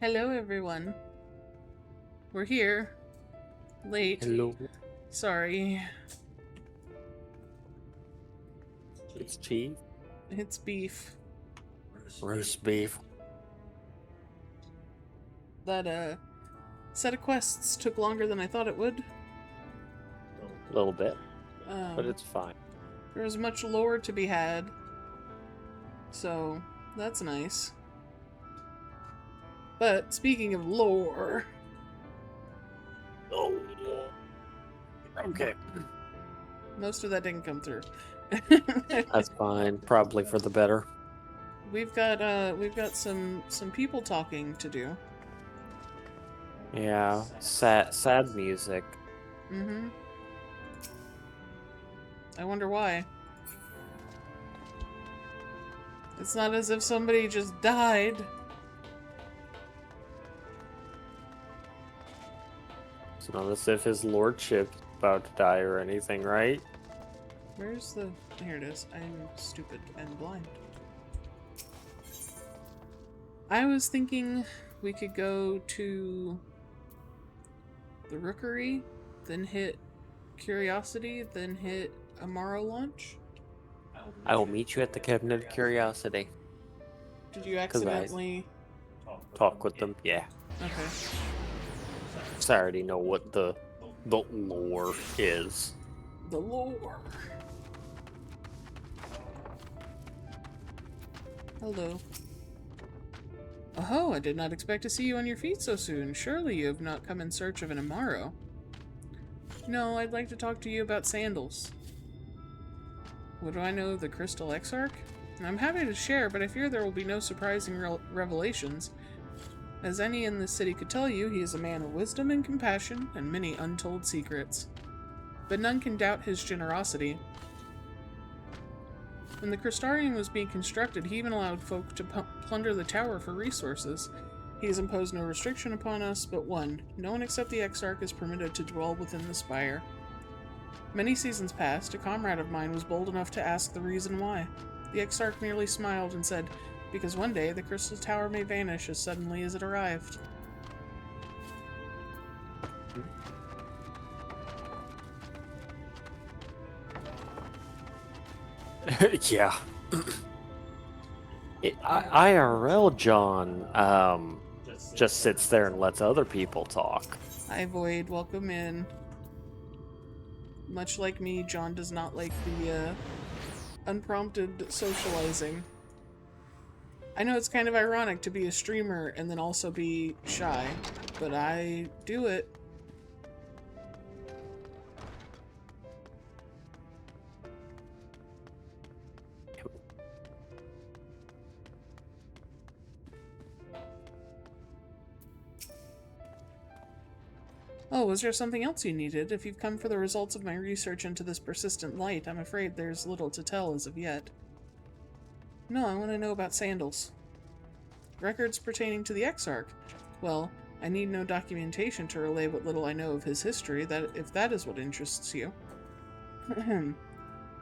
Hello, everyone. We're here. Late. Hello. Sorry. It's cheese. It's beef. Roast beef. That, set of quests took longer than I thought it would. A little bit. But it's fine. There was much lore to be had. So, that's nice. But, speaking of lore... Oh. Okay. Most of that didn't come through. That's fine. Probably for the better. We've got some people talking to do. Yeah. Sad music. Mm-hmm. I wonder why. It's not as if somebody just died. It's not as if his lordship's about to die or anything, right? Where's the... Here it is. I'm stupid and blind. I was thinking we could go to the Rookery, then hit Curiosity, then hit Amaro Launch. I will meet you at the Cabinet of Curiosity. Did you accidentally... Talk with them? Yeah. Okay. So I already know what the lore is. The lore. Hello. Oh, I did not expect to see you on your feet so soon. Surely you have not come in search of an Amaro. No, I'd like to talk to you about sandals. What do I know of the Crystal Exarch? I'm happy to share, but I fear there will be no surprising revelations. As any in this city could tell you, he is a man of wisdom and compassion, and many untold secrets. But none can doubt his generosity. When the Crystarium was being constructed, he even allowed folk to plunder the tower for resources. He has imposed no restriction upon us but one. No one except the Exarch is permitted to dwell within the spire. Many seasons passed, a comrade of mine was bold enough to ask the reason why. The Exarch merely smiled and said, because one day the Crystal Tower may vanish as suddenly as it arrived. Yeah. IRL John just sits there and lets other people talk. Hi Void, welcome in. Much like me, John does not like the unprompted socializing. I know it's kind of ironic to be a streamer and then also be shy, but I do it. Oh, was there something else you needed? If you've come for the results of my research into this persistent light, I'm afraid there's little to tell as of yet. No, I want to know about sandals. Records pertaining to the Exarch. Well, I need no documentation to relay what little I know of his history, if that is what interests you.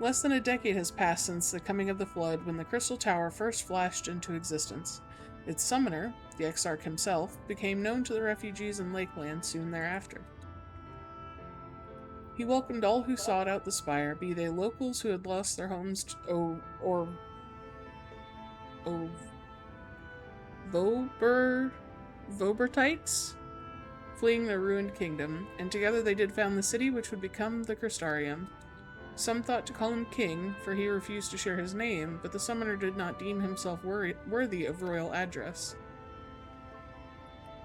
Less than a decade has passed since the coming of the Flood, when the Crystal Tower first flashed into existence. Its summoner, the Exarch himself, became known to the refugees in Lakeland soon thereafter. He welcomed all who sought out the spire, be they locals who had lost their homes or Vobertites, fleeing their ruined kingdom, and together they did found the city which would become the Crystarium. Some thought to call him king, for he refused to share his name, but the summoner did not deem himself worthy of royal address.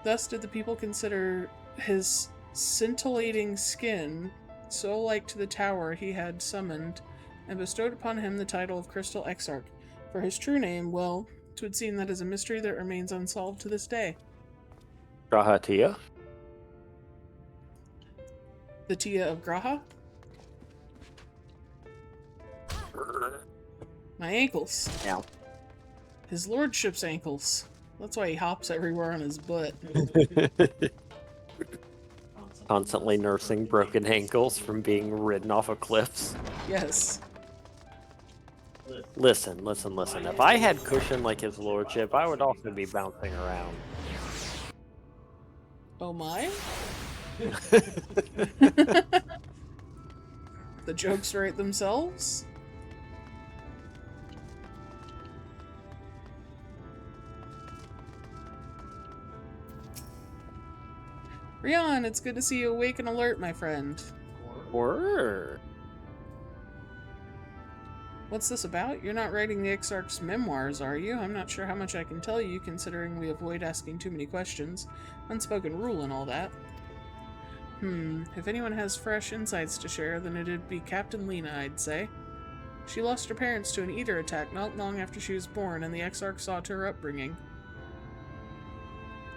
Thus did the people consider his scintillating skin so like to the tower he had summoned, and bestowed upon him the title of Crystal Exarch. For his true name, well, 'twould seem that is a mystery that remains unsolved to this day. Graha Tia? The Tia of Graha? My ankles. Yeah. His lordship's ankles. That's why he hops everywhere on his butt. Constantly nursing broken ankles from being ridden off of cliffs. Yes. Listen. If I had cushion like his lordship, I would also be bouncing around. Oh my? The jokes write themselves? Rion, it's good to see you awake and alert, my friend. Word. What's this about? You're not writing the Exarch's memoirs, are you? I'm not sure how much I can tell you, considering we avoid asking too many questions. Unspoken rule and all that. If anyone has fresh insights to share, then it'd be Captain Lena, I'd say. She lost her parents to an eater attack not long after she was born, and the Exarch saw to her upbringing.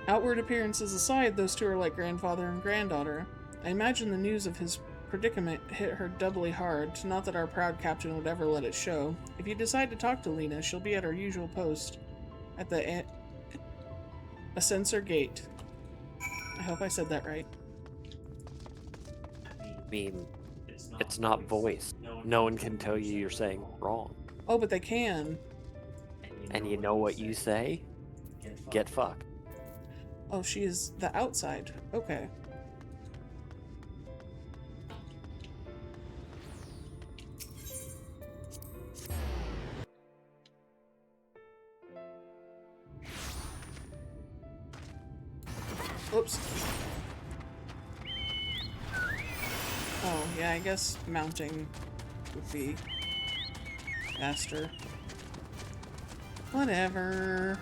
Outward appearances aside, those two are like grandfather and granddaughter. I imagine the news of his predicament hit her doubly hard, not that our proud captain would ever let it show. If you decide to talk to Lena, she'll be at her usual post, at the Ascensor Gate. I hope I said that right. I mean, it's not voice. No one can tell you you're saying wrong. Oh, but they can. And you know what you say? Get fucked. Oh, she is the outside. Okay. Oops. Oh, yeah, I guess mounting would be faster. Whatever.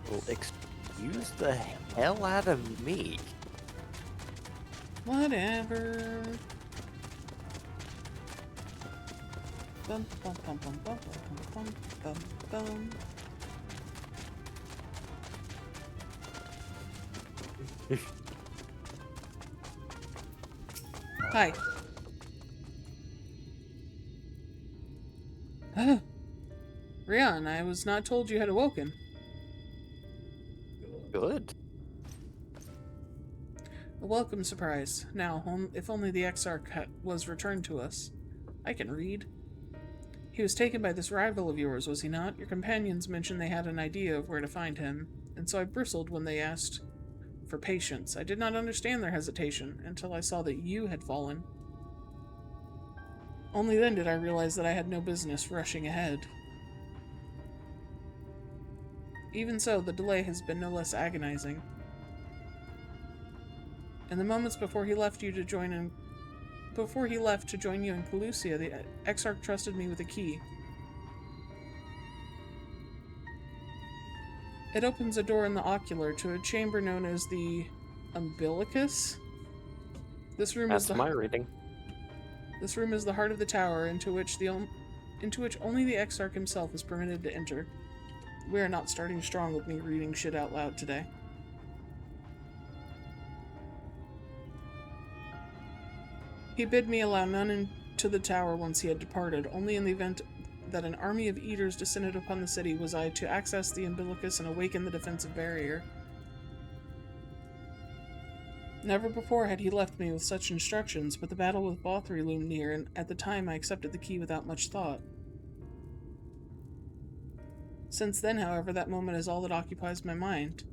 Well, excuse the hell out of me. Whatever. Bum, bum, bum, bum, bum, bum, bum, bum, bum. Hi. Rion, I was not told you had awoken. Good. A welcome surprise. Now, if only the Exarch was returned to us. I can read. He was taken by this rival of yours, was he not? Your companions mentioned they had an idea of where to find him, and so I bristled when they asked for patience. I did not understand their hesitation until I saw that you had fallen. Only then did I realize that I had no business rushing ahead. Even so, the delay has been no less agonizing. In the moments before he left to join you in Calusia, the Exarch trusted me with a key. It opens a door in the ocular to a chamber known as the Umbilicus. This room That's my reading. This room is the heart of the tower, into which only the Exarch himself is permitted to enter. We are not starting strong with me reading shit out loud today. He bid me allow none into the tower once he had departed. Only in the event that an army of eaters descended upon the city was I to access the umbilicus and awaken the defensive barrier. Never before had he left me with such instructions, but the battle with Bothri loomed near, and at the time I accepted the key without much thought. Since then, however, that moment is all that occupies my mind.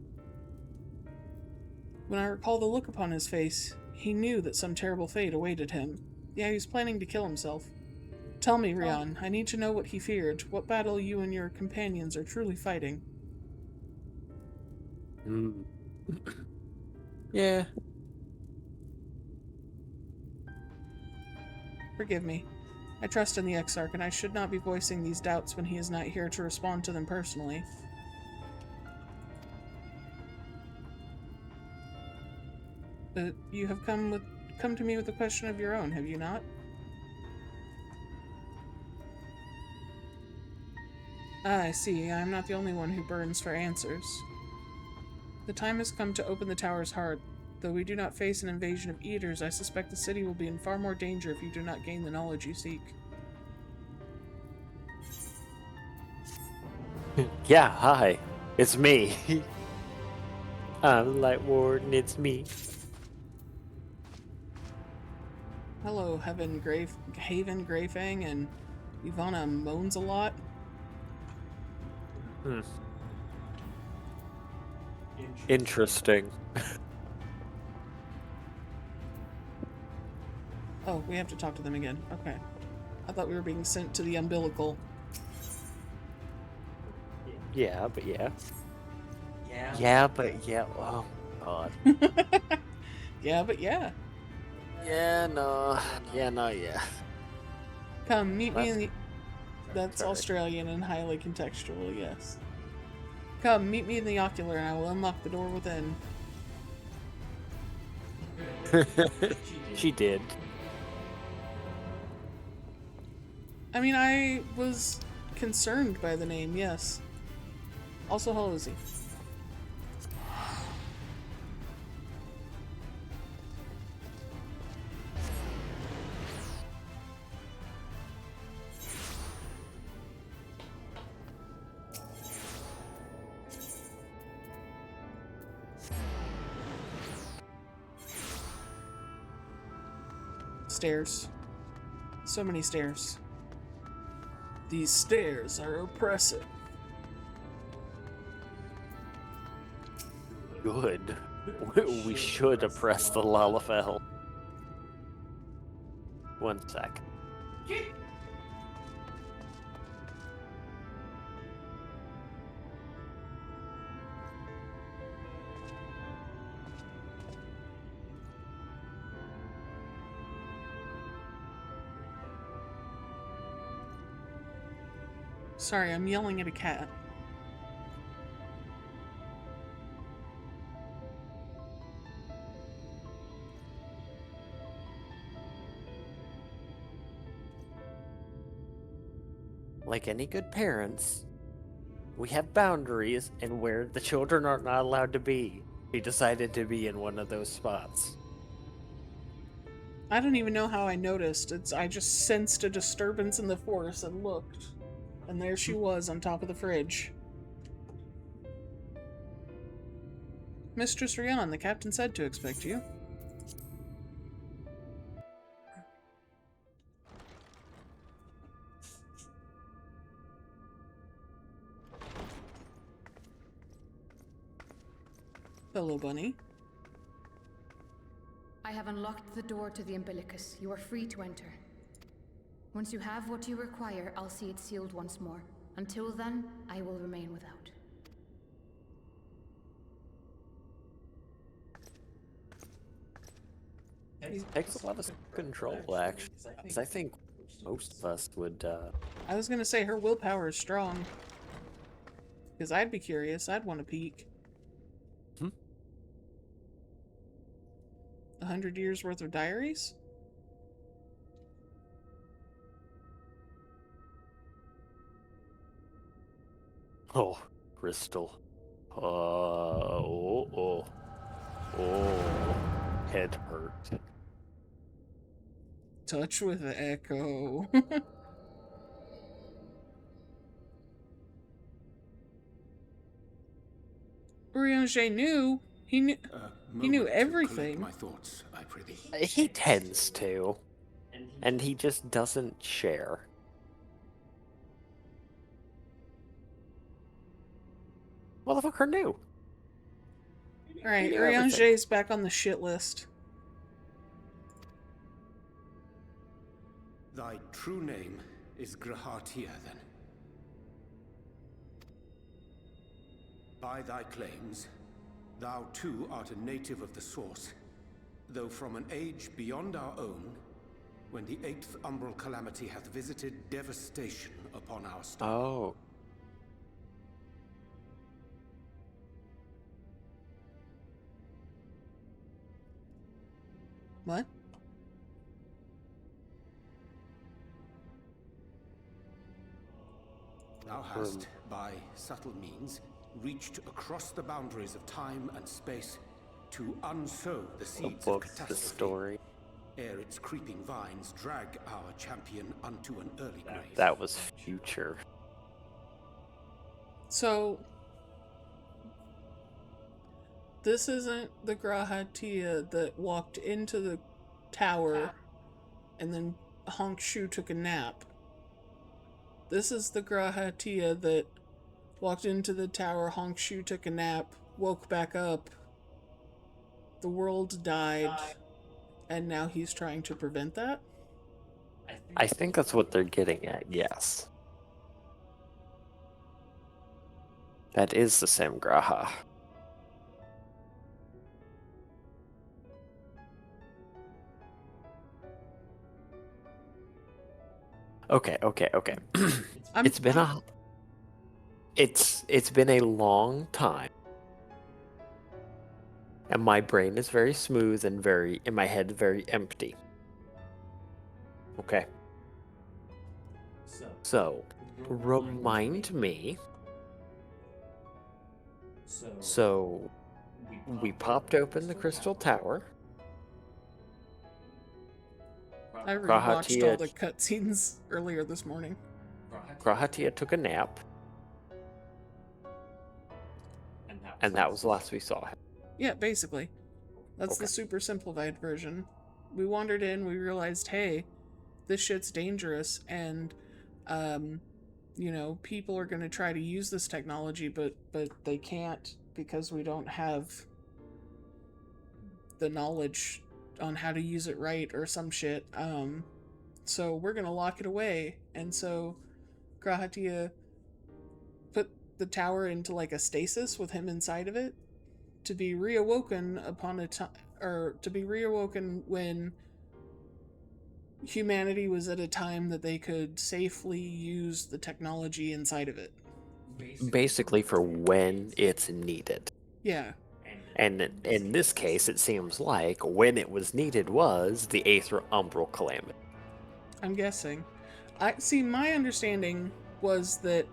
When I recall the look upon his face, he knew that some terrible fate awaited him. Yeah, he was planning to kill himself. Tell me, Rion, I need to know what he feared, what battle you and your companions are truly fighting. Yeah. Forgive me. I trust in the Exarch, and I should not be voicing these doubts when he is not here to respond to them personally. But you have come to me with a question of your own, have you not? Ah, I see. I am not the only one who burns for answers. The time has come to open the tower's heart. Though we do not face an invasion of eaters, I suspect the city will be in far more danger if you do not gain the knowledge you seek. Yeah, hi. It's me. I'm Light Warden, it's me. Hello, Haven Greyfang and Ivana moans a lot. Interesting. Oh, we have to talk to them again. Okay. I thought we were being sent to the umbilical. Yeah, but yeah. Yeah, but yeah. Oh, God. Yeah, but yeah. Yeah, no. Yeah, no, yeah. Come, meet me in That's, the... That's sorry. Australian and highly contextual, yes. Come, meet me in the ocular and I will unlock the door within. She did. I mean, I was concerned by the name, yes. Also, hello, Izzy. Stairs. So many stairs. These stairs are oppressive. Good. We should oppress the Lalafell. 1 sec. Sorry, I'm yelling at a cat. Like any good parents, we have boundaries and where the children are not allowed to be. He decided to be in one of those spots. I don't even know how I noticed. I just sensed a disturbance in the force and looked. And there she was on top of the fridge. Mistress Rhiannon, the captain said to expect you. Hello, Bunny. I have unlocked the door to the umbilicus. You are free to enter. Once you have what you require, I'll see it sealed once more. Until then, I will remain without. It takes a lot of control, actually. 'Cause I think most of us would, I was gonna say her willpower is strong. Because I'd be curious. I'd want to peek. 100 years worth of diaries? Oh, Crystal. Oh. Head hurt. Touch with the echo. Urianger knew. He knew everything. My thoughts, I prithee. He tends to. And he just doesn't share. Motherfucker knew. Alright, He knew everything. Urianger's back on the shit list. Thy true name is Grahatia, then. By thy claims, thou too art a native of the Source, though from an age beyond our own, when the 8th umbral calamity hath visited devastation upon our star. Oh. What? Thou hast, by subtle means, reached across the boundaries of time and space to unsow the The seeds book, of the catastrophe, story. ere its creeping vines drag our champion unto an early grave. That was future. So, this isn't the Grahatia that walked into the tower and then Honk Shu took a nap. This is the Grahatia that walked into the tower, Honk Shu took a nap, woke back up, the world died, and now he's trying to prevent that? I think that's what they're getting at, yes. That is the same Graha. Okay. I'm, It's been a long time. And my brain is very smooth and in my head, very empty. Okay. So, remind me. So, we popped open the Crystal Tower. I rewatched Grahatia- all the cutscenes earlier this morning. Grahatia took a nap. And that was the last we saw him. Yeah, basically. That's the super simplified version. We wandered in, we realized, hey, this shit's dangerous, and, people are going to try to use this technology, but they can't because we don't have the knowledge on how to use it right or some shit. So we're going to lock it away. And so Grahatia put the tower into like a stasis with him inside of it to be reawoken when humanity was at a time that they could safely use the technology inside of it. Basically for when it's needed. Yeah. And in this case, it seems like when it was needed was the 8th Umbral Calamity. I'm guessing. My understanding was that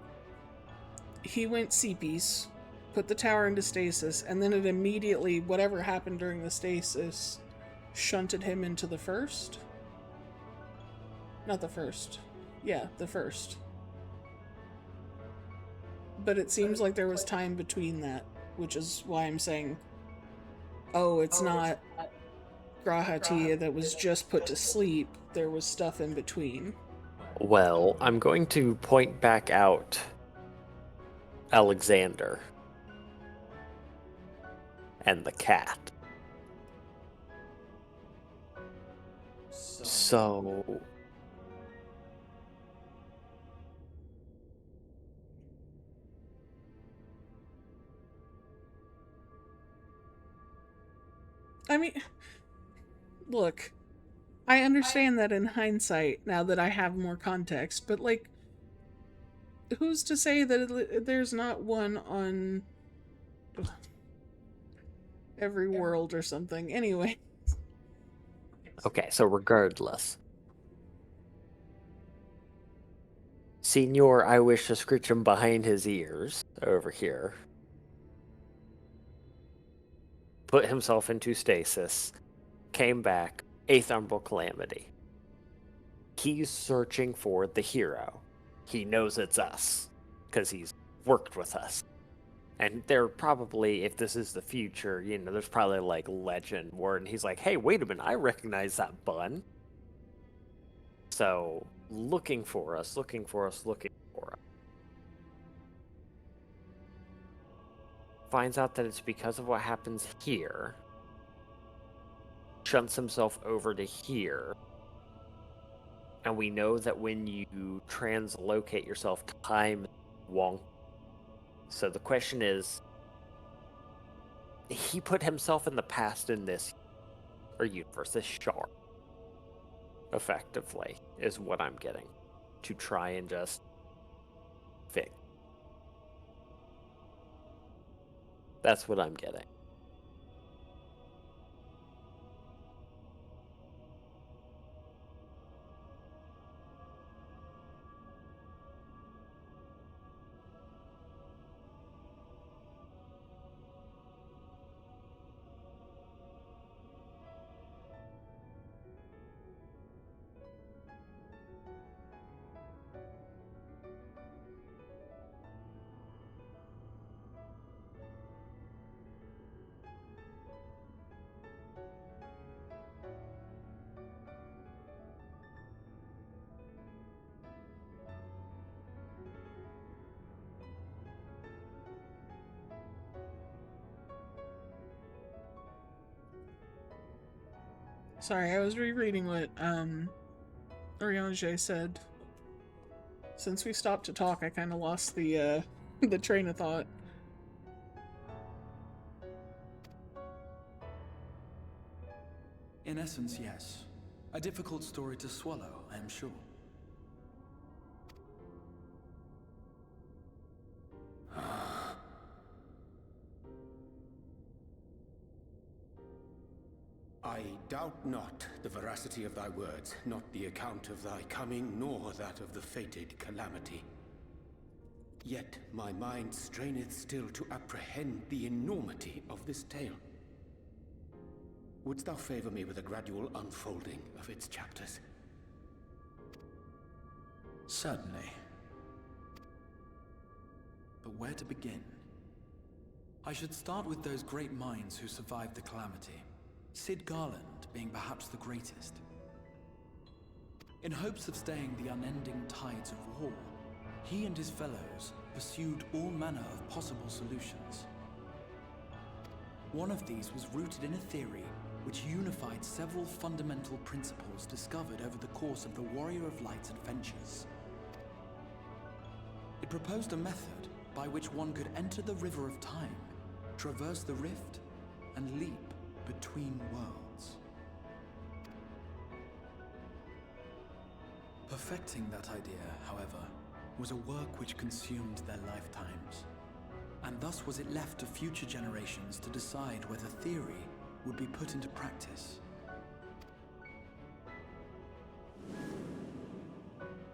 he went CPs, put the tower into stasis, and then it immediately, whatever happened during the stasis, shunted him into the first? Not the first. Yeah, the first. But it seems like there was time between that, which is why I'm saying, oh, it's not Grahatia that was just put to sleep. There was stuff in between. Well, I'm going to point back out Alexander and the cat. So... I mean, look, I understand that in hindsight, now that I have more context, but, like, who's to say that there's not one on every world or something? Anyway. Okay, so regardless. Senor, I wish to screech him behind his ears over here. Put himself into stasis. Came back. 8th Umbral Calamity. He's searching for the hero. He knows it's us. Because he's worked with us. And they're probably, if this is the future, there's probably like legend word. And he's like, hey, wait a minute, I recognize that bun. So, looking for us. Finds out that it's because of what happens here. Shunts himself over to here. And we know that when you translocate yourself, time won't. So the question is, he put himself in the past in this universe, this shard. Effectively, is what I'm getting. To try and just fix. That's what I'm getting. Sorry, I was rereading what, Oriange said. Since we stopped to talk, I kind of lost the, the train of thought. In essence, yes. A difficult story to swallow, I am sure. I doubt not the veracity of thy words, not the account of thy coming, nor that of the fated calamity. Yet my mind straineth still to apprehend the enormity of this tale. Wouldst thou favor me with a gradual unfolding of its chapters? Certainly. But where to begin? I should start with those great minds who survived the calamity. Sid Garland being perhaps the greatest. In hopes of staying the unending tides of war, he and his fellows pursued all manner of possible solutions. One of these was rooted in a theory which unified several fundamental principles discovered over the course of the Warrior of Light's adventures. It proposed a method by which one could enter the River of Time, traverse the rift, and leap between worlds. Perfecting that idea, however, was a work which consumed their lifetimes, and thus was it left to future generations to decide whether theory would be put into practice.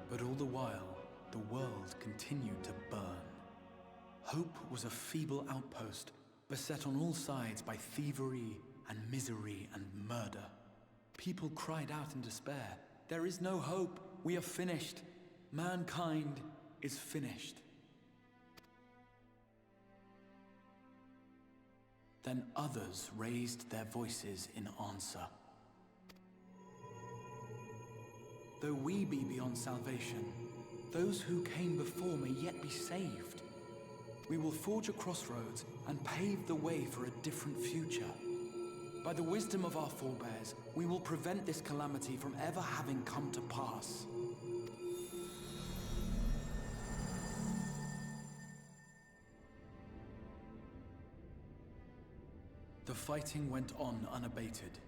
But all the while, the world continued to burn. Hope was a feeble outpost, beset on all sides by thievery and misery and murder. People cried out in despair, "There is no hope! We are finished! Mankind is finished!" Then others raised their voices in answer. Though we be beyond salvation, those who came before may yet be saved. We will forge a crossroads and pave the way for a different future. By the wisdom of our forebears, we will prevent this calamity from ever having come to pass. The fighting went on unabated,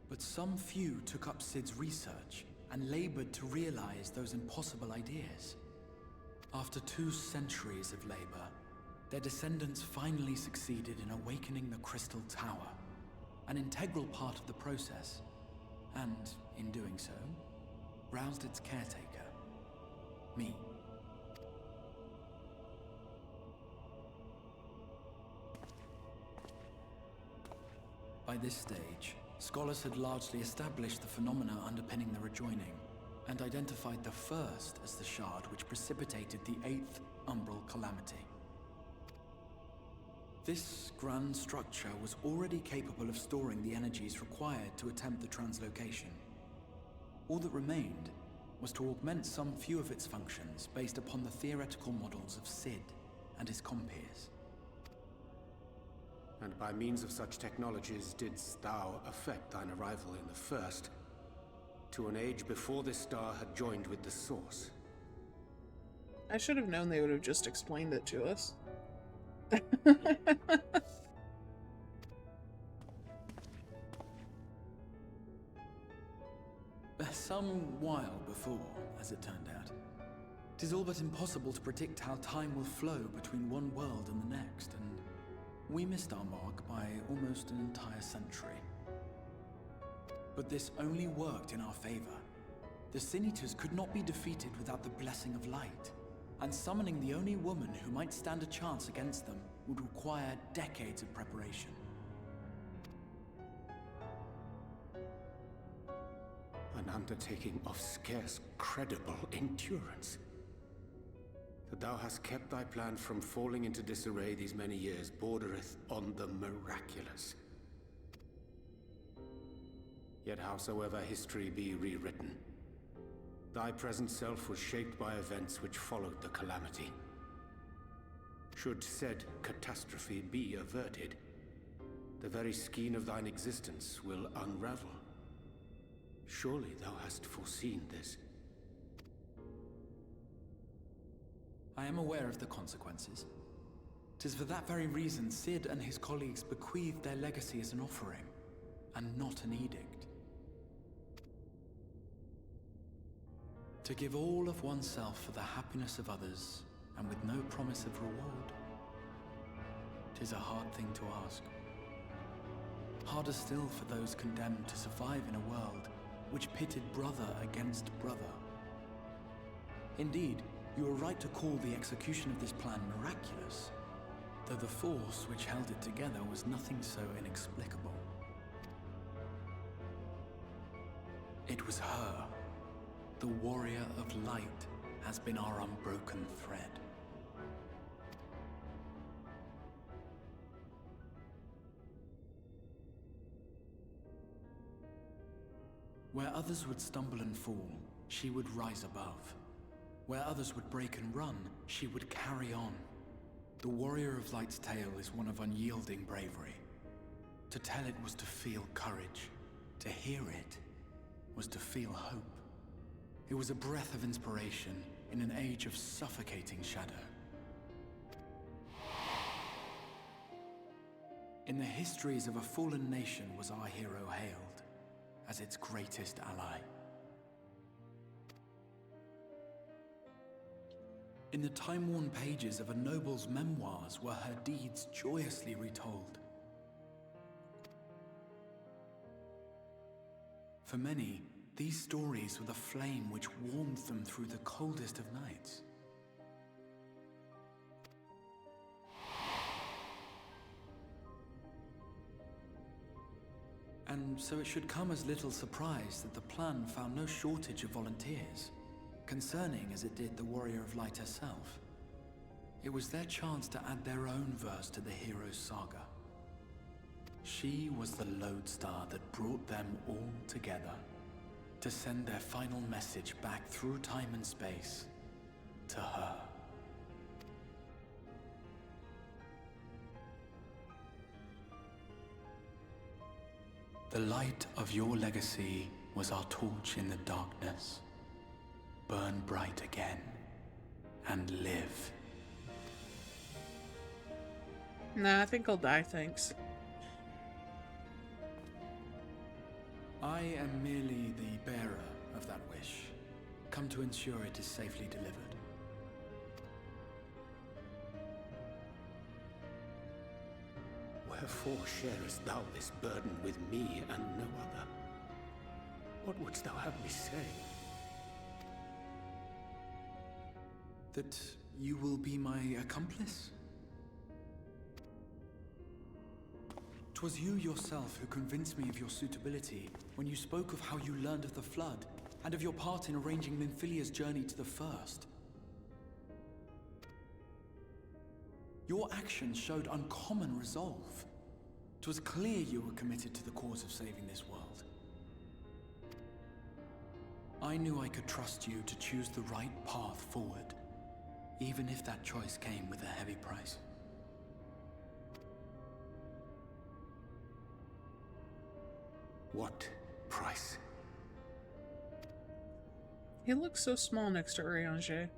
but some few took up Sid's research and labored to realize those impossible ideas. After 2 centuries of labor, their descendants finally succeeded in awakening the Crystal Tower, an integral part of the process, and, in doing so, roused its caretaker, me. By this stage, scholars had largely established the phenomena underpinning the rejoining, and identified the first as the shard which precipitated the 8th Umbral Calamity. This grand structure was already capable of storing the energies required to attempt the translocation. All that remained was to augment some few of its functions based upon the theoretical models of Sid and his compeers. And by means of such technologies didst thou effect thine arrival in the first, to an age before this star had joined with the source. I should have known they would have just explained it to us. Some while before, as it turned out. 'Tis all but impossible to predict how time will flow between one world and the next, and we missed our mark by almost an entire century. But this only worked in our favor. The Sin Eaters could not be defeated without the blessing of light, and summoning the only woman who might stand a chance against them would require decades of preparation. An undertaking of scarce credible endurance. That thou hast kept thy plan from falling into disarray these many years bordereth on the miraculous. Yet howsoever history be rewritten, thy present self was shaped by events which followed the calamity. Should said catastrophe be averted, the very skein of thine existence will unravel. Surely thou hast foreseen this. I am aware of the consequences. 'Tis for that very reason Cid and his colleagues bequeathed their legacy as an offering, and not an edict. To give all of oneself for the happiness of others, and with no promise of reward. 'Tis a hard thing to ask. Harder still for those condemned to survive in a world which pitted brother against brother. Indeed, you are right to call the execution of this plan miraculous, though the force which held it together was nothing so inexplicable. It was her. The warrior of light has been our unbroken thread. Where others would stumble and fall, she would rise above. Where others would break and run, she would carry on. The warrior of light's tale is one of unyielding bravery. To tell it was to feel courage. To hear it was to feel hope. It was a breath of inspiration in an age of suffocating shadow. In the histories of a fallen nation was our hero hailed as its greatest ally. In the time-worn pages of a noble's memoirs were her deeds joyously retold. For many, these stories were the flame which warmed them through the coldest of nights. And so it should come as little surprise that the plan found no shortage of volunteers, concerning as it did the Warrior of Light herself. It was their chance to add their own verse to the hero's saga. She was the lodestar that brought them all together, to send their final message back through time and space to her. The light of your legacy was our torch in the darkness. Burn bright again and live. Nah, I think I'll die, thanks. I am merely the bearer of that wish, come to ensure it is safely delivered. Wherefore sharest thou this burden with me and no other? What wouldst thou have me say? That you will be my accomplice? 'Twas you yourself who convinced me of your suitability when you spoke of how you learned of the Flood and of your part in arranging Minfilia's journey to the First. Your actions showed uncommon resolve. 'Twas clear you were committed to the cause of saving this world. I knew I could trust you to choose the right path forward, even if that choice came with a heavy price. What price? He looks so small next to Urianger.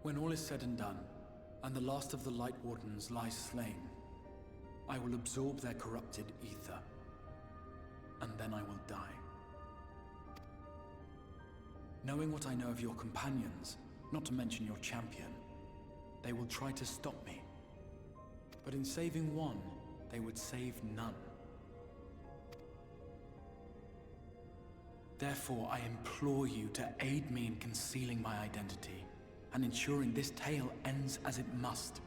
When all is said and done, and the last of the Light Wardens lies slain, I will absorb their corrupted ether, and then I will die. Knowing what I know of your companions, not to mention your champion, they will try to stop me. But in saving one, they would save none. Therefore, I implore you to aid me in concealing my identity and ensuring this tale ends as it must.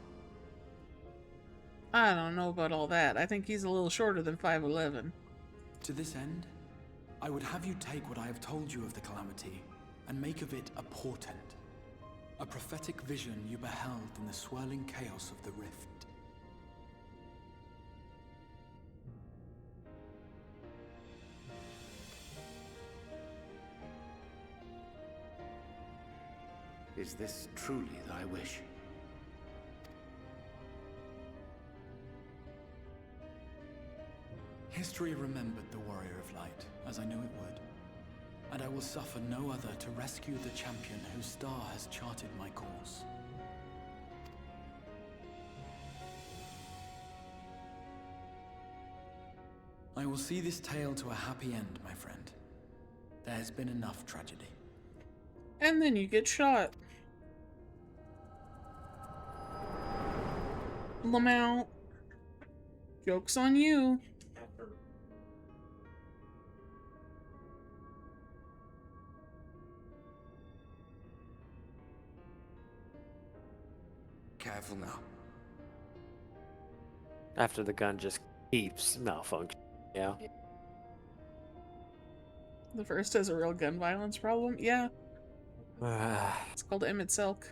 I don't know about all that. I think he's a little shorter than 5'11". To this end, I would have you take what I have told you of the Calamity and make of it a portent, a prophetic vision you beheld in the swirling chaos of the Rift. Is this truly thy wish? History remembered the Warrior of Light, as I knew it would. And I will suffer no other to rescue the champion whose star has charted my course. I will see this tale to a happy end, my friend. There has been enough tragedy. And then you get shot. Lamau. Joke's on you. Careful now. After the gun just keeps malfunctioning. Yeah. The first has a real gun violence problem? Yeah. It's called Emmett Selk.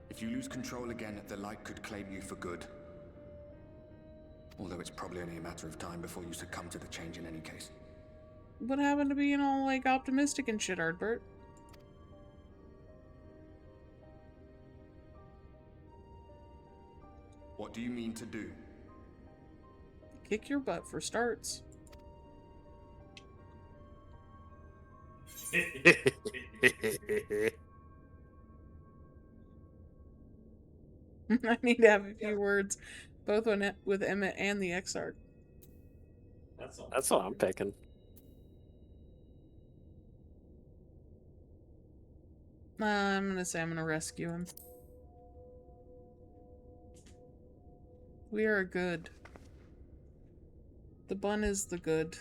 If you lose control again, the light could claim you for good. Although it's probably only a matter of time before you succumb to the change in any case. What happened to being all, like, optimistic and shit, Ardbert? What do you mean to do? Kick your butt for starts. I need to have a few words, both with Emmett and the Exarch. That's what I'm picking. I'm gonna say I'm gonna rescue him. We are good. The bun is the good.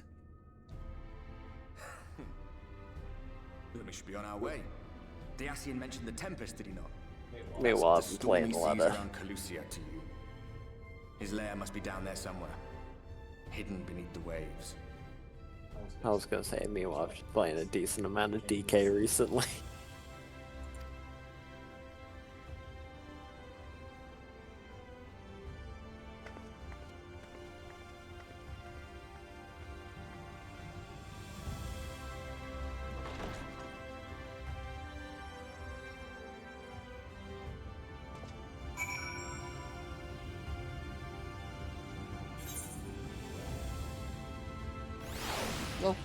Then we should be on our way. Dacian mentioned the Tempest, did he not? Meanwhile, The I'm playing stormy seas leather. around Calusia to you. His lair must be down there somewhere, hidden beneath the waves. I was gonna say, meanwhile, I've been playing a decent amount of DK recently. Well.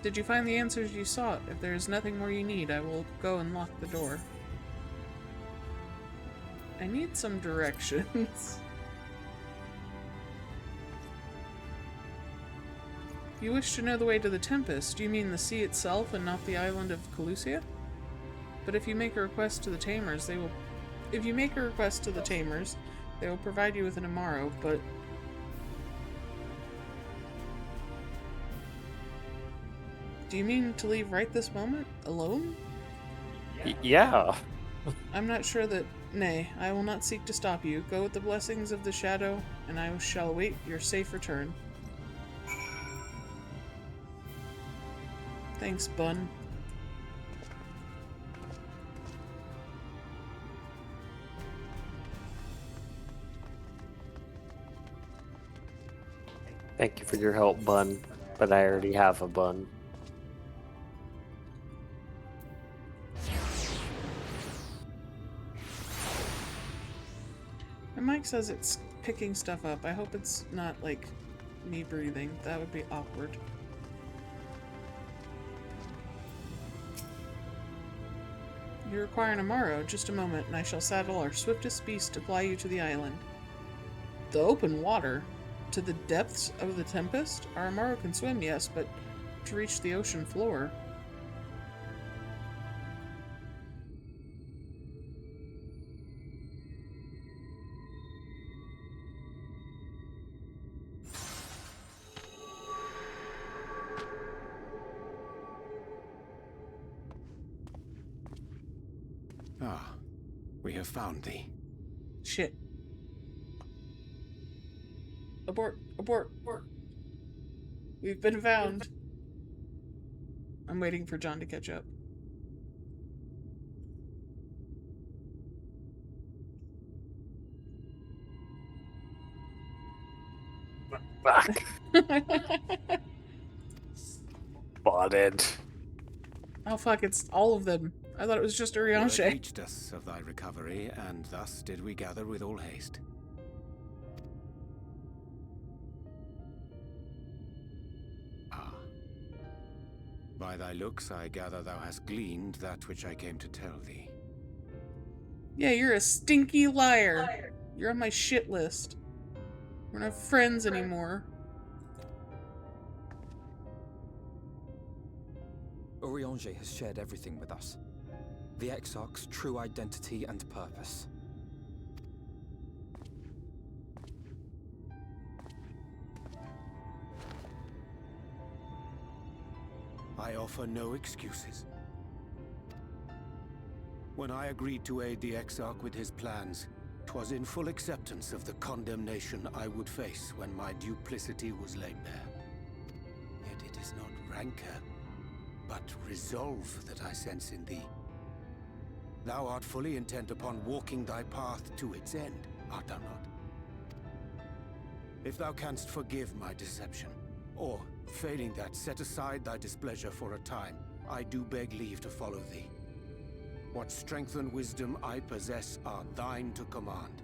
Did you find the answers you sought? If there is nothing more you need, I will go and lock the door. I need some directions. You wish to know the way to the Tempest. Do you mean the sea itself and not the island of Calusia? But if you make a request to the Tamers, they will... If you make a request to the Tamers, they will provide you with an Amaro, but... Do you mean to leave right this moment? Alone? Yeah. I'm not sure that... Nay, I will not seek to stop you. Go with the blessings of the Shadow, and I shall await your safe return. Thanks, Bun. Thank you for your help, Bun. But I already have a bun. My mic says it's picking stuff up. I hope it's not, like, me breathing. That would be awkward. You require an Amaro. Just a moment, and I shall saddle our swiftest beast to fly you to the island. The open water? To the depths of the Tempest? Our Amaro can swim, yes, but to reach the ocean floor... Ah, we have found thee. Shit. Abort, abort, abort. We've been found. I'm waiting for John to catch up. Fuck. Spotted. Oh fuck, it's all of them. I thought it was just Word Urianger. reached us of thy recovery, and thus did we gather with all haste. Ah. By thy looks, I gather thou hast gleaned that which I came to tell thee. Yeah, you're a stinky liar. You're on my shit list. We're not friends anymore. Urianger has shared everything with us. The Exarch's true identity and purpose. I offer no excuses. When I agreed to aid the Exarch with his plans, 'twas in full acceptance of the condemnation I would face when my duplicity was laid bare. Yet it is not rancor, but resolve that I sense in thee. Thou art fully intent upon walking thy path to its end, art thou not? If thou canst forgive my deception, or, failing that, set aside thy displeasure for a time, I do beg leave to follow thee. What strength and wisdom I possess are thine to command.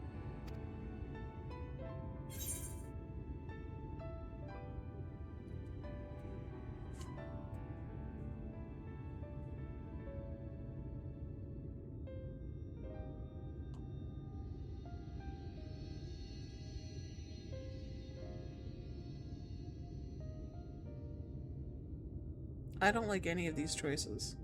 I don't like any of these choices.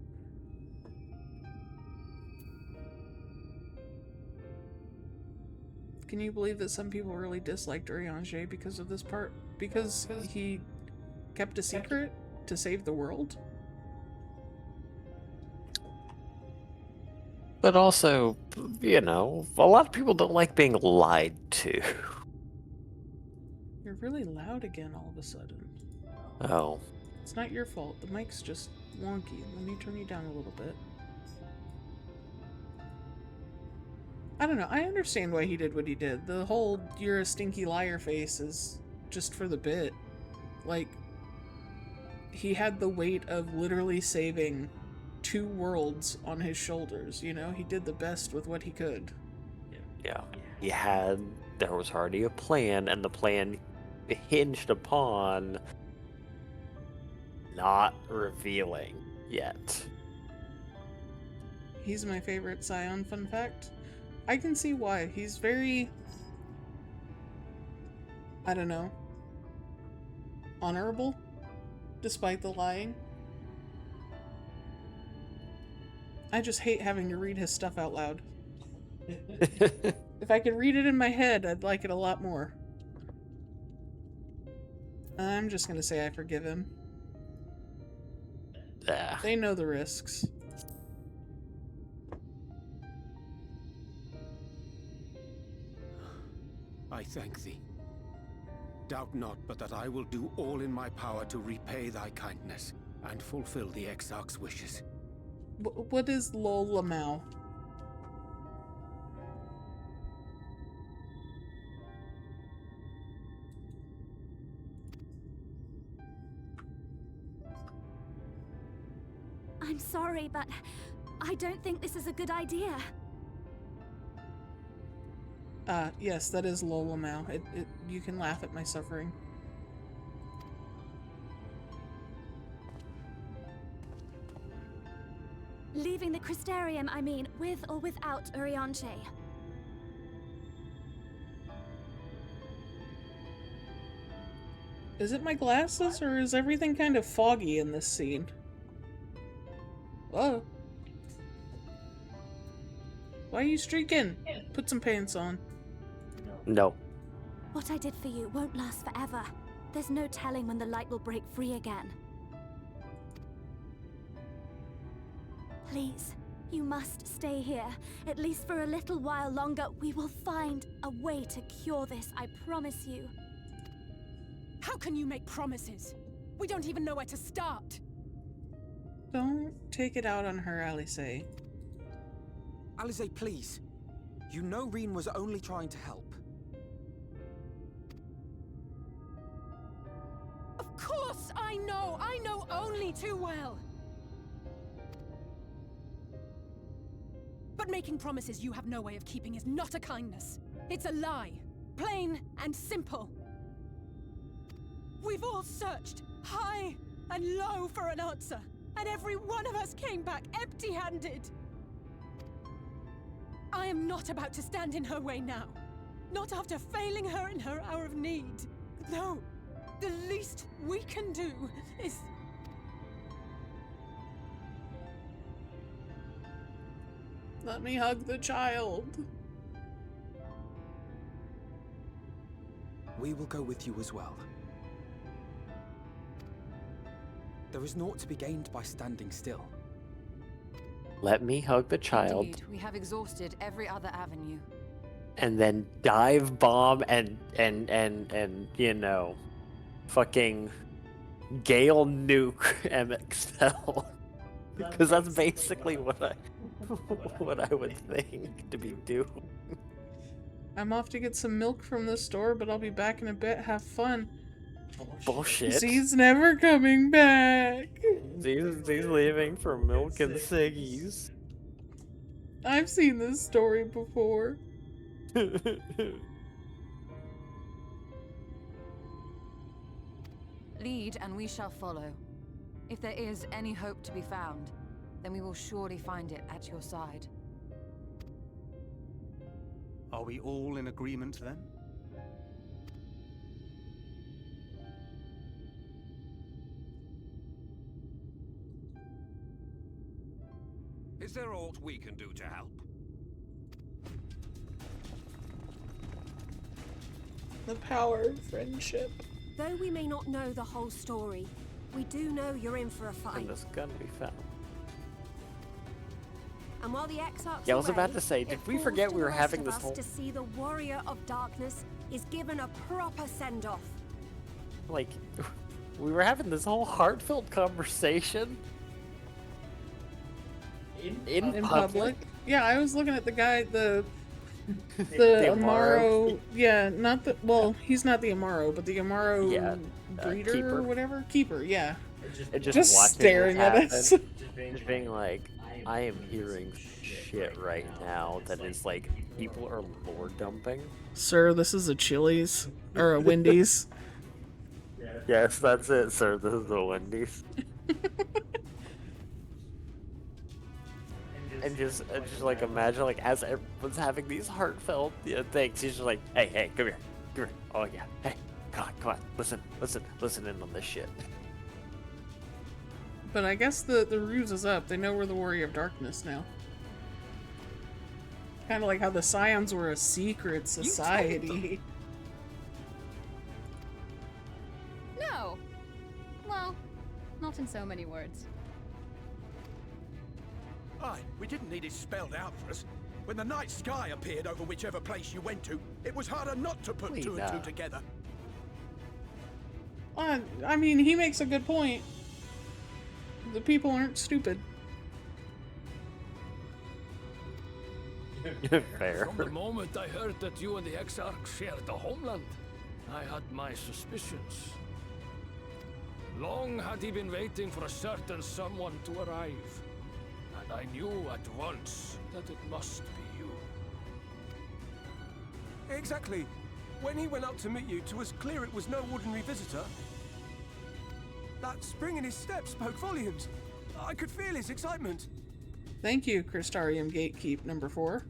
Can you believe that some people really disliked Urianger because of this part? Because he kept a secret to save the world? But also, you know, a lot of people don't like being lied to. You're really loud again all of a sudden. Oh. It's not your fault. The mic's just wonky. Let me turn you down a little bit. I don't know. I understand why he did what he did. The whole "you're a stinky liar" face is just for the bit. Like, he had the weight of literally saving 2 worlds on his shoulders, you know? He did the best with what he could. Yeah. There was already a plan, and the plan hinged upon not revealing yet. He's my favorite Scion, fun fact. I can see why. He's very, I don't know, honorable, despite the lying. I just hate having to read his stuff out loud. If I could read it in my head, I'd like it a lot more. I'm just gonna say I forgive him. They know the risks. I thank thee. Doubt not but that I will do all in my power to repay thy kindness and fulfill the Exarch's wishes. What is Lol Lamau? I'm sorry, but I don't think this is a good idea. Yes, that is Lol Lamau. You can laugh at my suffering. Leaving the Crystarium, I mean, with or without Urianger. Is it my glasses, or is everything kind of foggy in this scene? Whoa. Why are you streaking? Put some pants on. No. What I did for you won't last forever. There's no telling when the light will break free again. Please, you must stay here, at least for a little while longer. We will find a way to cure this, I promise you. How can you make promises? We don't even know where to start. Don't take it out on her, Alisaie. Alisaie, please. You know Reen was only trying to help. Of course I know! I know only too well! But making promises you have no way of keeping is not a kindness. It's a lie. Plain and simple. We've all searched high and low for an answer, and every one of us came back empty-handed. I am not about to stand in her way now. Not after failing her in her hour of need. No, the least we can do is... Let me hug the child. We will go with you as well. There is naught to be gained by standing still. Let me hug the child. Indeed, we have exhausted every other avenue. And then dive bomb and you know, fucking Gale nuke MXL. Because that's basically what I would think to be doing. I'm off to get some milk from the store, but I'll be back in a bit. Have fun. Bullshit. He's never coming back. He's leaving for milk and ciggies. I've seen this story before. Lead, and we shall follow. If there is any hope to be found, then we will surely find it at your side. Are we all in agreement then? Is there aught we can do to help? The power of friendship. Though we may not know the whole story, we do know you're in for a fight. And this gun be found. And while the Exarch's Yeah, I was away, about to say, it did we falls forget to we were the having rest this of us whole... to see the Warrior of Darkness is given a proper send-off. Like, we were having this whole heartfelt conversation in public. Yeah, I was looking at the guy, the The Amaro. Yeah, not the, well, he's not the Amaro, but the Amaro breeder keeper. or whatever. Keeper, yeah. And just watching staring this at happen, us. just being like, I am hearing shit right now that is like, people are lore dumping. Sir, this is a Chili's or a Wendy's. Yes, that's it, sir. This is the Wendy's. And just like imagine, like, as everyone's having these heartfelt things, he's just like, hey, come here. Oh yeah, hey, come on, listen in on this shit. But I guess the ruse is up. They know we're the Warrior of Darkness now. Kind of like how the Scions were a secret society. No. Well, not in so many words. Aye, we didn't need it spelled out for us. When the night sky appeared over whichever place you went to, it was harder not to put two and two together. I mean, he makes a good point. The people aren't stupid. Fair. From the moment I heard that you and the Exarch shared the homeland, I had my suspicions. Long had he been waiting for a certain someone to arrive. And I knew at once that it must be you. Exactly. When he went up to meet you, it was clear it was no ordinary visitor. That spring in his step spoke volumes. I could feel his excitement. Thank you, Crystarium Gatekeep number 4.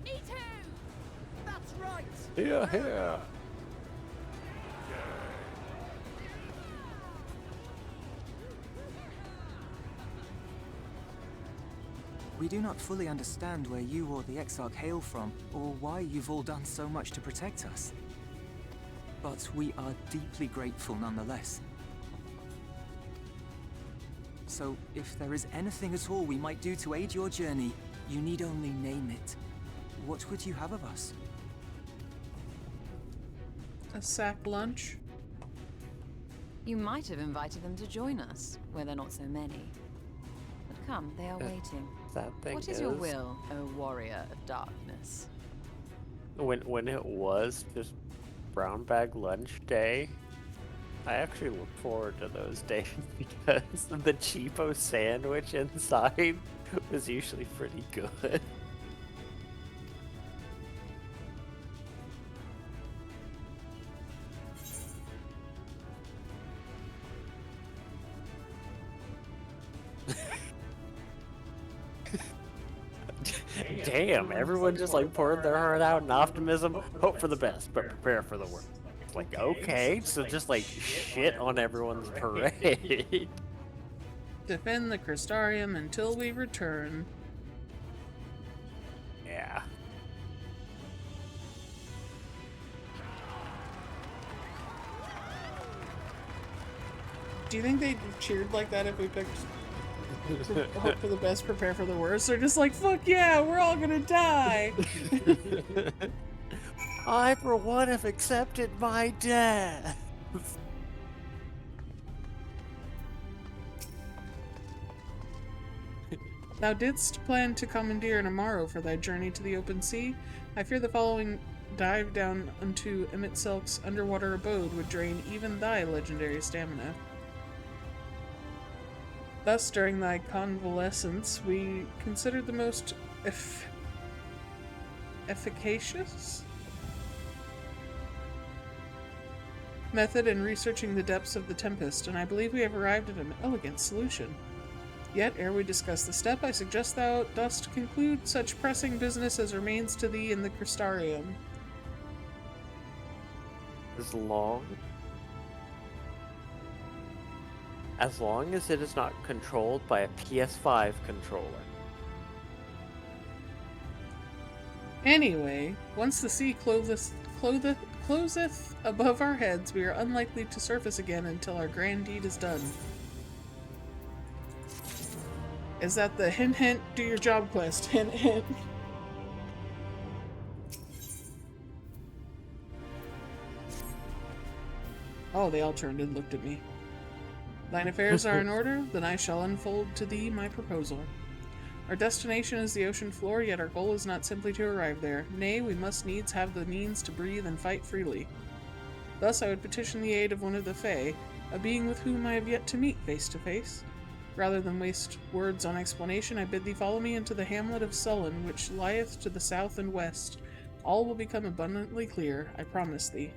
Me too! That's right! Yeah. We do not fully understand where you or the Exarch hail from, or why you've all done so much to protect us. But we are deeply grateful nonetheless. So, if there is anything at all we might do to aid your journey, you need only name it. What would you have of us? A sack lunch. You might have invited them to join us, where there are not so many. But come, they are waiting. That thing What is your will, O Warrior of Darkness? When it was just brown bag lunch day, I actually look forward to those days because the cheapo sandwich inside was usually pretty good. Damn, everyone just like poured their heart out in optimism. Hope for the best, but prepare for the worst. Like, okay, so just like shit on everyone's parade. Defend the Crystarium until we return. Yeah. Do you think they'd have cheered like that if we picked hope for the best, prepare for the worst? They're just like, fuck yeah, we're all gonna die! I, for one, have accepted my death. Thou didst plan to commandeer an Amaro for thy journey to the open sea. I fear the following dive down unto Emmett Silk's underwater abode would drain even thy legendary stamina. Thus, during thy convalescence, we considered the most efficacious method in researching the depths of the Tempest, and I believe we have arrived at an elegant solution. Yet, ere we discuss the step, I suggest thou dost conclude such pressing business as remains to thee in the Crystarium. As long as it is not controlled by a PS5 controller. Anyway, once the sea closeth above our heads, we are unlikely to surface again until our grand deed is done. Is that the hint hint, do your job quest? Hint hint. Oh, they all turned and looked at me. Thine affairs are in order, then I shall unfold to thee my proposal. Our destination is the ocean floor, yet our goal is not simply to arrive there. Nay, we must needs have the means to breathe and fight freely. Thus I would petition the aid of one of the Fae, a being with whom I have yet to meet face to face. Rather than waste words on explanation, I bid thee follow me into the hamlet of Sullen, which lieth to the south and west. All will become abundantly clear, I promise thee.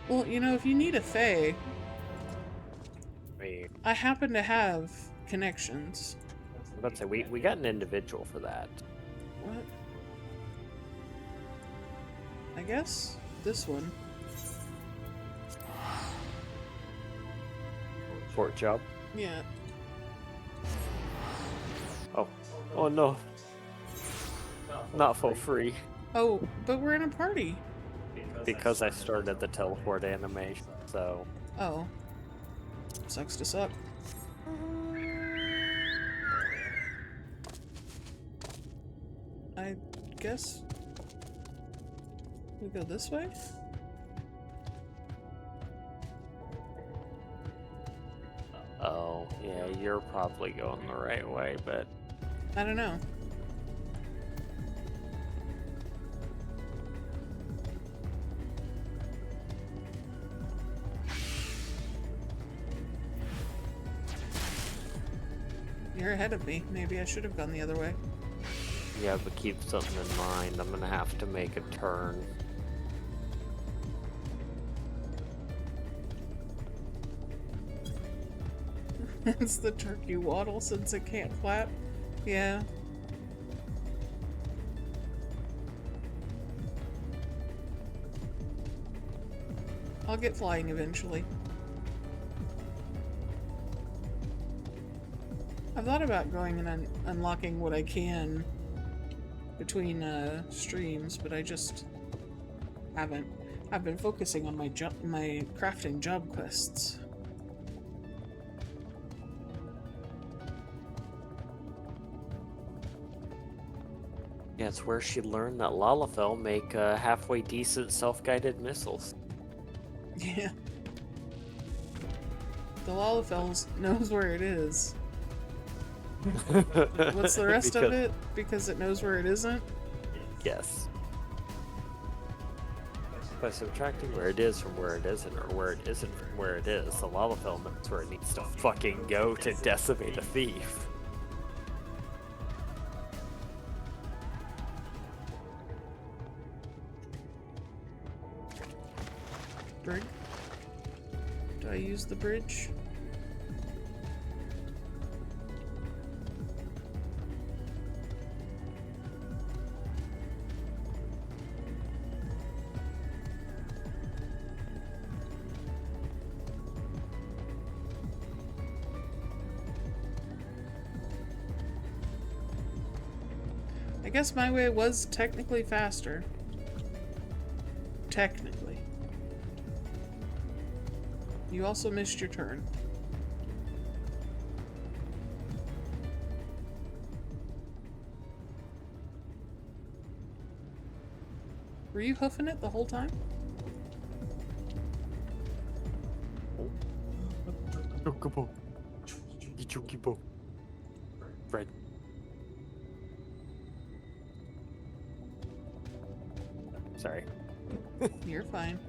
Well, you know, if you need a Fae, I happen to have connections. I'm about to say, we got an individual for that. What? I guess this one. Port job? Yeah. Oh no. Not for free. Oh, but we're in a party. Because I started the teleport animation, so... Oh. Sucks to suck. I guess we go this way? Oh, yeah, you're probably going the right way, but... I don't know. You're ahead of me. Maybe I should have gone the other way. Yeah, but keep something in mind. I'm gonna have to make a turn. It's the turkey waddle since it can't flap. Yeah. I'll get flying eventually. I've thought about going and unlocking what I can between streams, but I just haven't. I've been focusing on my crafting job quests. Yeah, it's where she learned that Lalafell make halfway decent self-guided missiles. Yeah. The Lalafell knows where it is. What's the rest of it? Because it knows where it isn't? Yes. By subtracting where it is from where it isn't, or where it isn't from where it is, the lava filament's where it needs to fucking go to decimate a thief. Brig? Do I use the bridge? I guess my way was technically faster. Technically. You also missed your turn. Were you hoofing it the whole time? Fred. Sorry. You're fine.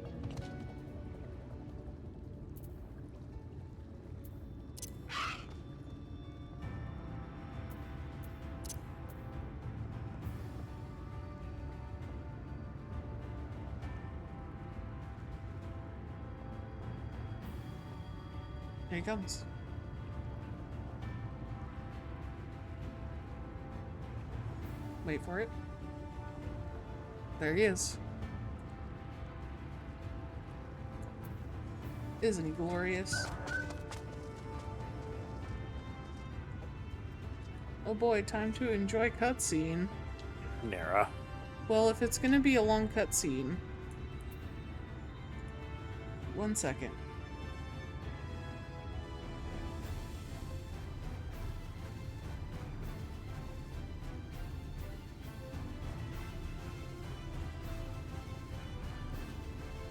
Here he comes. Wait for it. There he is. Isn't he glorious? Oh boy, time to enjoy cutscene. Nara. Well, if it's gonna be a long cutscene... 1 second.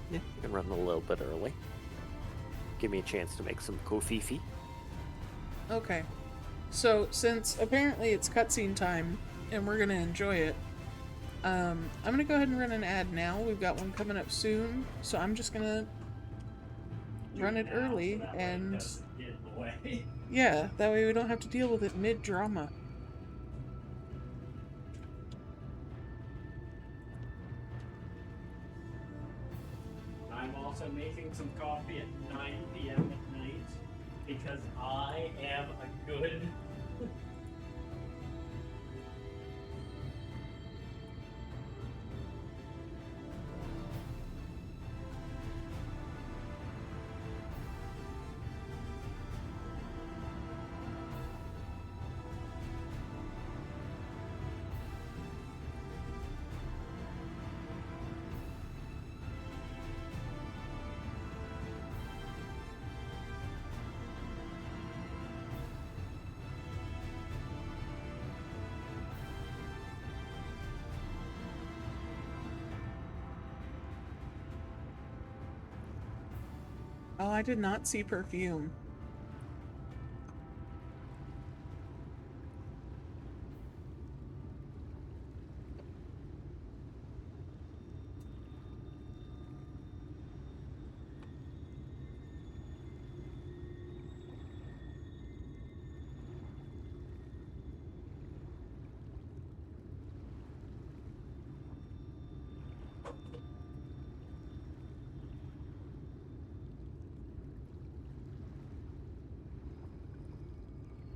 Yeah, you can run a little bit early. Give me a chance to make some kofifi. Okay. So, since apparently it's cutscene time, and we're gonna enjoy it, I'm gonna go ahead and run an ad now. We've got one coming up soon, so I'm just gonna run it early, and yeah, that way we don't have to deal with it mid-drama. I'm also making some coffee at 9 p.m. at night because I am a good... Oh, I did not see perfume.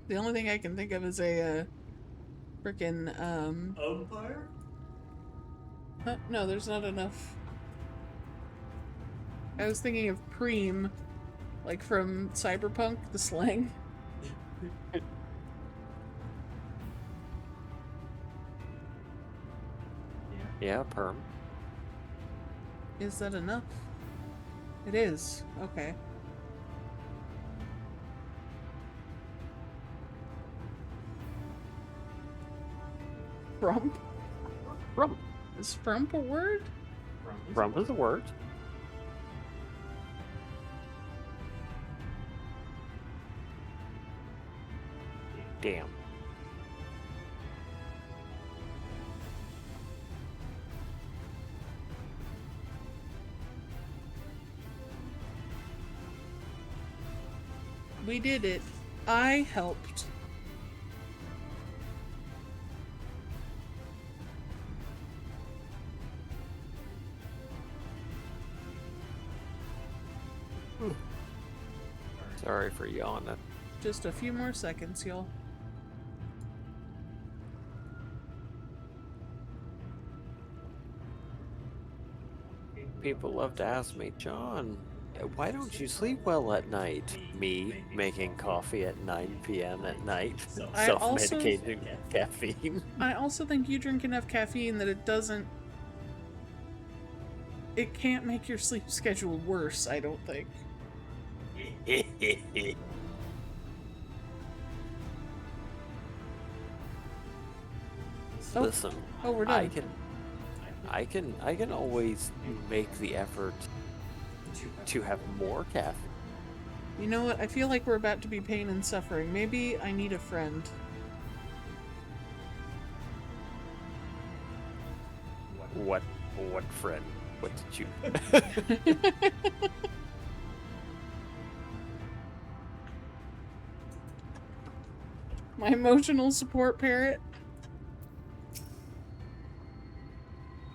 The only thing I can think of is a frickin' Umpire? no, there's not enough. I was thinking of Preem, like from Cyberpunk, the slang. Yeah, perm. Is that enough? It is. Okay. Frump? Frump. Is frump a word? Frump is a word. Damn. We did it. I helped. Sorry for yawning. Just a few more seconds, y'all. People love to ask me, John, why don't you sleep well at night? Me making coffee at 9 p.m. at night, self-medicating caffeine. I also think you drink enough caffeine that it can't make your sleep schedule worse, I don't think. Listen, oh, we're done. I can always make the effort to have more caffeine. You know what? I feel like we're about to be pain and suffering. Maybe I need a friend. What friend? What did you? My emotional support parrot.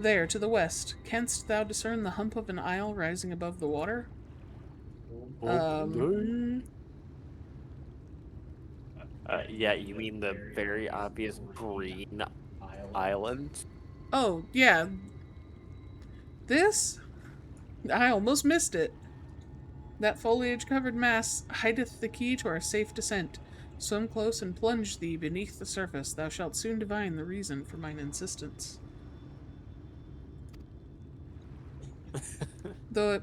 There, to the west, canst thou discern the hump of an isle rising above the water? Yeah, you mean the very obvious green island? Oh, yeah. This? I almost missed it. That foliage-covered mass hideth the key to our safe descent. Swim close and plunge thee beneath the surface. Thou shalt soon divine the reason for mine insistence. Though it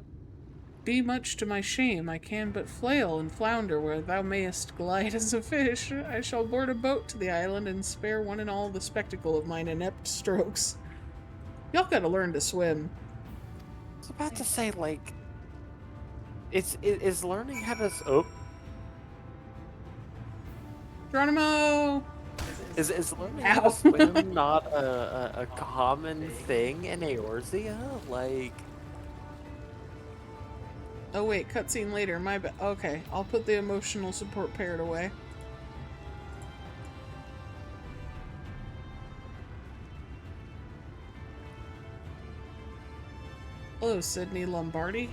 be much to my shame, I can but flail and flounder where thou mayest glide as a fish. I shall board a boat to the island and spare one and all the spectacle of mine inept strokes. Y'all gotta learn to swim. I was about to say, like, is learning how to... Oh. Geronimo! Is learning how to swim not a common thing in Eorzea? Like... Oh wait, cutscene later, my bad. Okay, I'll put the emotional support parrot away. Hello, Sydney Lombardi.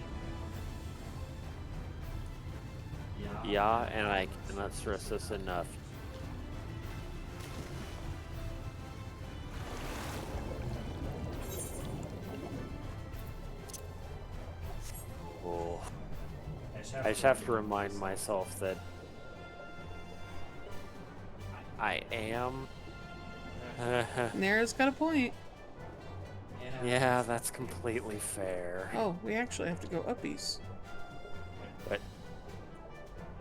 Yeah, and I cannot stress this enough. Oh. I just have to remind myself that I am... Nara's got a point. Yeah, that's completely fair. Oh, we actually have to go uppies. What?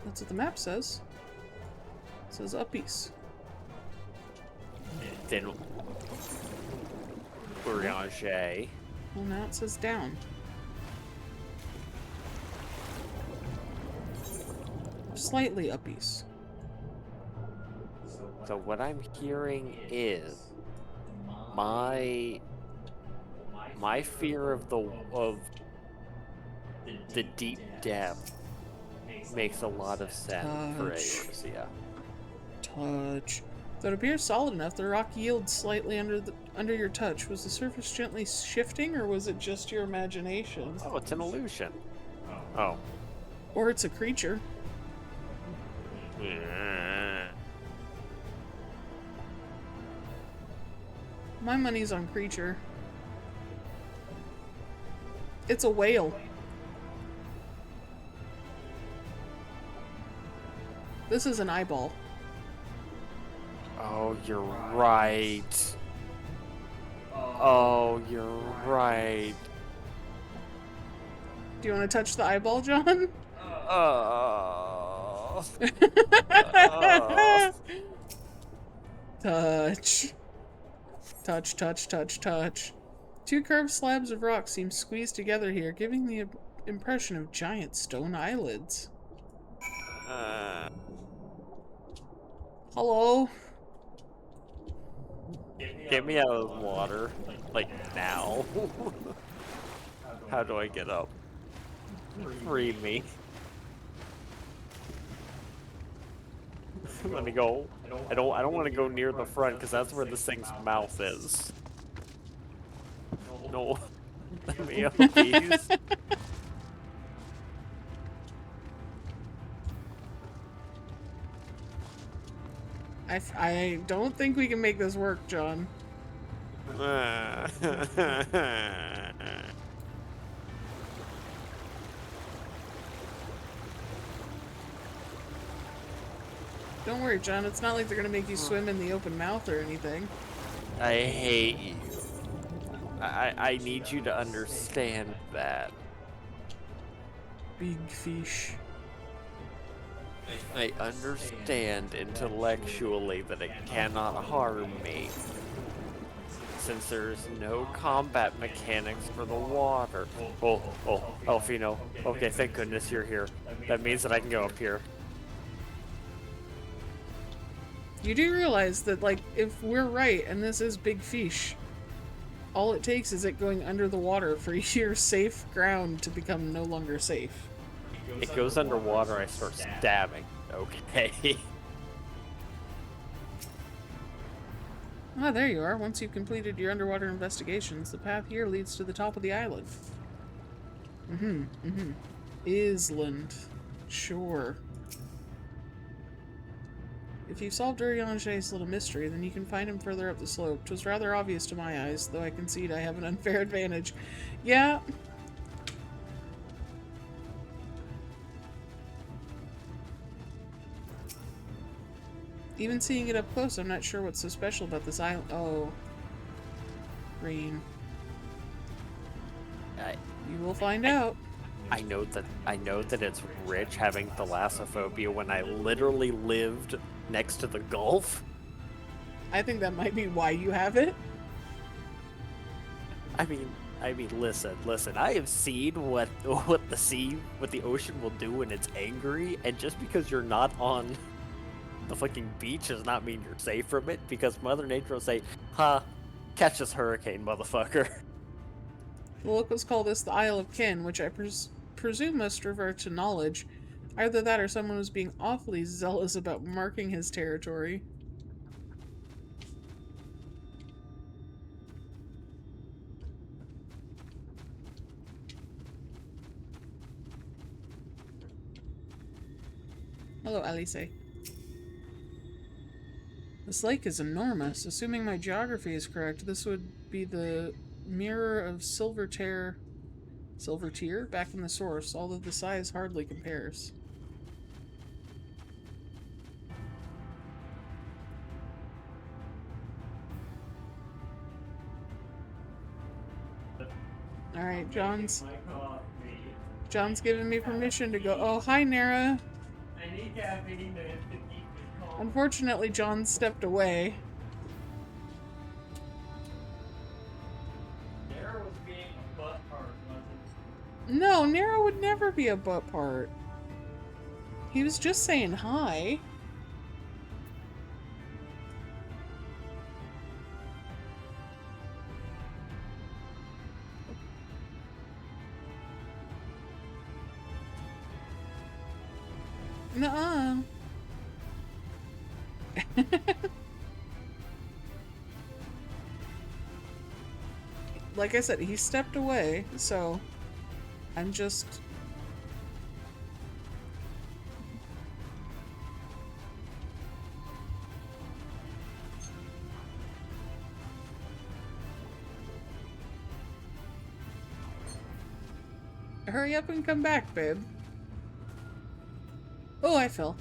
That's what the map says. It says uppies. Then we're gonna say. Well, now it says down. Slightly uppies. So what I'm hearing is my fear of the deep depth makes a lot of sense for Eorzea. Touch. Though it appears solid enough, the rock yields slightly under your touch. Was the surface gently shifting, or was it just your imagination? Oh, it's an illusion. Oh. Or it's a creature. My money's on creature. It's a whale. This is an eyeball. Oh, you're right. Oh, you're right. Do you want to touch the eyeball, John? Touch. Touch, touch, touch, touch. Two curved slabs of rock seem squeezed together here, giving the impression of giant stone eyelids. Hello? Get me out of the water. Like, now. How do I get up? Free me. Let me go. I don't want to go near the front because that's where this thing's mouth is. No. Let me out, please. I don't think we can make this work, John. Don't worry, John. It's not like they're gonna make you swim in the open mouth or anything. I hate you. I need you to understand that. Big fish. I understand intellectually that it cannot harm me, since there's no combat mechanics for the water. Oh, Alfino. Okay, thank goodness you're here. That means that I can go up here. You do realize that, like, if we're right and this is big fish, all it takes is it going under the water for your safe ground to become no longer safe. It goes underwater, I start stabbing. Okay. Ah, there you are. Once you've completed your underwater investigations, the path here leads to the top of the island. Island. Sure. If you've solved Urianger's little mystery, then you can find him further up the slope. 'Twas rather obvious to my eyes, though I concede I have an unfair advantage. Yeah. Even seeing it up close, I'm not sure what's so special about this island. Oh. Green. You will find out. I know that it's rich having thalassophobia when I literally lived next to the Gulf. I think that might be why you have it. I mean, listen. I have seen what the ocean will do when it's angry, and just because you're not on the fucking beach does not mean you're safe from it, because Mother Nature will say, "Ha, catch this hurricane, motherfucker." The locals call this the Isle of Kin, which I presume must refer to knowledge. Either that or someone was being awfully zealous about marking his territory. Hello, Alice. This lake is enormous. Assuming my geography is correct, this would be the mirror of Silvertear back in the source, although the size hardly compares. Alright, John's giving me permission to go. Oh, hi, Nara. I need caffeine to keep me calm. Unfortunately, John stepped away. Nara was being a butt part, wasn't No, Nara would never be a butt part. He was just saying hi. Nuh-uh. Like I said, he stepped away, so I'm just... Hurry up and come back, babe. Oh, I fell.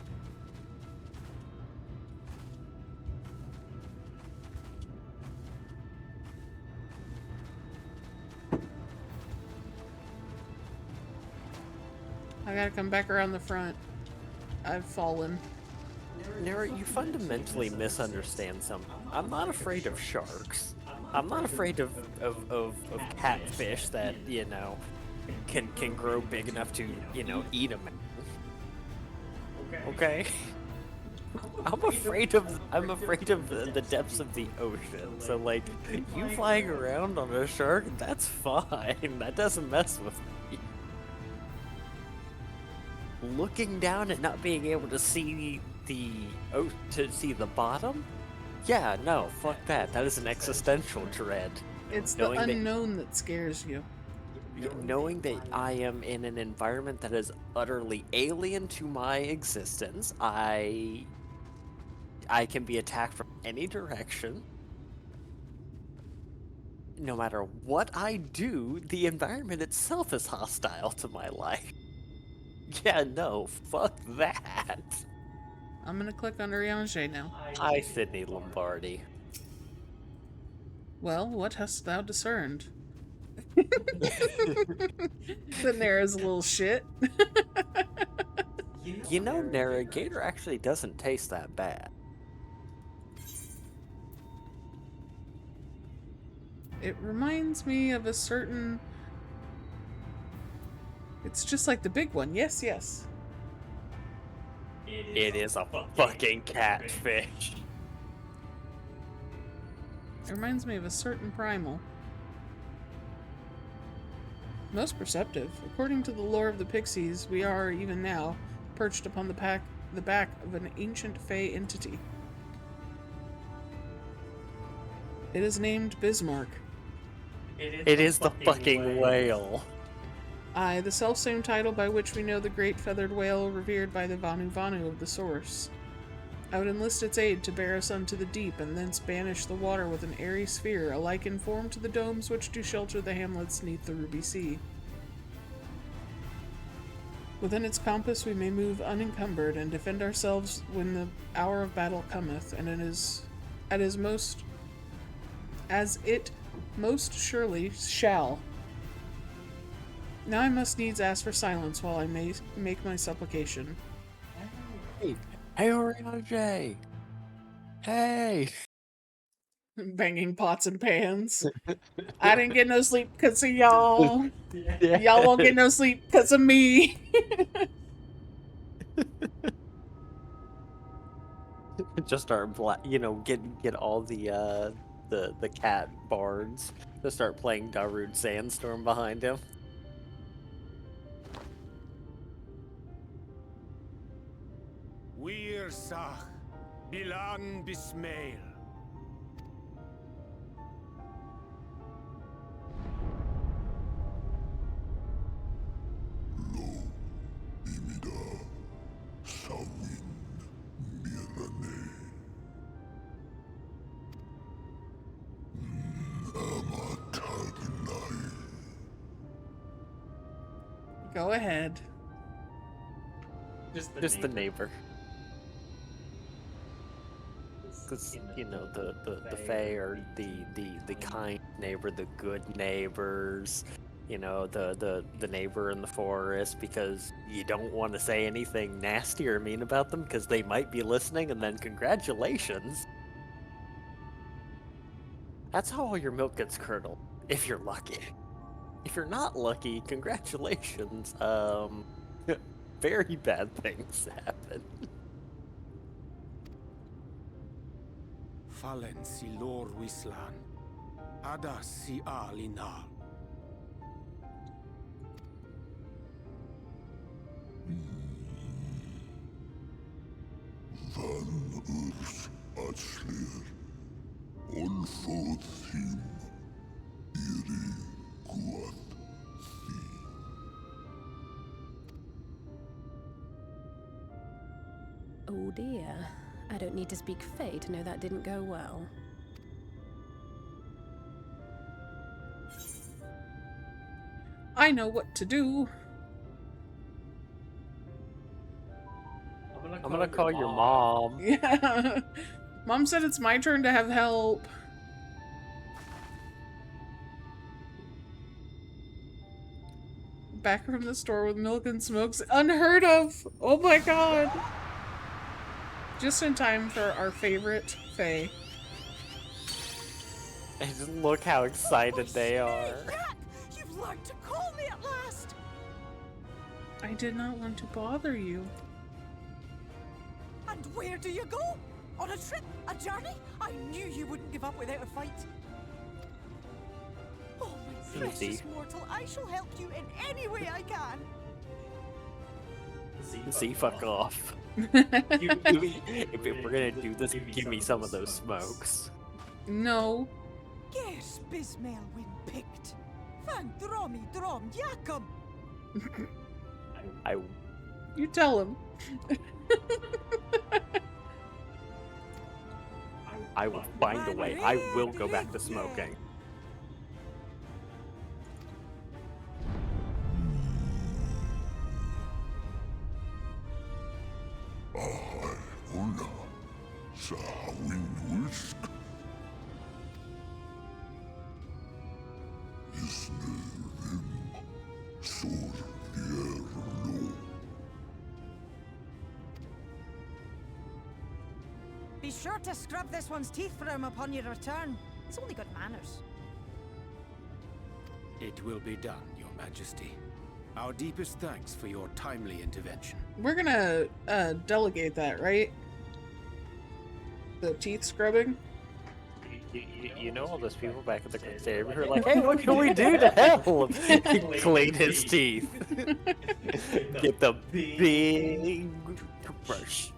I gotta come back around the front. I've fallen. Nara, you fundamentally misunderstand something. I'm not afraid of sharks. I'm not afraid of catfish that, you know, can grow big enough to, you know, eat them. Okay? I'm afraid of the depths of the ocean. So like, you flying around on a shark, that's fine. That doesn't mess with me. Looking down and not being able to see to see the bottom? Yeah, no, fuck that. That is an existential dread. It's the unknown that scares you. Knowing that I am in an environment that is utterly alien to my existence, I can be attacked from any direction. No matter what I do, the environment itself is hostile to my life. Yeah, no, fuck that. I'm gonna click on Urianger now. Hi, Sydney Lombardi. Well, what hast thou discerned? The Nara's a little shit. You know, Narrator actually doesn't taste that bad. It reminds me of a certain... It's just like the big one. Yes, yes. It is a fucking catfish. It reminds me of a certain primal. Most perceptive. According to the lore of the Pixies, we are, even now, perched upon the back of an ancient Fey entity. It is named Bismarck. It is the fucking whale. Aye, the selfsame title by which we know the great feathered whale revered by the Vanu Vanu of the Source. I would enlist its aid to bear us unto the deep, and thence banish the water with an airy sphere, alike in form to the domes which do shelter the hamlets neath the ruby sea. Within its compass we may move unencumbered, and defend ourselves when the hour of battle cometh, and as it most surely shall. Now I must needs ask for silence while I may make my supplication. Hey, Urianger! Hey! Banging pots and pans. I didn't get no sleep because of y'all. Yeah. Y'all won't get no sleep because of me. Just start, get all the cat bards to start playing Darude Sandstorm behind him. Wir Sach, Bilan Bismail. Go ahead. Just the neighbor. Because, the Fae are the kind neighbor, the good neighbors, the neighbor in the forest, because you don't want to say anything nasty or mean about them because they might be listening, and then congratulations. That's how all your milk gets curdled, if you're lucky. If you're not lucky, congratulations. Very bad things happen. Fallen si lor wislan, ada si alinal. Van urs atslir, onfod thim, iri guath thi. Oh dear. I don't need to speak Fae to know that didn't go well. I know what to do. I'm gonna call your mom. Yeah. Mom said it's my turn to have help. Back from the store with milk and smokes. Unheard of! Oh my god! Just in time for our favorite Fae. And just look how excited they are. You've learned to call me at last! I did not want to bother you. And where do you go? On a trip? A journey? I knew you wouldn't give up without a fight. Oh, my precious mortal, I shall help you in any way I can. See, fuck off. If we're gonna do this, give me some of those smokes. No. Gers Bismail win picked. Van Dromi Drom Yakum. You tell him. I will find a way. I will go back to smoking. Hola, Sahawin Whisk. Isnerim, Sur Fierlo. Be sure to scrub this one's teeth for him upon your return. He's only got manners. It will be done, Your Majesty. Our deepest thanks for your timely intervention. We're gonna delegate that, right? The teeth scrubbing? You know all those people back at the cafeteria who are like, hey, what can we do to help? Clean his teeth. Get the big brush.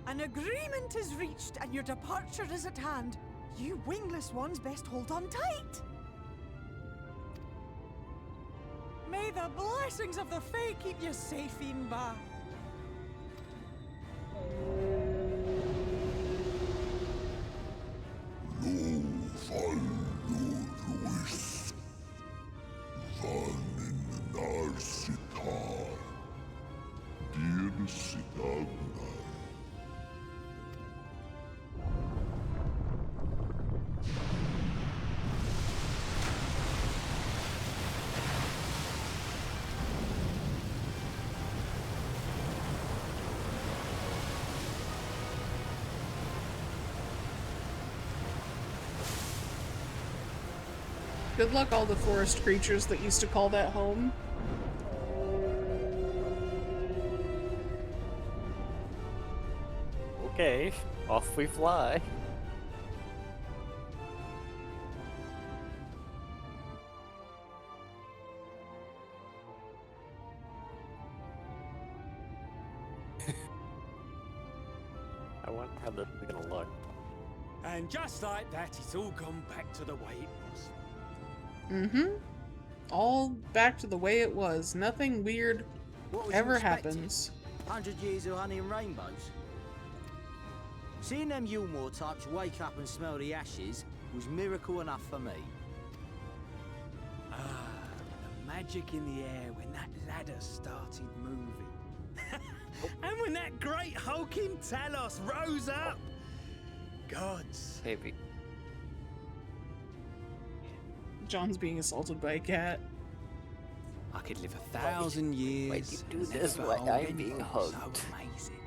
An agreement is reached and your departure is at hand. You wingless ones best hold on tight. May the blessings of the Fae keep you safe, Inba. Lo fallo ruis. Vanin narsitar. Dir sitagnai. Good luck, all the forest creatures that used to call that home. Okay, off we fly. I wonder how this is gonna look. And just like that, it's all gone back to the way it was. Mm-hmm. All back to the way it was. Nothing weird What was you ever expecting? happens. 100 years of honey and rainbows? Seeing them Yulmore types wake up and smell the ashes was miracle enough for me. Ah, the magic in the air when that ladder started moving. And when that great hulking Talos rose up. Gods. Maybe. John's being assaulted by a cat. I could live 1,000 years. Wait, you do and this never while hold I'm anything being so hugged. amazing.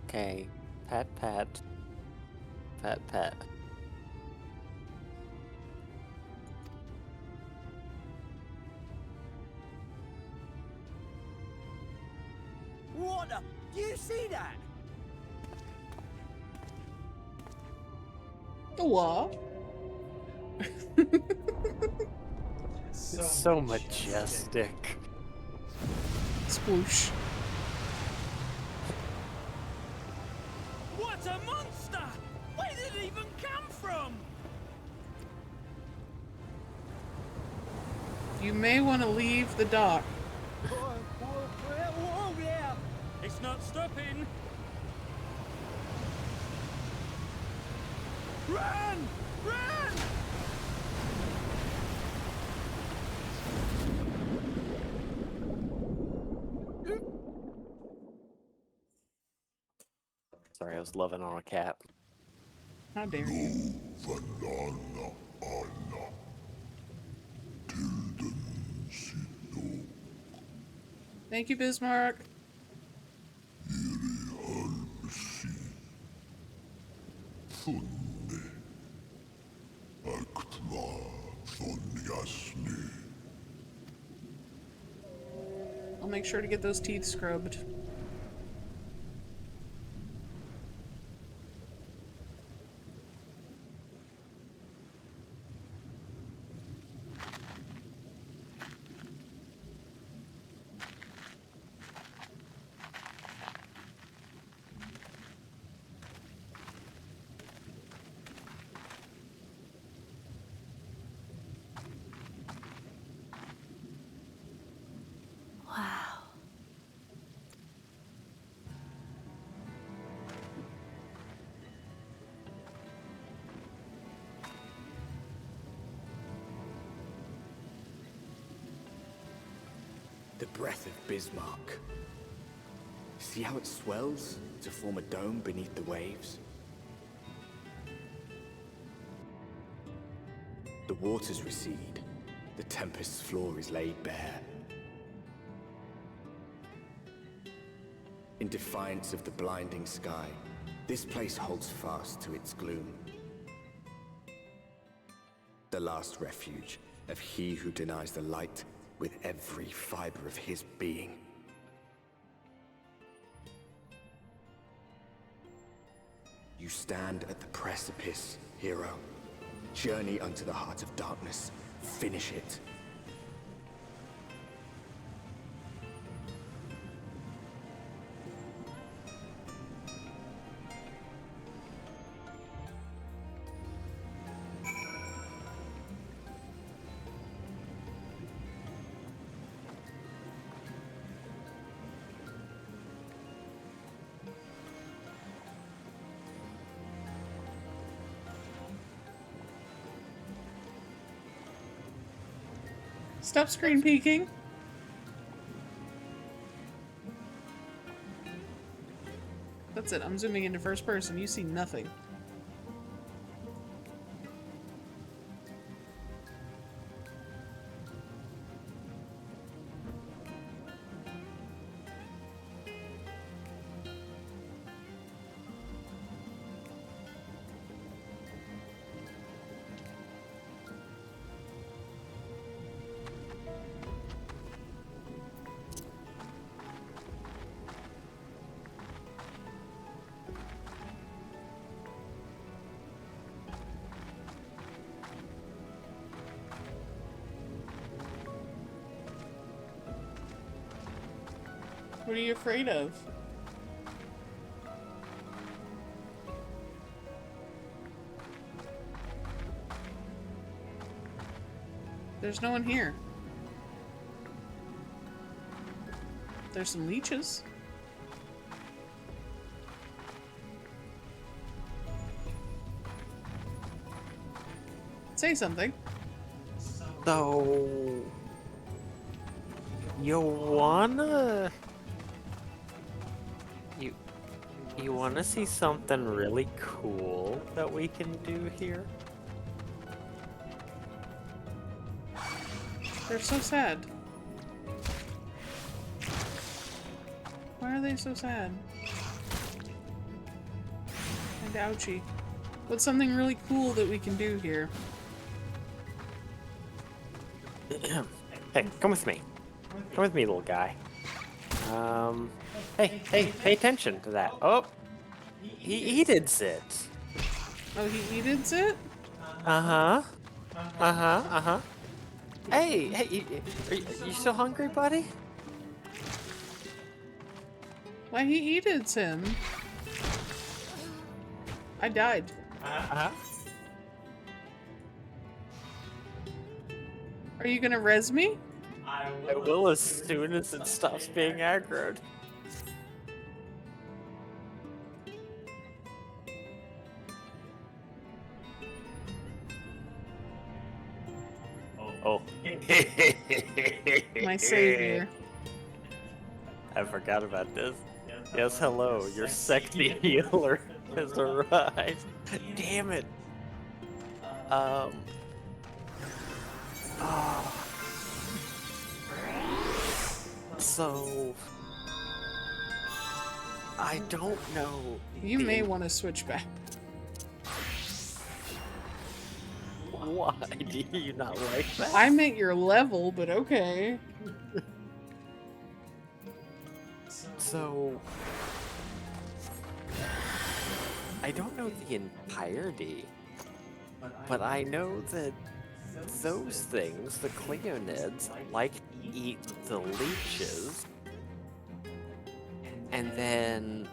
Okay. Pat, pat. Pat, pat. What the? Do you see that? The what? It's so majestic. Sploosh. What a monster! Where did it even come from? You may want to leave the dock. Whoa, yeah! It's not stopping. Run! Run! Sorry, I was loving on a cat. How dare you? Vanana Anna. Tilden Sito. Thank you, Bismarck. Iri Halmsi. Funne. Aktma von Yasni. I'll make sure to get those teeth scrubbed. The breath of Bismarck. See how it swells to form a dome beneath the waves? The waters recede. The tempest's floor is laid bare. In defiance of the blinding sky, this place holds fast to its gloom. The last refuge of he who denies the light with every fiber of his being. You stand at the precipice, hero. Journey unto the heart of darkness. Finish it. Stop screen peeking. That's it. I'm zooming into first person. You see nothing. What are you afraid of? There's no one here. There's some leeches. Say something. So... You wanna... You wanna see something really cool that we can do here? They're so sad. Why are they so sad? And ouchie. What's something really cool that we can do here? Hey, come with me. Come with me, little guy. Hey, pay attention to that. Oh, he did sit. Oh, he did sit? Uh-huh. Hey, are you still hungry, buddy? Why he eats him? I died. Are you gonna res me? I will as soon as it stops being aggroed. Oh. My savior. I forgot about this. Yes, hello. Your sexy healer has arrived. Damn it. Oh. So... I don't know. You may want to switch back. Why do you not like that? I'm at your level, but okay. So... I don't know the entirety, but I know that those things, the Cleonids, like to eat the leeches, and then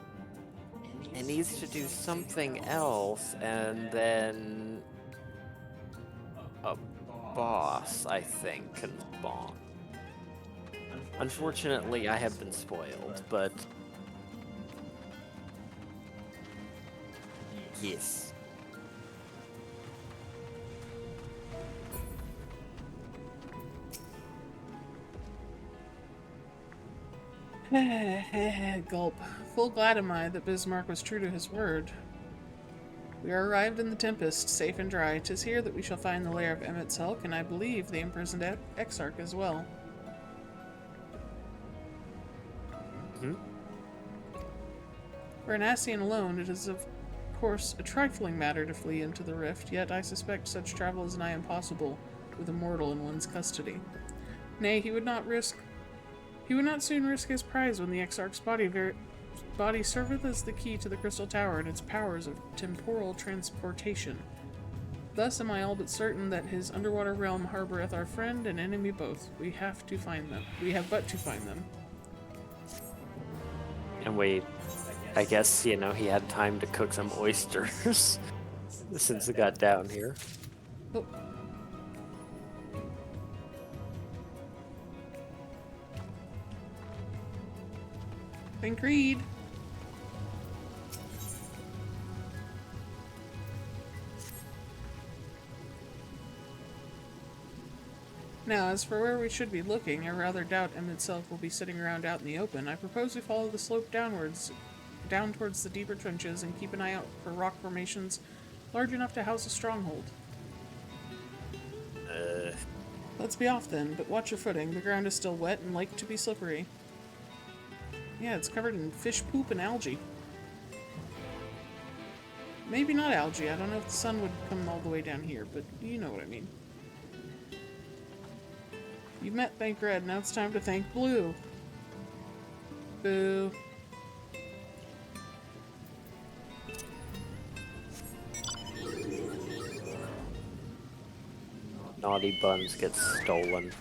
it needs to do something else, and then a boss, I think, can spawn. Unfortunately, I have been spoiled, but yes. Gulp. Full glad am I that Bismarck was true to his word. We are arrived in the Tempest, safe and dry. 'Tis here that we shall find the lair of Emmett's Helk, and I believe the imprisoned Exarch as well. For an Ascian alone, it is of course a trifling matter to flee into the rift, yet I suspect such travel is nigh impossible with a mortal in one's custody. Nay, he would not soon risk his prize when the Exarch's body serveth as the key to the Crystal Tower and its powers of temporal transportation. Thus am I all but certain that his underwater realm harboureth our friend and enemy both. We have but to find them. And I guess, you know, he had time to cook some oysters since it got down here. Oh. Thank Reed. Now, as for where we should be looking, I rather doubt Emmett's Helk will be sitting around out in the open. I propose we follow the slope down towards the deeper trenches and keep an eye out for rock formations large enough to house a stronghold. Let's be off then, but watch your footing. The ground is still wet and like to be slippery. Yeah, it's covered in fish poop and algae. Maybe not algae. I don't know if the sun would come all the way down here, but you know what I mean. You've met Thank Red, now it's time to thank Blue. Boo. Naughty Buns gets stolen.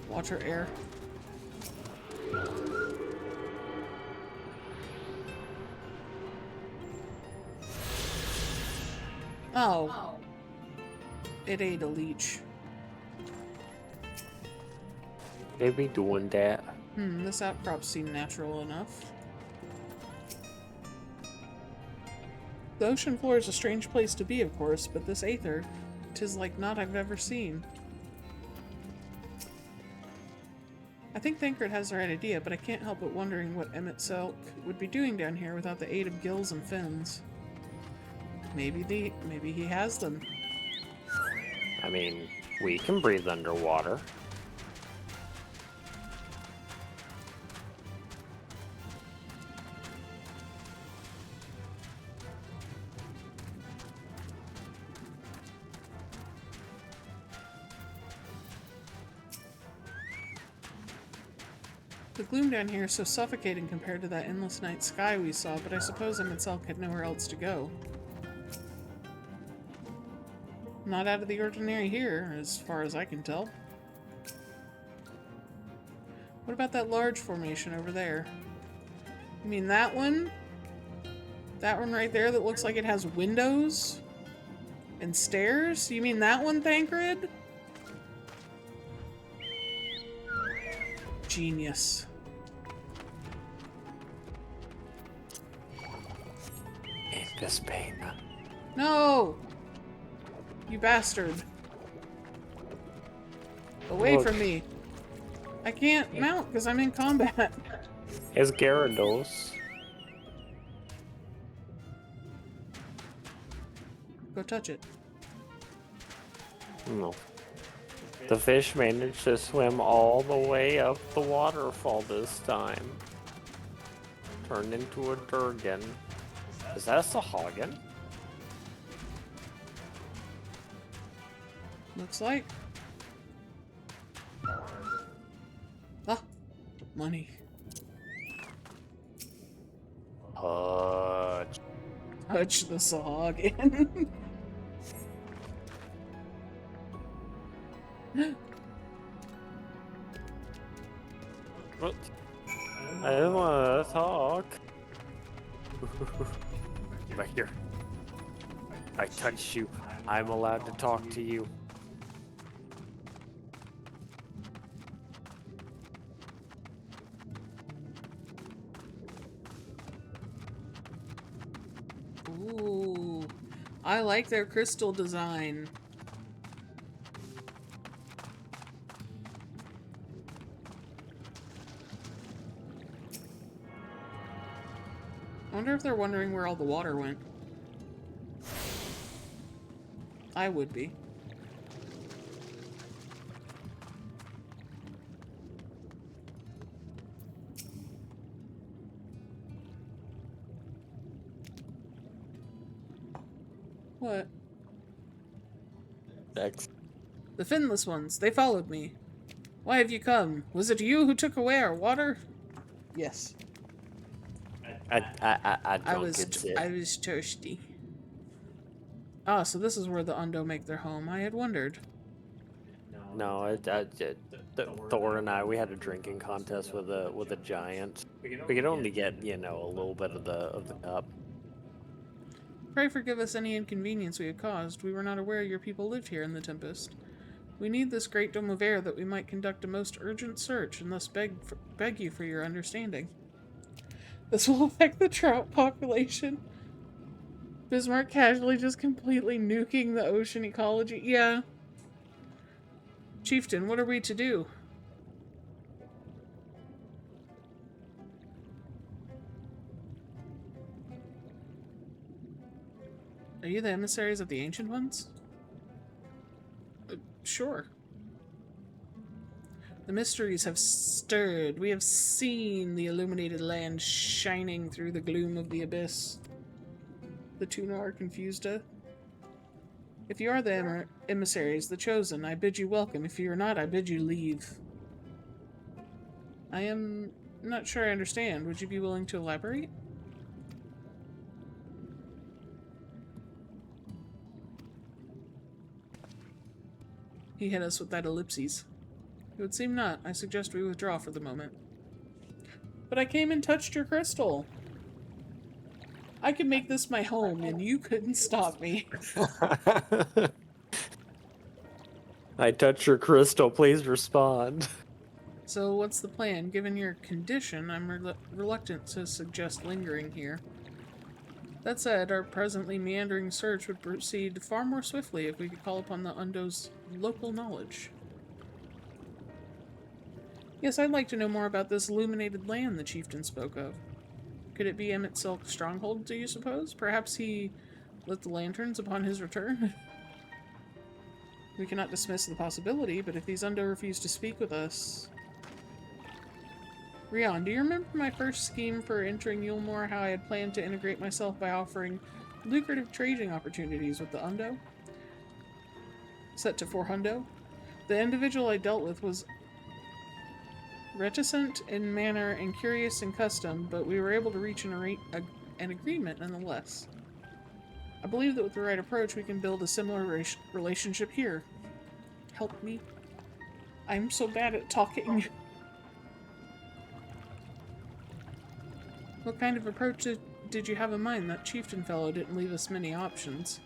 Watch her air. Oh. It ate a leech. They be doing that. This outcrop seemed natural enough. The ocean floor is a strange place to be, of course, but this aether, 'tis like naught I've ever seen. I think Thancred has the right idea, but I can't help but wondering what Emmett's Helk would be doing down here without the aid of gills and fins. Maybe he has them. I mean, we can breathe underwater. The gloom down here is so suffocating compared to that endless night sky we saw, but I suppose Emmett's Helk had nowhere else to go. Not out of the ordinary here, as far as I can tell. What about that large formation over there? You mean that one? That one right there that looks like it has windows? And stairs? You mean that one, Thancred? Genius. In this pain. No! You bastard. Away Look. from me. I can't mount because I'm in combat. It's Gyarados. Go touch it. No. The fish managed to swim all the way up the waterfall this time. Turned into a Durgan. Is that a Sahagin? Looks like. Ah, money. Touch the Sahagin. What? I don't want to talk. Back here. I touched you. I'm allowed to talk to you. Ooh. I like their crystal design. I wonder if they're wondering where all the water went. I would be. What? Next. The finless ones. They followed me. Why have you come? Was it you who took away our water? Yes. I was thirsty. Ah, so this is where the Undo make their home. I had wondered. No, Thor and I, we had a drinking contest with a giant. We could only get, you know, a little bit of the cup. Pray forgive us any inconvenience we have caused. We were not aware your people lived here in the Tempest. We need this great dome of air that we might conduct a most urgent search, and thus beg you for your understanding. This will affect the trout population. Bismarck casually just completely nuking the ocean ecology. Yeah. Chieftain, what are we to do? Are you the emissaries of the Ancient Ones? Sure. The mysteries have stirred. We have seen the illuminated land shining through the gloom of the abyss. The tuna are confused. If you are the emissaries, the chosen, I bid you welcome. If you are not, I bid you leave. I am not sure I understand. Would you be willing to elaborate? He hit us with that ellipses. It would seem not. I suggest we withdraw for the moment. But I came and touched your crystal. I could make this my home, and you couldn't stop me. I touched your crystal. Please respond. So what's the plan? Given your condition, I'm reluctant to suggest lingering here. That said, our presently meandering search would proceed far more swiftly if we could call upon the Undo's local knowledge. Yes, I'd like to know more about this illuminated land the chieftain spoke of. Could it be Emmett Silk's stronghold, do you suppose? Perhaps he lit the lanterns upon his return? We cannot dismiss the possibility, but if these Undo refuse to speak with us... Rion, do you remember my first scheme for entering Yulmore, how I had planned to integrate myself by offering lucrative trading opportunities with the Undo? Set to 4 hundo? The individual I dealt with was reticent in manner and curious in custom, but we were able to reach an agreement nonetheless. I believe that with the right approach we can build a similar relationship here. Help me. I'm so bad at talking. What kind of approach did you have in mind? That chieftain fellow didn't leave us many options.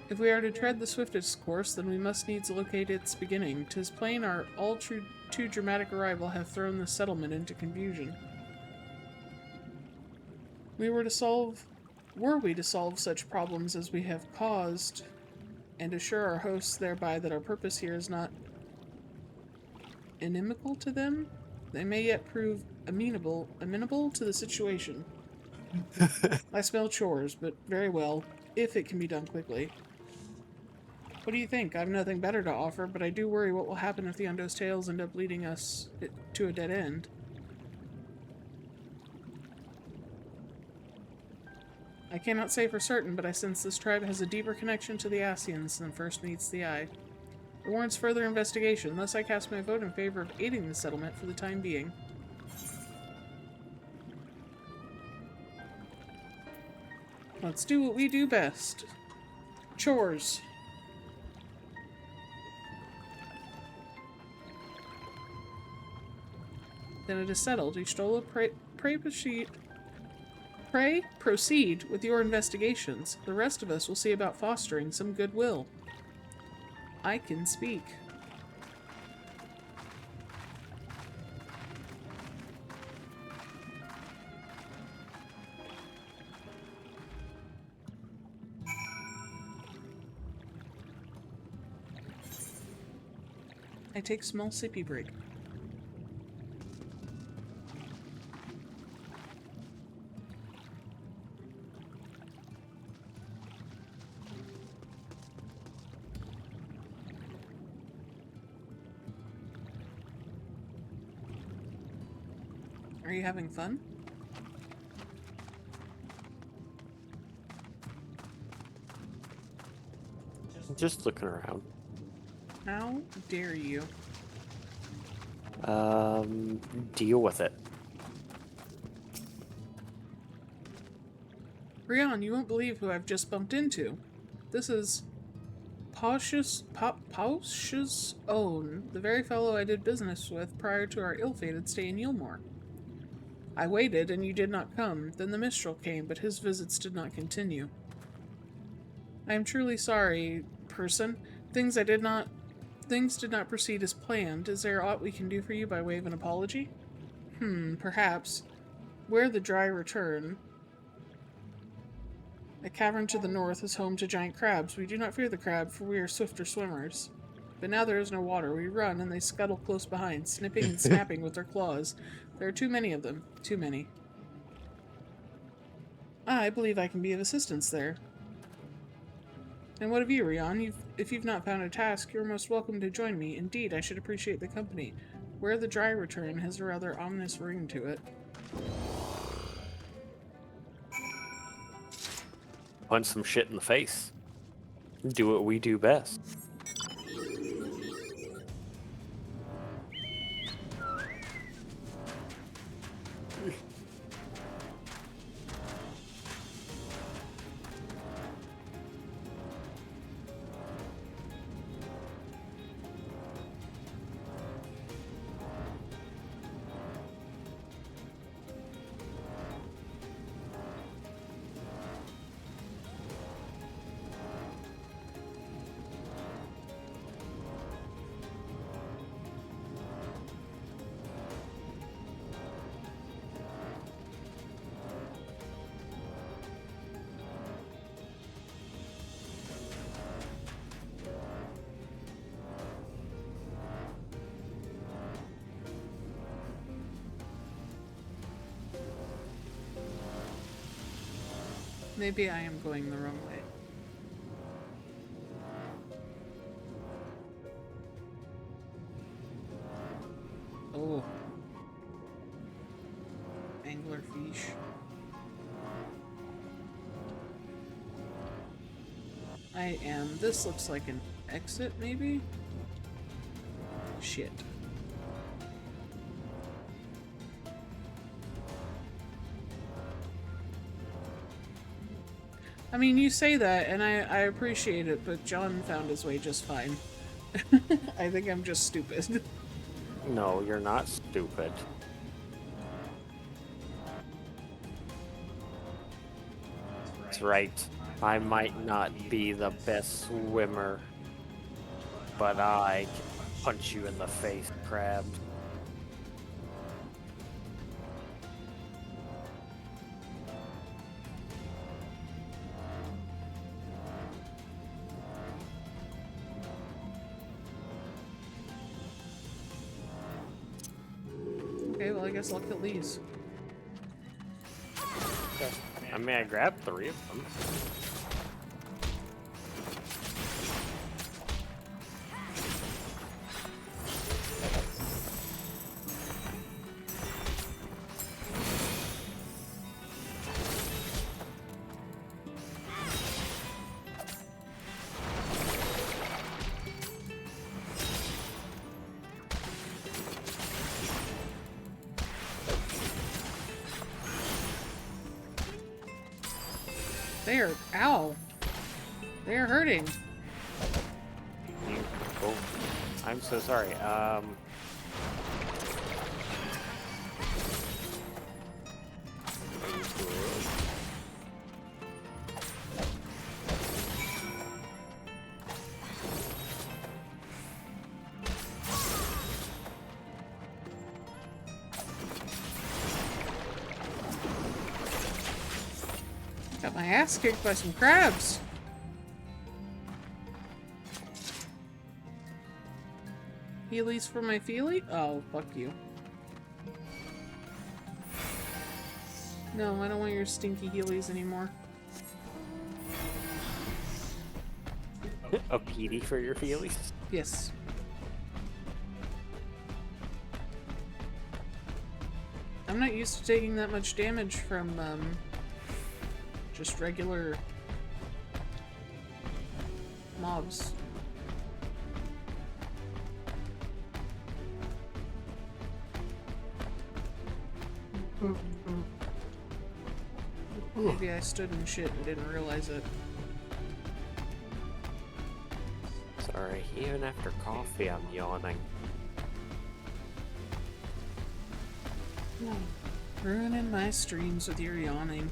If we are to tread the swiftest course, then we must needs locate its beginning. 'Tis plain our too dramatic arrival hath thrown the settlement into confusion. Were we to solve such problems as we have caused, and assure our hosts thereby that our purpose here is not inimical to them, they may yet prove amenable to the situation. I smell chores, but very well, if it can be done quickly. What do you think? I have nothing better to offer, but I do worry what will happen if the Undo's tales end up leading us to a dead end. I cannot say for certain, but I sense this tribe has a deeper connection to the Asians than first meets the eye. It warrants further investigation, thus I cast my vote in favor of aiding the settlement for the time being. Let's do what we do best. Chores. Then it is settled. Ishtola, proceed with your investigations. The rest of us will see about fostering some goodwill. I can speak. I take small sippy break. Are you having fun? Just looking around. How dare you? Deal with it. Rion, you won't believe who I've just bumped into. This is Pausch's own, the very fellow I did business with prior to our ill-fated stay in Yilmore. I waited, and you did not come. Then the Mistral came, but his visits did not continue. I am truly sorry, person. Things did not proceed as planned. Is there aught we can do for you by way of an apology? Perhaps. Where the dry return. A cavern to the north is home to giant crabs. We do not fear the crab, for we are swifter swimmers. But now there is no water. We run, and they scuttle close behind, snipping and snapping with their claws. There are too many of them. Too many. I believe I can be of assistance there. And what of you, Rion? If you've not found a task, you're most welcome to join me. Indeed, I should appreciate the company. Where the dry return has a rather ominous ring to it. Punch some shit in the face. Do what we do best. Maybe I am going the wrong way. Oh. Anglerfish. I am. This looks like an exit, maybe? Shit. I mean, you say that, and I appreciate it, but John found his way just fine. I think I'm just stupid. No, you're not stupid. That's right. I might not be the best swimmer, but I can punch you in the face, crab. Okay, well, I guess I'll kill these. Okay. I mean, I grabbed 3 of them. They are, ow. They are hurting. Oh, I'm so sorry. Got my ass kicked by some crabs. Heelys for my feely? Oh, fuck you. No, I don't want your stinky Heelys anymore. A PD for your feelies? Yes. I'm not used to taking that much damage from, just regular mobs. Maybe I stood in shit and didn't realize it. Sorry, even after coffee I'm yawning. Ruining my streams with your yawning.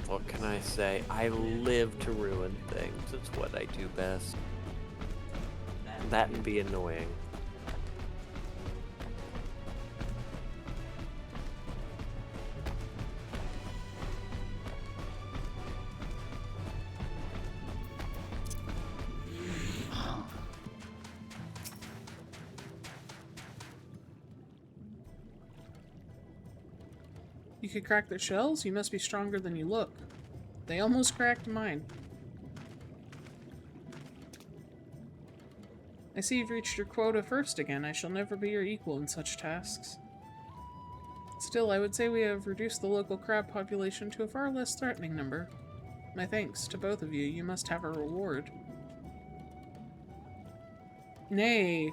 What can I say? I live to ruin things. It's what I do best. That and be annoying. You could crack their shells? You must be stronger than you look. They almost cracked mine. I see you've reached your quota first again. I shall never be your equal in such tasks. Still, I would say we have reduced the local crab population to a far less threatening number. My thanks to both of you. You must have a reward. Nay,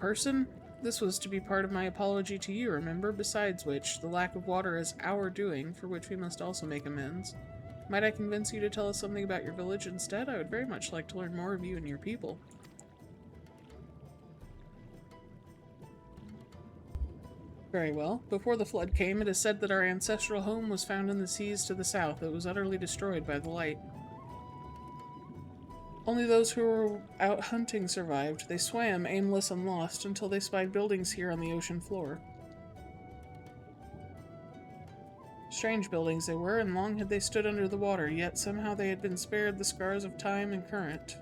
person? This was to be part of my apology to you, remember? Besides which, the lack of water is our doing, for which we must also make amends. Might I convince you to tell us something about your village instead? I would very much like to learn more of you and your people. Very well. Before the flood came, it is said that our ancestral home was found in the seas to the south. It was utterly destroyed by the light. Only those who were out hunting survived. They swam, aimless and lost, until they spied buildings here on the ocean floor. Strange buildings they were, and long had they stood under the water, yet somehow they had been spared the scars of time and current.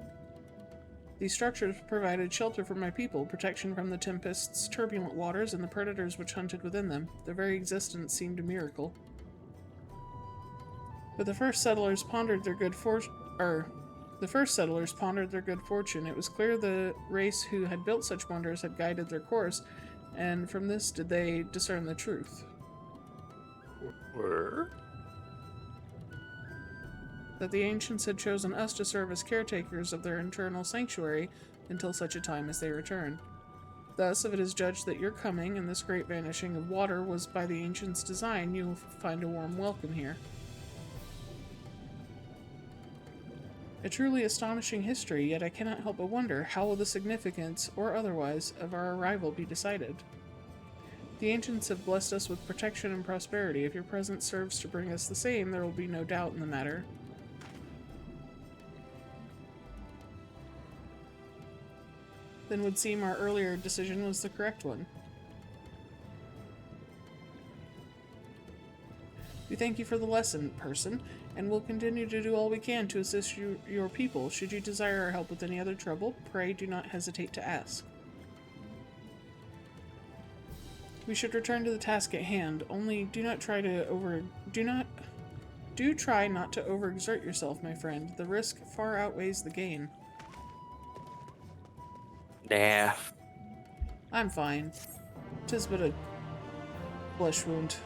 These structures provided shelter for my people, protection from the tempest's turbulent waters and the predators which hunted within them. Their very existence seemed a miracle. But the first settlers pondered their good fortune. It was clear the race who had built such wonders had guided their course, and from this did they discern the truth. That the ancients had chosen us to serve as caretakers of their internal sanctuary until such a time as they returned. Thus, if it is judged that your coming and this great vanishing of water was by the ancients' design, you will find a warm welcome here. A truly astonishing history, yet I cannot help but wonder, how will the significance, or otherwise, of our arrival be decided? The ancients have blessed us with protection and prosperity. If your presence serves to bring us the same, there will be no doubt in the matter. Then would seem our earlier decision was the correct one. We thank you for the lesson, person, and will continue to do all we can to assist your people. Should you desire our help with any other trouble, pray do not hesitate to ask. We should return to the task at hand, only do try not to overexert yourself, my friend. The risk far outweighs the gain. Nah. I'm fine. 'Tis but a flesh wound.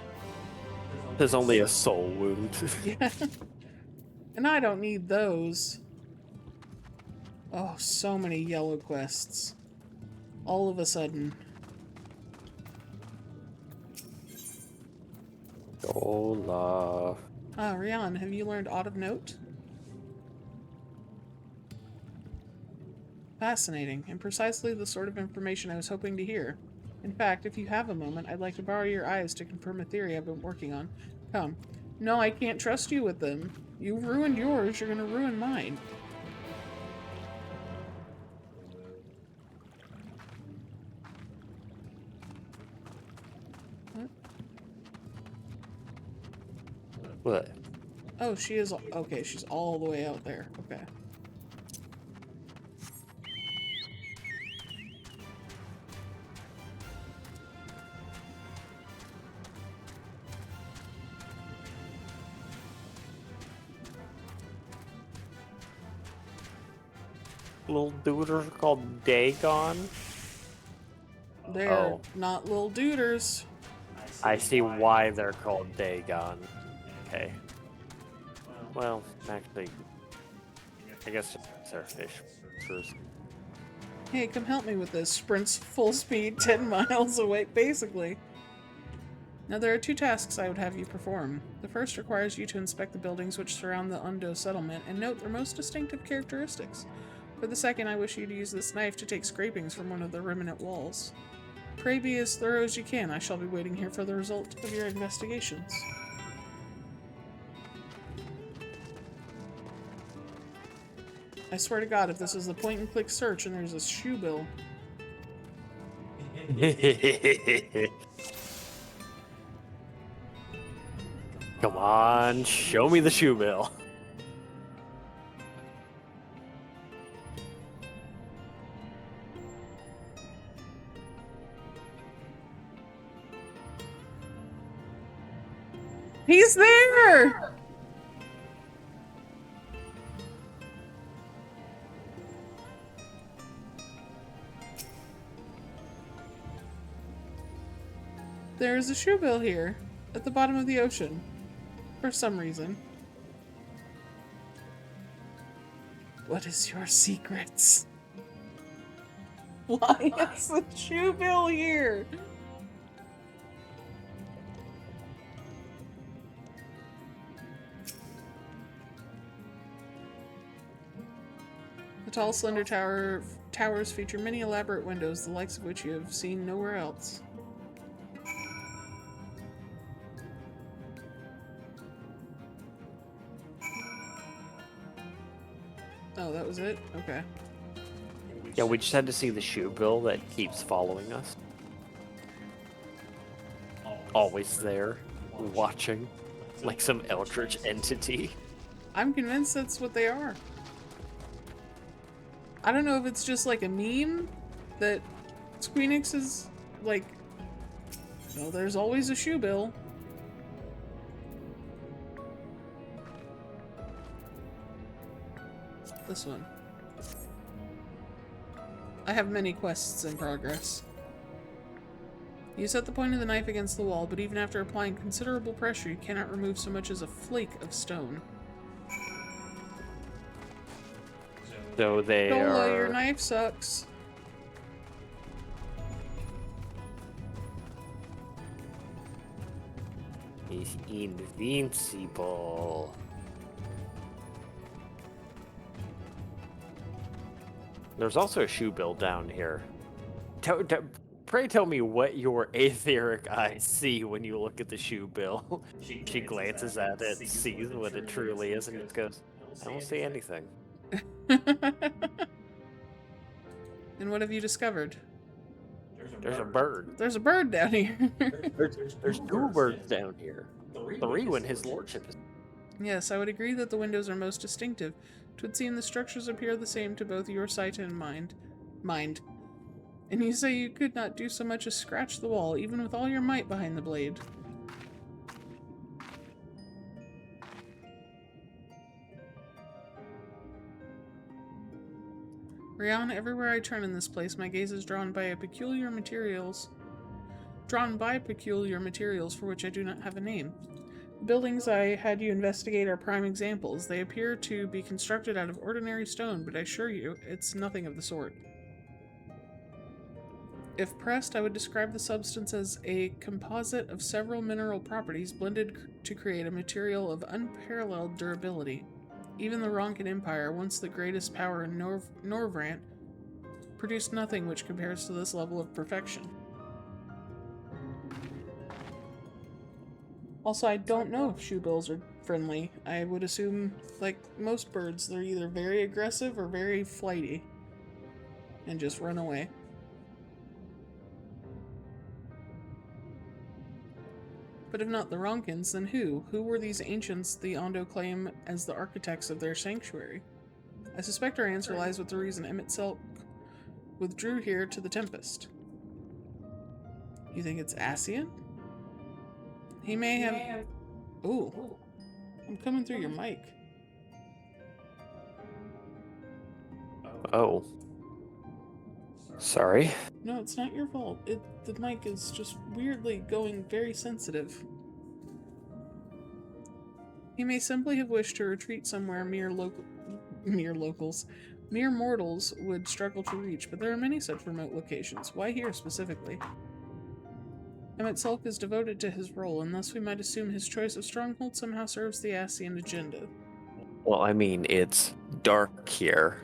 There's only a soul wound. Yeah. And I don't need those. Oh, so many yellow quests. All of a sudden. Hola. Ah, Rian, have you learned aught of note? Fascinating, and precisely the sort of information I was hoping to hear. In fact, if you have a moment, I'd like to borrow your eyes to confirm a theory I've been working on. Come. No, I can't trust you with them. You've ruined yours, you're gonna ruin mine. What? Oh, she is... Okay, she's all the way out there. Okay. little duders called Dagon? They're not little duders. I see why they're called Dagon. Okay. Well, actually, I guess they're fish. Hey, come help me with this. Sprints full speed 10 miles away, basically. Now, there are 2 tasks I would have you perform. The first requires you to inspect the buildings which surround the Undo settlement and note their most distinctive characteristics. For the second, I wish you to use this knife to take scrapings from one of the remnant walls. Pray be as thorough as you can. I shall be waiting here for the result of your investigations. I swear to God, if this is the point-and-click search and there's a shoe bill... Come on, show me the shoe bill. He's there! There's a shoe bill here, at the bottom of the ocean. For some reason. What is your secrets? Why is the shoe bill here? The tall, slender towers feature many elaborate windows, the likes of which you have seen nowhere else. Oh, that was it? Okay. Yeah, we just had to see the shoe bill that keeps following us. Always there, watching, like some eldritch entity. I'm convinced that's what they are. I don't know if it's just like a meme that Squeenix is like, well, there's always a shoe bill. This one. I have many quests in progress. You set the point of the knife against the wall, but even after applying considerable pressure, you cannot remove so much as a flake of stone. So they Dola, are... your knife sucks. He's invincible. There's also a shoe bill down here. Pray tell me what your etheric eyes see when you look at the shoe bill. She glances at it, sees what it truly is, and just goes, I don't see anything. And what have you discovered? There's a bird. There's a bird down here. There's 2 birds down here. 3 when his lordship is... Yes, I would agree that the windows are most distinctive. 'Twould seem the structures appear the same to both your sight and mind. And you say you could not do so much as scratch the wall, even with all your might behind the blade. Rihanna, everywhere I turn in this place, my gaze is drawn by peculiar materials for which I do not have a name. The buildings I had you investigate are prime examples. They appear to be constructed out of ordinary stone, but I assure you, it's nothing of the sort. If pressed, I would describe the substance as a composite of several mineral properties blended to create a material of unparalleled durability. Even the Ronkin Empire, once the greatest power in Norvrant, produced nothing which compares to this level of perfection. Also, I don't know if shoe bills are friendly. I would assume, like most birds, they're either very aggressive or very flighty. And just run away. But if not the Ronkins, then who? Who were these ancients the Ondo claim as the architects of their sanctuary? I suspect our answer lies with the reason Emmett Silk withdrew here to the Tempest. You think it's Ascian? He may have... Ooh. I'm coming through your mic. Oh. Sorry. No, it's not your fault. The mic is just weirdly going very sensitive. He may simply have wished to retreat somewhere mere mortals would struggle to reach, but there are many such remote locations. Why here specifically? Emmett Sulk is devoted to his role, and thus we might assume his choice of stronghold somehow serves the Ascian agenda. Well, I mean, it's dark here.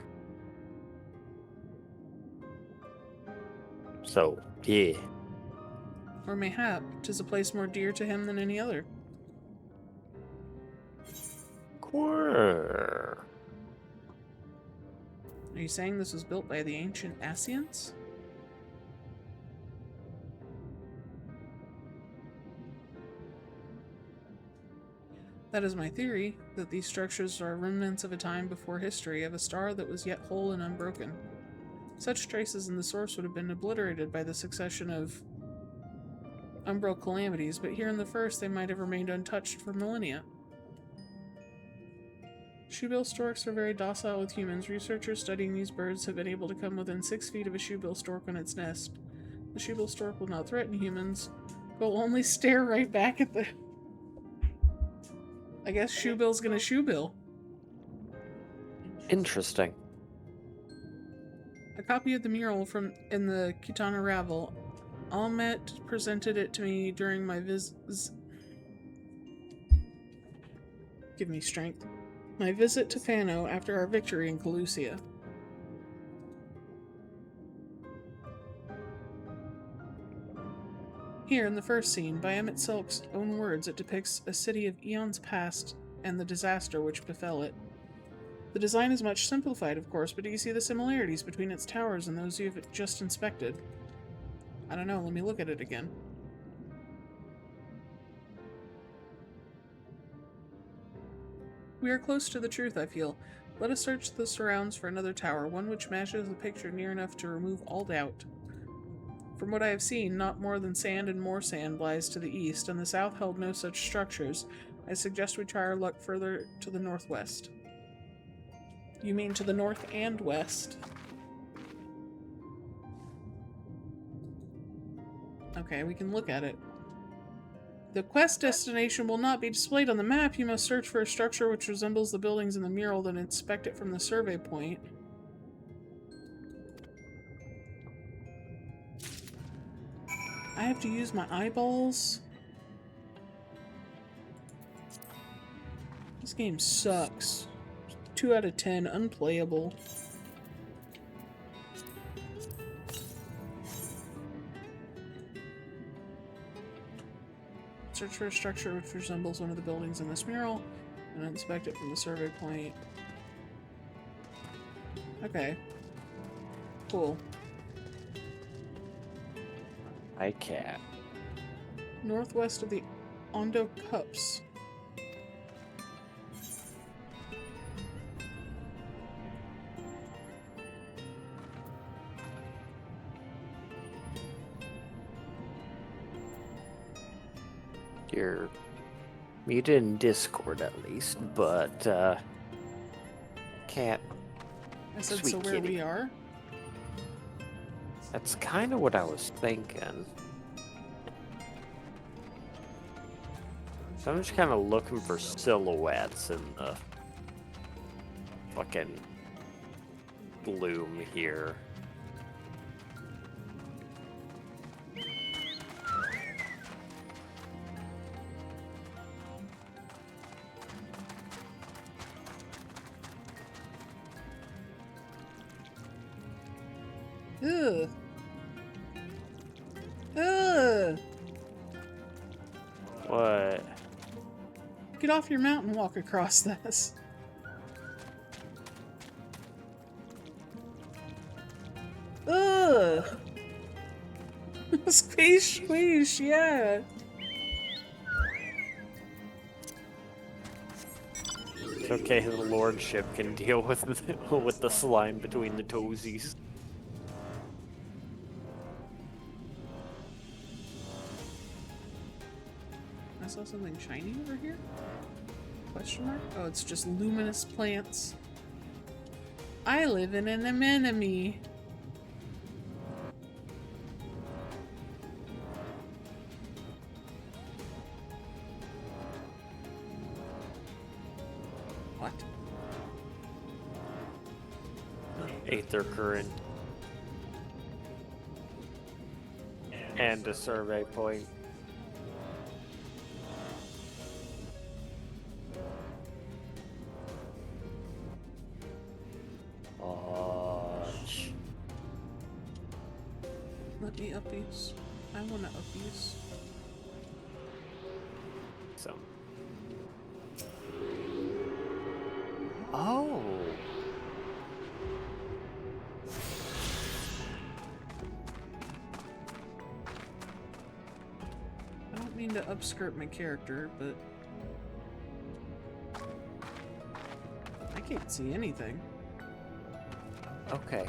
So, yeah. Or mayhap 'tis a place more dear to him than any other. Quirr. Are you saying this was built by the ancient Ascians? That is my theory, that these structures are remnants of a time before history, of a star that was yet whole and unbroken. Such traces in the source would have been obliterated by the succession of umbral calamities, but here in the first they might have remained untouched for millennia. Shoebill storks are very docile with humans. Researchers studying these birds have been able to come within 6 feet of a shoebill stork on its nest. The shoebill stork will not threaten humans, but will only stare right back at the... I guess Shoebill's gonna shoebill. Interesting. A copy of the mural in the Kitana Ravel. Almet presented it to me during my give me strength. My visit to Fano after our victory in Calusia. Here, in the first scene, by Emmett Silk's own words, it depicts a city of eons past and the disaster which befell it. The design is much simplified, of course, but do you see the similarities between its towers and those you've just inspected? I don't know, let me look at it again. We are close to the truth, I feel. Let us search the surrounds for another tower, one which matches the picture near enough to remove all doubt. From what I have seen, not more than sand and more sand lies to the east, and the south held no such structures. I suggest we try our luck further to the northwest. You mean to the north and west? Okay, we can look at it. The quest destination will not be displayed on the map. You must search for a structure which resembles the buildings in the mural, then inspect it from the survey point. I have to use my eyeballs? This game sucks. 2 out of 10, unplayable. Search for a structure which resembles one of the buildings in this mural, and inspect it from the survey point. Okay. Cool. I can't. Northwest of the Ondo Cups. You're muted in Discord at least, but can't. I said, Sweet so where kitty. we are? That's kind of what I was thinking. So I'm just kind of looking for silhouettes in the fucking gloom here. Ugh. Ugh. What? Get off your mount and walk across this. Ugh. Space squish, yeah. It's okay, the lordship can deal with the slime between the toesies. I saw something shiny over here? Question mark? Oh, it's just luminous plants. I live in an anemone. What? Aether current. And a survey point. Let me uppies. I wanna uppies. So. Oh. I don't mean to upskirt my character, but I can't see anything. Okay.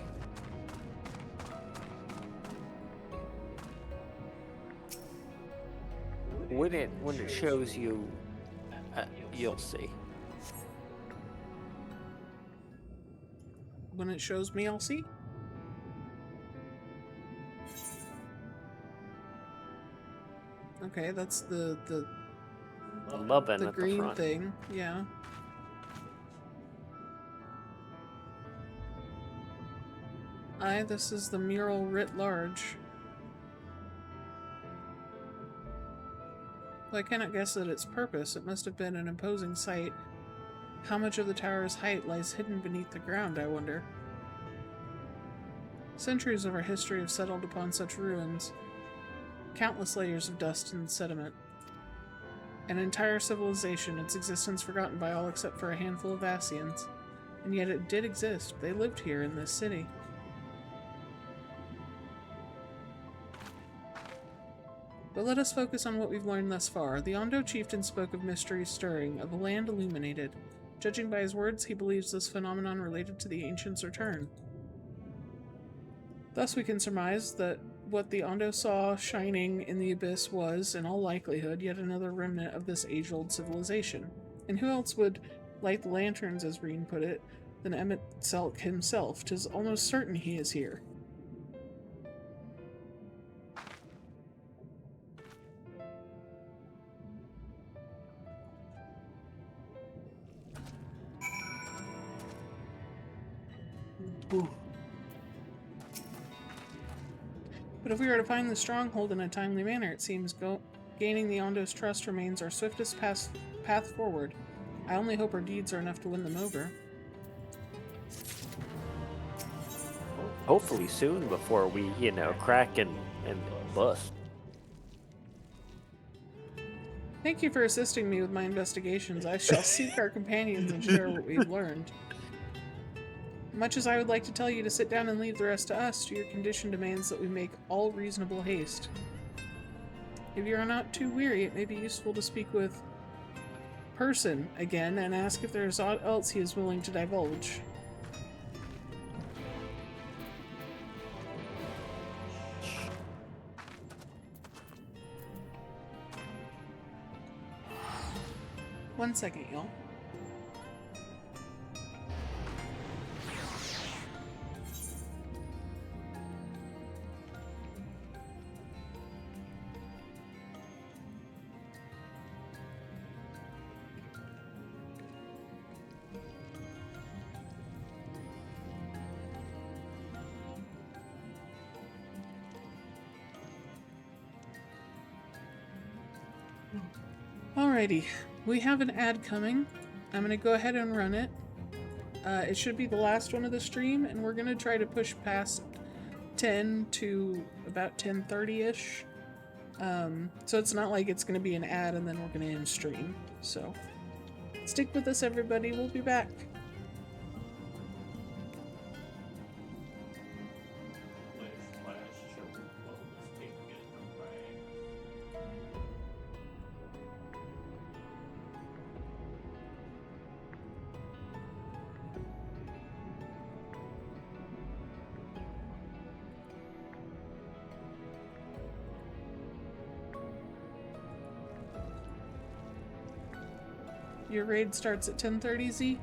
When it shows you, you'll see. When it shows me, I'll see. Okay, that's the Lovin' the at the green front. thing. Yeah. This is the mural writ large. Well, I cannot guess at its purpose. It must have been an imposing sight. How much of the tower's height lies hidden beneath the ground, I wonder? Centuries of our history have settled upon such ruins. Countless layers of dust and sediment. An entire civilization, its existence forgotten by all except for a handful of Ascians. And yet it did exist. They lived here in this city. But let us focus on what we've learned thus far. The Ondo chieftain spoke of mysteries stirring, of a land illuminated. Judging by his words, he believes this phenomenon related to the Ancients' return. Thus we can surmise that what the Ondo saw shining in the abyss was, in all likelihood, yet another remnant of this age-old civilization. And who else would light the lanterns, as Reen put it, than Emmett Selk himself? 'Tis almost certain he is here. Ooh. But if we are to find the stronghold in a timely manner, it seems gaining the Ondo's trust remains our swiftest path forward. I only hope our deeds are enough to win them over. Hopefully soon before we, crack and bust. Thank you for assisting me with my investigations. I shall seek our companions and share what we've learned. Much as I would like to tell you to sit down and leave the rest to us, your condition demands that we make all reasonable haste. If you are not too weary, it may be useful to speak with Person again and ask if there is aught else he is willing to divulge. One second, y'all. Alrighty, we have an ad coming. I'm going to go ahead and run it. It should be the last one of the stream, and we're going to try to push past 10 to about 10:30-ish. So it's not like it's going to be an ad and then we're going to end stream. So stick with us, everybody. We'll be back. Your raid starts at 10:30, Z?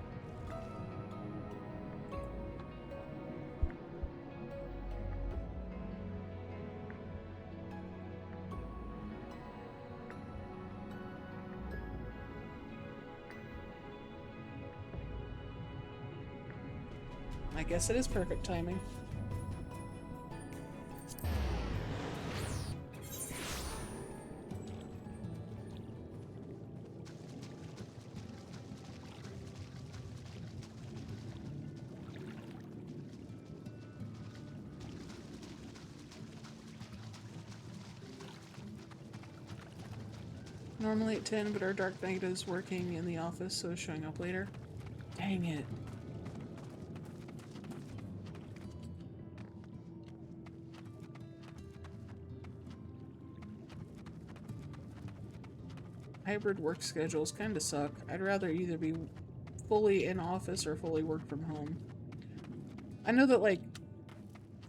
I guess it is perfect timing. Normally at 10, but our Dark Knight is working in the office, so it's showing up later. Dang it. Hybrid work schedules kind of suck. I'd rather either be fully in office or fully work from home. I know that, like,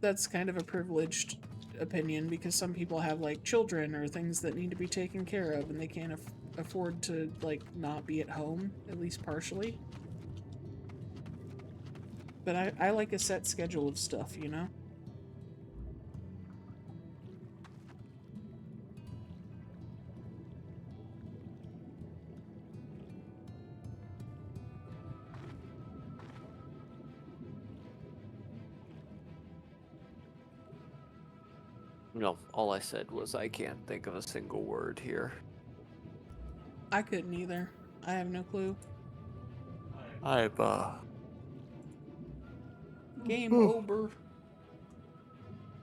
that's kind of a privileged opinion because some people have, like, children or things that need to be taken care of and they can't afford to, like, not be at home, at least partially. But I like a set schedule of stuff, you know? No, all I said was I can't think of a single word here. I couldn't either. I have no clue. Game over.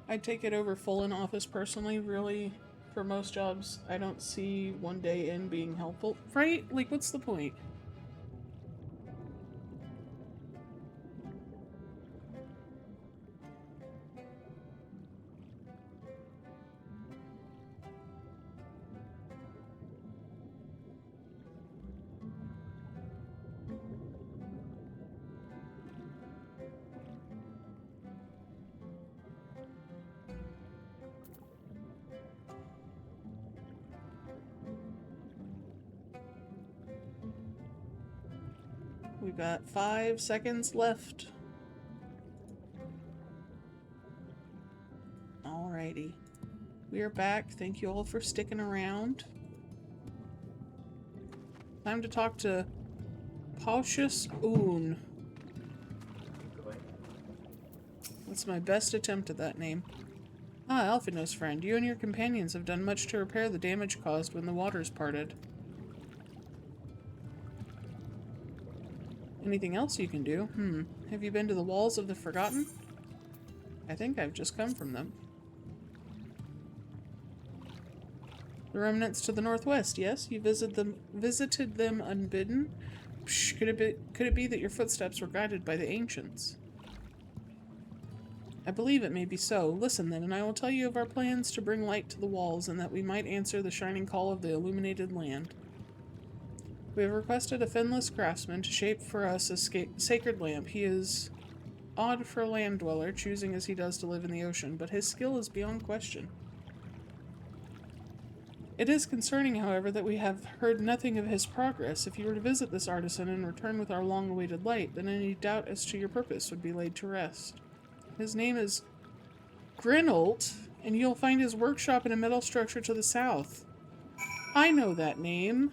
I'd take it over full in office personally, really. For most jobs, I don't see one day in being helpful. Right? Like, what's the point? We've got 5 seconds left. Alrighty. We are back. Thank you all for sticking around. Time to talk to Pausius Un. That's my best attempt at that name. Ah, Alphina's friend. You and your companions have done much to repair the damage caused when the waters parted. Anything else you can do? Have you been to the walls of the Forgotten? I think I've just come from them. The remnants to the northwest, yes? You visited them unbidden? Psh, could it be that your footsteps were guided by the ancients? I believe it may be so. Listen then, and I will tell you of our plans to bring light to the walls, and that we might answer the shining call of the illuminated land. We have requested a finless craftsman to shape for us a sacred lamp. He is odd for a land dweller, choosing as he does to live in the ocean, but his skill is beyond question. It is concerning, however, that we have heard nothing of his progress. If you were to visit this artisan and return with our long-awaited light, then any doubt as to your purpose would be laid to rest. His name is Grinolt, and you'll find his workshop in a metal structure to the south. I know that name.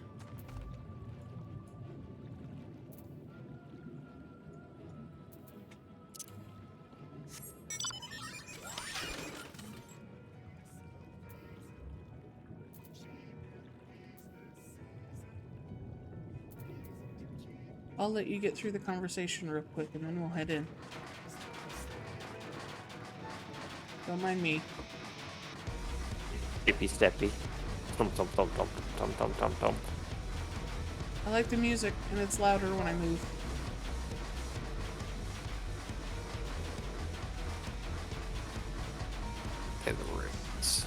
I'll let you get through the conversation real quick and then we'll head in. Don't mind me. Steppy steppy. Tom tom tom tom tom tom tom tom. I like the music and it's louder when I move. And the rings.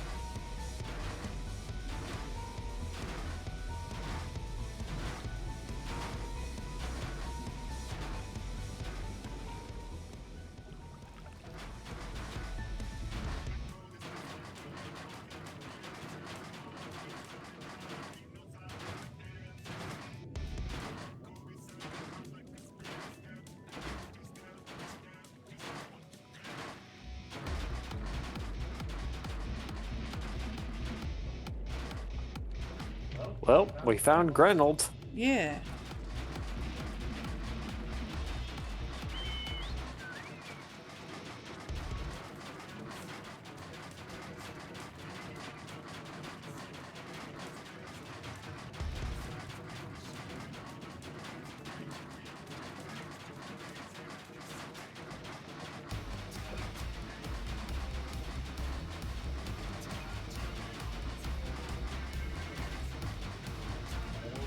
Well, we found Grenold. Yeah.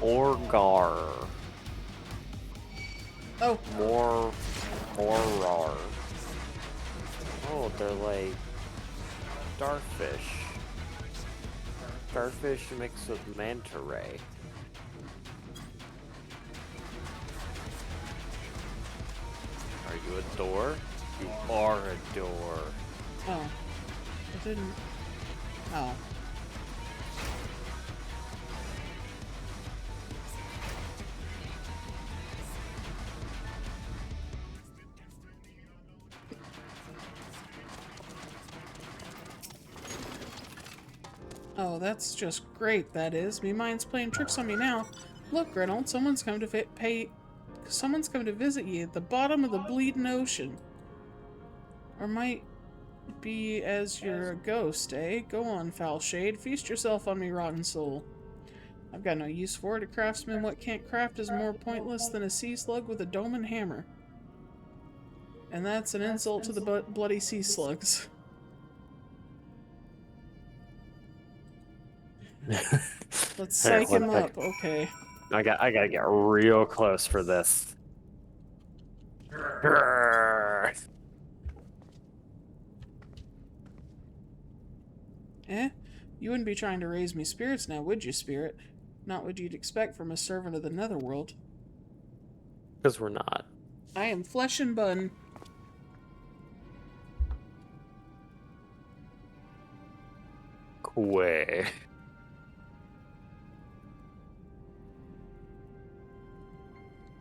Orgar. Oh. More rar. Oh, they're like starfish. Starfish mixed with manta ray. Are you a door? You are a door. Oh. I didn't. Oh. Oh, that's just great, that is. Me mind's playing tricks on me now. Look, Reynolds, someone's come to visit you at the bottom of the bleeding ocean. Or might be as you're a ghost, eh? Go on, foul shade. Feast yourself on me, rotten soul. I've got no use for it. A craftsman what can't craft is more pointless than a sea slug with a dome and hammer. And that's an insult to the bloody sea slugs. Let's psych him up, okay. I gotta get real close for this. Eh? You wouldn't be trying to raise me spirits now, would you, spirit? Not what you'd expect from a servant of the netherworld. Because we're not. I am flesh and bone. Quay.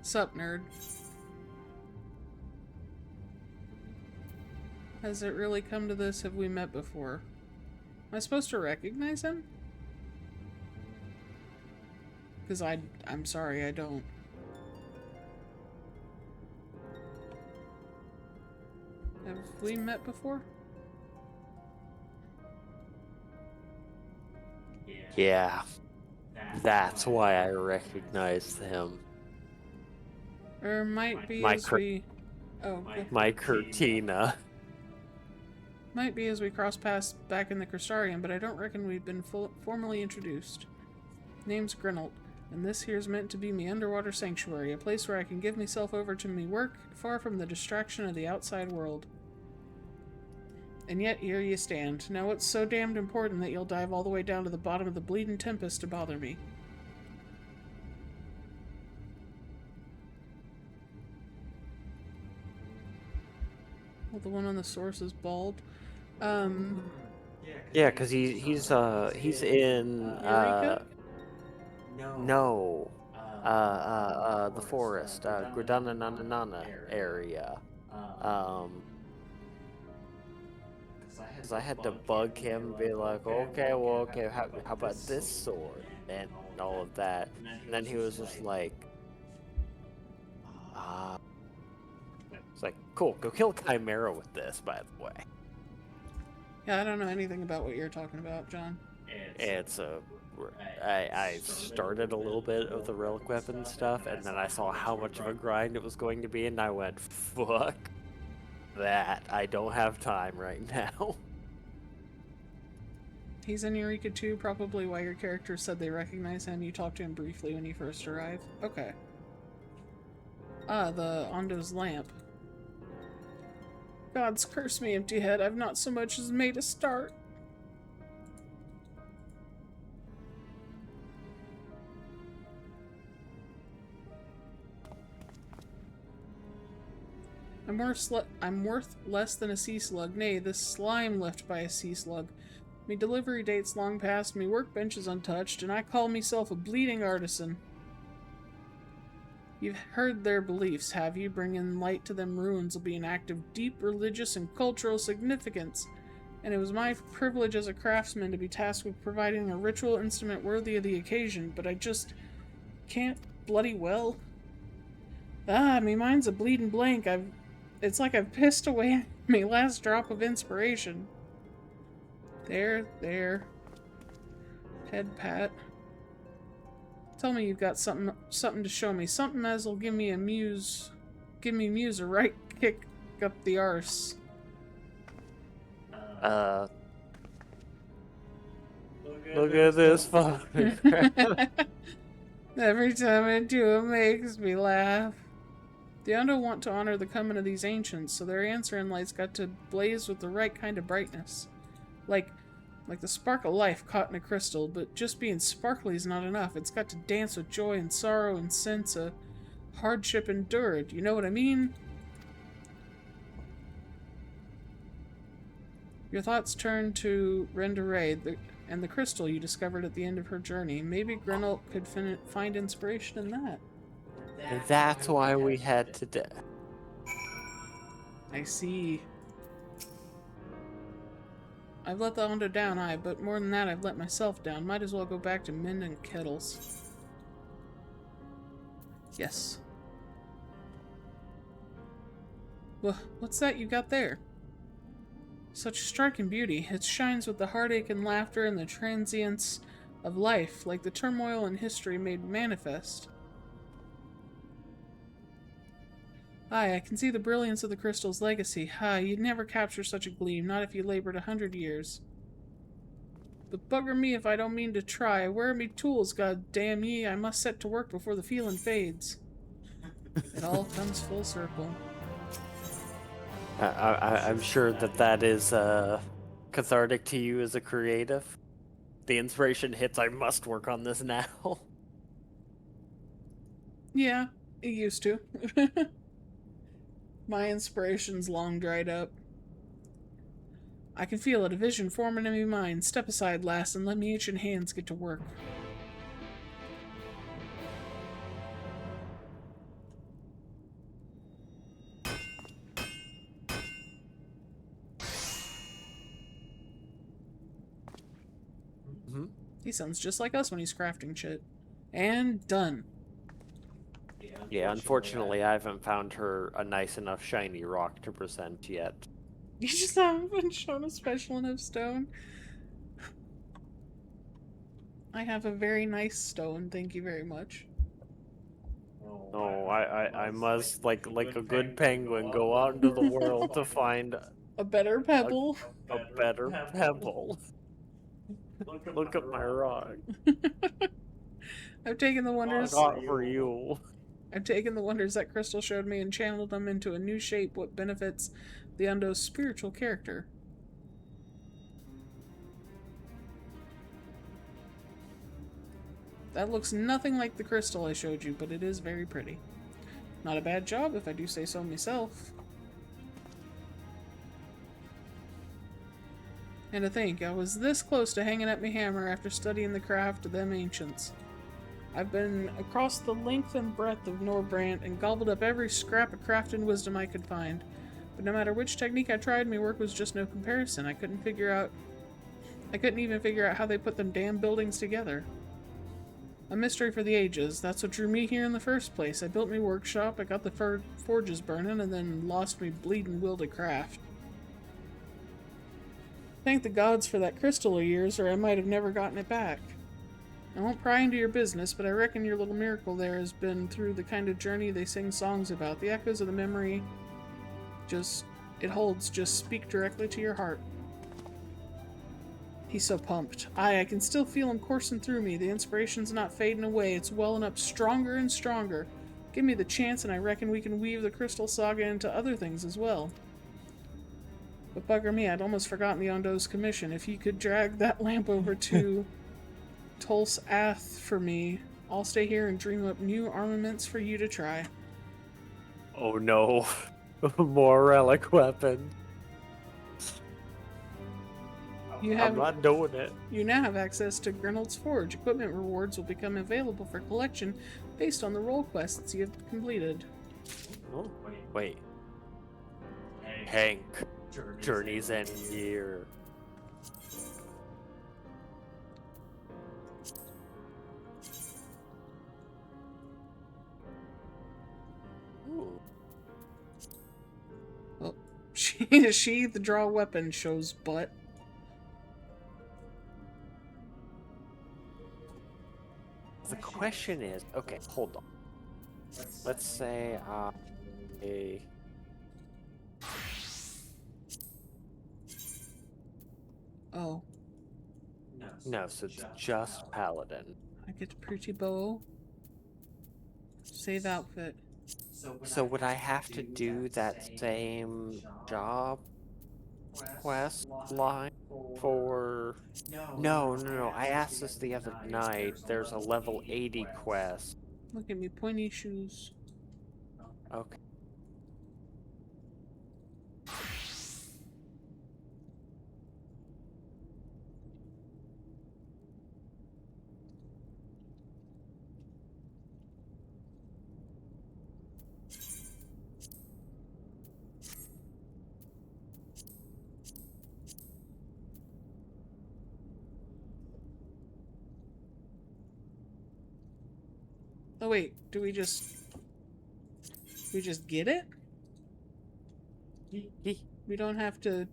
Sup, nerd? Has it really come to this? Have we met before? Am I supposed to recognize him? Because I'm sorry, I don't. Have we met before? Yeah. That's why I recognized him. Or might be My as we... Oh, okay. My Cortina. Might be as we cross paths back in the Crystarium, but I don't reckon we've been formally introduced. Name's Grinold, and this here's meant to be me underwater sanctuary, a place where I can give myself over to me work, far from the distraction of the outside world. And yet here you stand. Now what's so damned important that you'll dive all the way down to the bottom of the bleeding tempest to bother me? Well, the one on the source is bald. Yeah, because he's in the forest, Gridanananana area. Because I had to bug him and be like, okay, well, okay, how about this sword and all of that, and then he was just like, it's like, cool, go kill Chimera with this, by the way. Yeah, I don't know anything about what you're talking about, John. I started a little bit of the relic weapon stuff, and then I saw how much of a grind it was going to be, and I went, fuck that. I don't have time right now. He's in Eureka too, probably why your character said they recognize him. You talked to him briefly when you first arrived. Okay. The Ondo's lamp. Gods curse me, empty head. I've not so much as made a start. I'm worth less than a sea slug. Nay, this slime left by a sea slug. Me delivery date's long past, me workbench is untouched, and I call myself a bleeding artisan. You've heard their beliefs, have you? Bringing light to them ruins will be an act of deep religious and cultural significance, and it was my privilege as a craftsman to be tasked with providing a ritual instrument worthy of the occasion, but I just can't bloody well. Me mind's a bleeding blank. It's like I've pissed away my last drop of inspiration. There. Head pat. Tell me you've got something to show me. Something as'll give me Muse a right kick up the arse. Look at this fucking crap. Every time I do, it makes me laugh. The Undo want to honor the coming of these ancients, so their answering lights got to blaze with the right kind of brightness. Like the spark of life caught in a crystal, but just being sparkly is not enough. It's got to dance with joy and sorrow and sense of hardship endured. You know what I mean? Your thoughts turn to Renderay and the crystal you discovered at the end of her journey. Maybe Grenalt could find inspiration in that. And that's why we had to death. I see. I've let the Undo down, aye, but more than that, I've let myself down. Might as well go back to mending kettles. Yes. Well, what's that you got there? Such striking beauty. It shines with the heartache and laughter and the transience of life, like the turmoil in history made manifest. Aye, I can see the brilliance of the crystal's legacy. You'd never capture such a gleam, not if you labored 100 years. But bugger me if I don't mean to try. Where are me tools, god damn ye? I must set to work before the feeling fades. It all comes full circle. I'm sure that is cathartic to you as a creative. The inspiration hits, I must work on this now. Yeah, it used to. My inspiration's long dried up. I can feel it, a vision forming in my mind. Step aside, lass, and let me itching hands get to work. He sounds just like us when he's crafting shit. And done. Yeah, unfortunately, I haven't found her a nice enough shiny rock to present yet. You just haven't been shown a special enough stone? I have a very nice stone, thank you very much. Oh, I must, like a good penguin, go out into the world to find a better pebble. A better pebble. Look at my rock. I've taken the wonders. Not for you. I've taken the wonders that Crystal showed me and channeled them into a new shape, what benefits the Undo's spiritual character. That looks nothing like the crystal I showed you, but it is very pretty. Not a bad job, if I do say so myself. And to think, I was this close to hanging up my hammer after studying the craft of them ancients. I've been across the length and breadth of Norbrand and gobbled up every scrap of craft and wisdom I could find. But no matter which technique I tried, my work was just no comparison. I couldn't even figure out how they put them damn buildings together. A mystery for the ages. That's what drew me here in the first place. I built my workshop, I got the forges burning, and then lost me bleeding will to craft. Thank the gods for that crystal of yours, or I might have never gotten it back. I won't pry into your business, but I reckon your little miracle there has been through the kind of journey they sing songs about. The echoes of the memory just speak directly to your heart. He's so pumped. I can still feel him coursing through me. The inspiration's not fading away. It's welling up stronger and stronger. Give me the chance and I reckon we can weave the Crystal Saga into other things as well. But bugger me, I'd almost forgotten the Undo's commission. If you could drag that lamp over to Tulse Ath for me, I'll stay here and dream up new armaments for you to try. Oh no. More relic weapon. I'm not doing it. You now have access to Grenald's Forge. Equipment rewards will become available for collection based on the role quests you have completed. Oh, wait. Hank. Journey's End Year. Ooh. Well, she the draw weapon shows butt. The question is, okay, hold on. Let's say Oh. No, so it's just Paladin. I get a pretty bow. Save outfit. So would I have to do that same job quest line for... No. I asked this the other night. There's a level 80 quest. Look at me, pointy shoes. Okay. Oh wait, do we just get it? We don't have to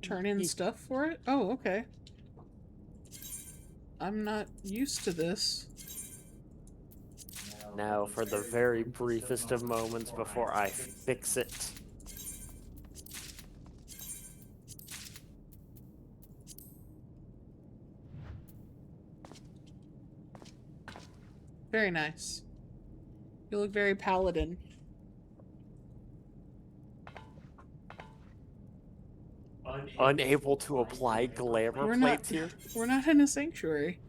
turn in stuff for it? Oh, okay. I'm not used to this. Now, for the very briefest of moments before I fix it. Very nice. You look very paladin. Unable to apply glamour plates here? We're not in a sanctuary.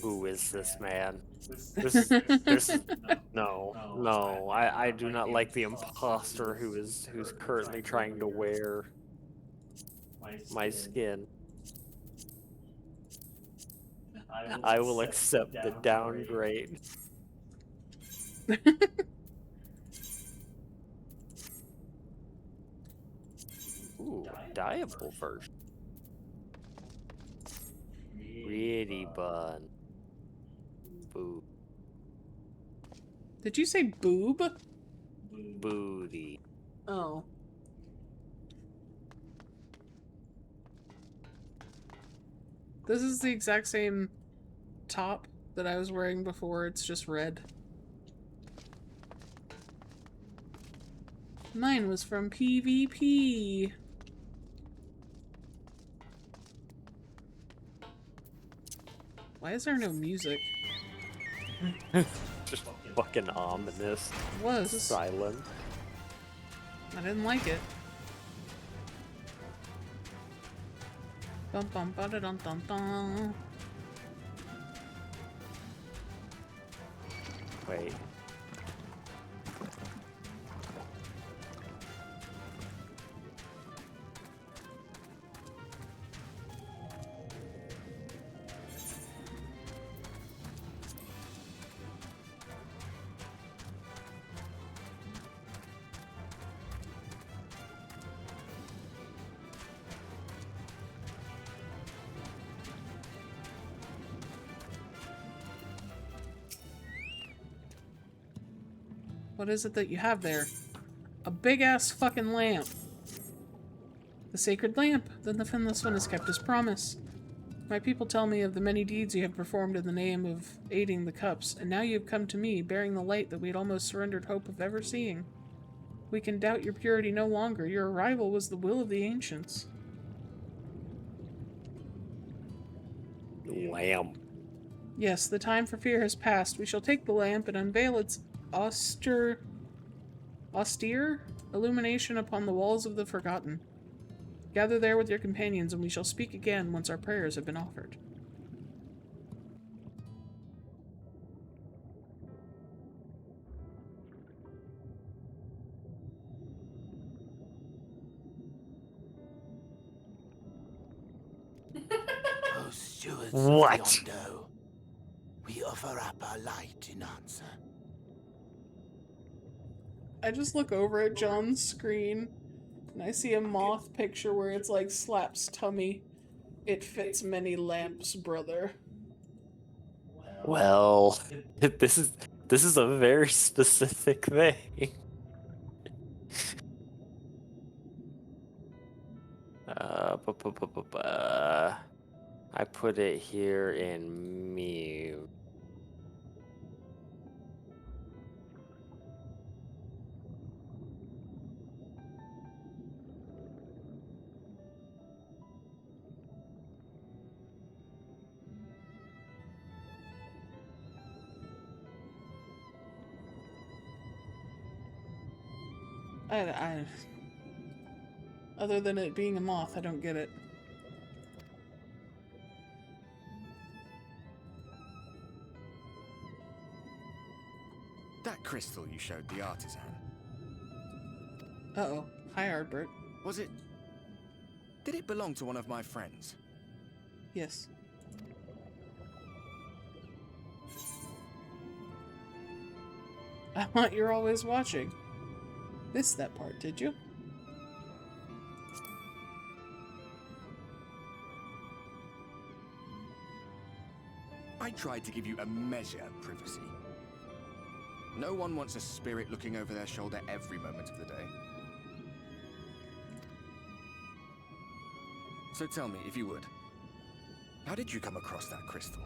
Who is this man? No. I do not like the imposter who's currently trying to wear my skin. I will accept the downgrade. Ooh, dyeable version. Pretty bun. Boo. Did you say boob? Booty. Oh. This is the exact same top that I was wearing before, it's just red. Mine was from PvP. Why is there no music? Just fucking ominous. It was. Silent. I didn't like it. Bum bum ba da dum dum dum. Wait. What is it that you have there? A big-ass fucking lamp. The sacred lamp. Then the Finless One has kept his promise. My people tell me of the many deeds you have performed in the name of aiding the cups, and now you have come to me, bearing the light that we had almost surrendered hope of ever seeing. We can doubt your purity no longer. Your arrival was the will of the ancients. Lamp. Yes, the time for fear has passed. We shall take the lamp and unveil its austere illumination upon the walls of the Forgotten. Gather there with your companions, and we shall speak again once our prayers have been offered. O stewards What? of Yondo, we offer up our light in answer. I just look over at John's screen, and I see a moth picture where it's like slaps tummy. It fits many lamps, brother. Well, this is a very specific thing. I put it here in mute. Other than it being a moth, I don't get it. That crystal you showed the artisan. Uh-oh. Hi, Ardbert. Was it... Did it belong to one of my friends? Yes. I thought you're always watching. Missed that part, did you? I tried to give you a measure of privacy. No one wants a spirit looking over their shoulder every moment of the day. So tell me, if you would, how did you come across that crystal?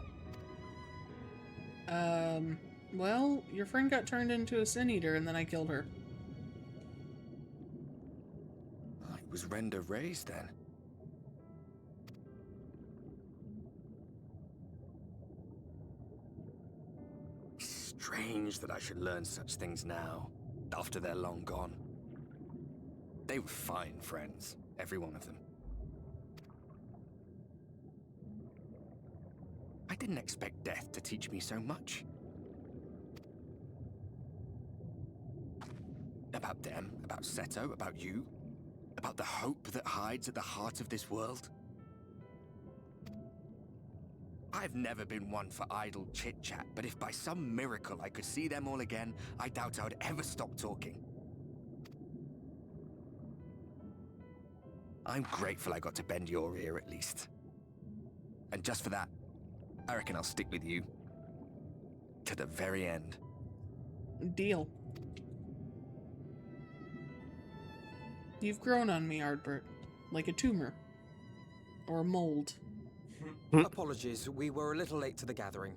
Well, your friend got turned into a sin eater and then I killed her. It was Render raised then. Strange that I should learn such things now, after they're long gone. They were fine friends, every one of them. I didn't expect death to teach me so much. About them, about Seto, about you, about the hope that hides at the heart of this world. I've never been one for idle chit-chat, but if by some miracle I could see them all again, I doubt I would ever stop talking. I'm grateful I got to bend your ear at least. And just for that, I reckon I'll stick with you to the very end. Deal. You've grown on me, Ardbert. Like a tumor. Or a mold. Apologies, we were a little late to the gathering.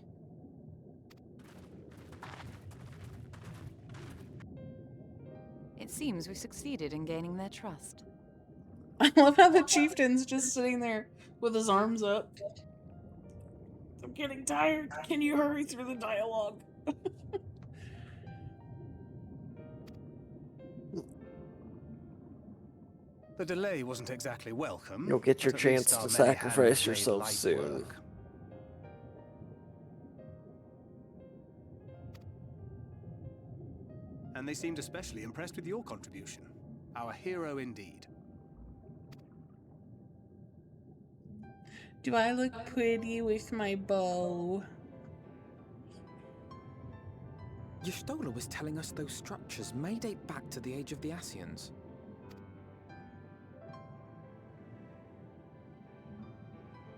It seems we succeeded in gaining their trust. I love how the chieftain's just sitting there with his arms up. I'm getting tired. Can you hurry through the dialogue? The delay wasn't exactly welcome. You'll get your but at least chance our to many sacrifice hands made yourself light soon. work. And they seemed especially impressed with your contribution. Our hero indeed. Do I look pretty with my bow? Y'shtola was telling us those structures may date back to the age of the Ascians.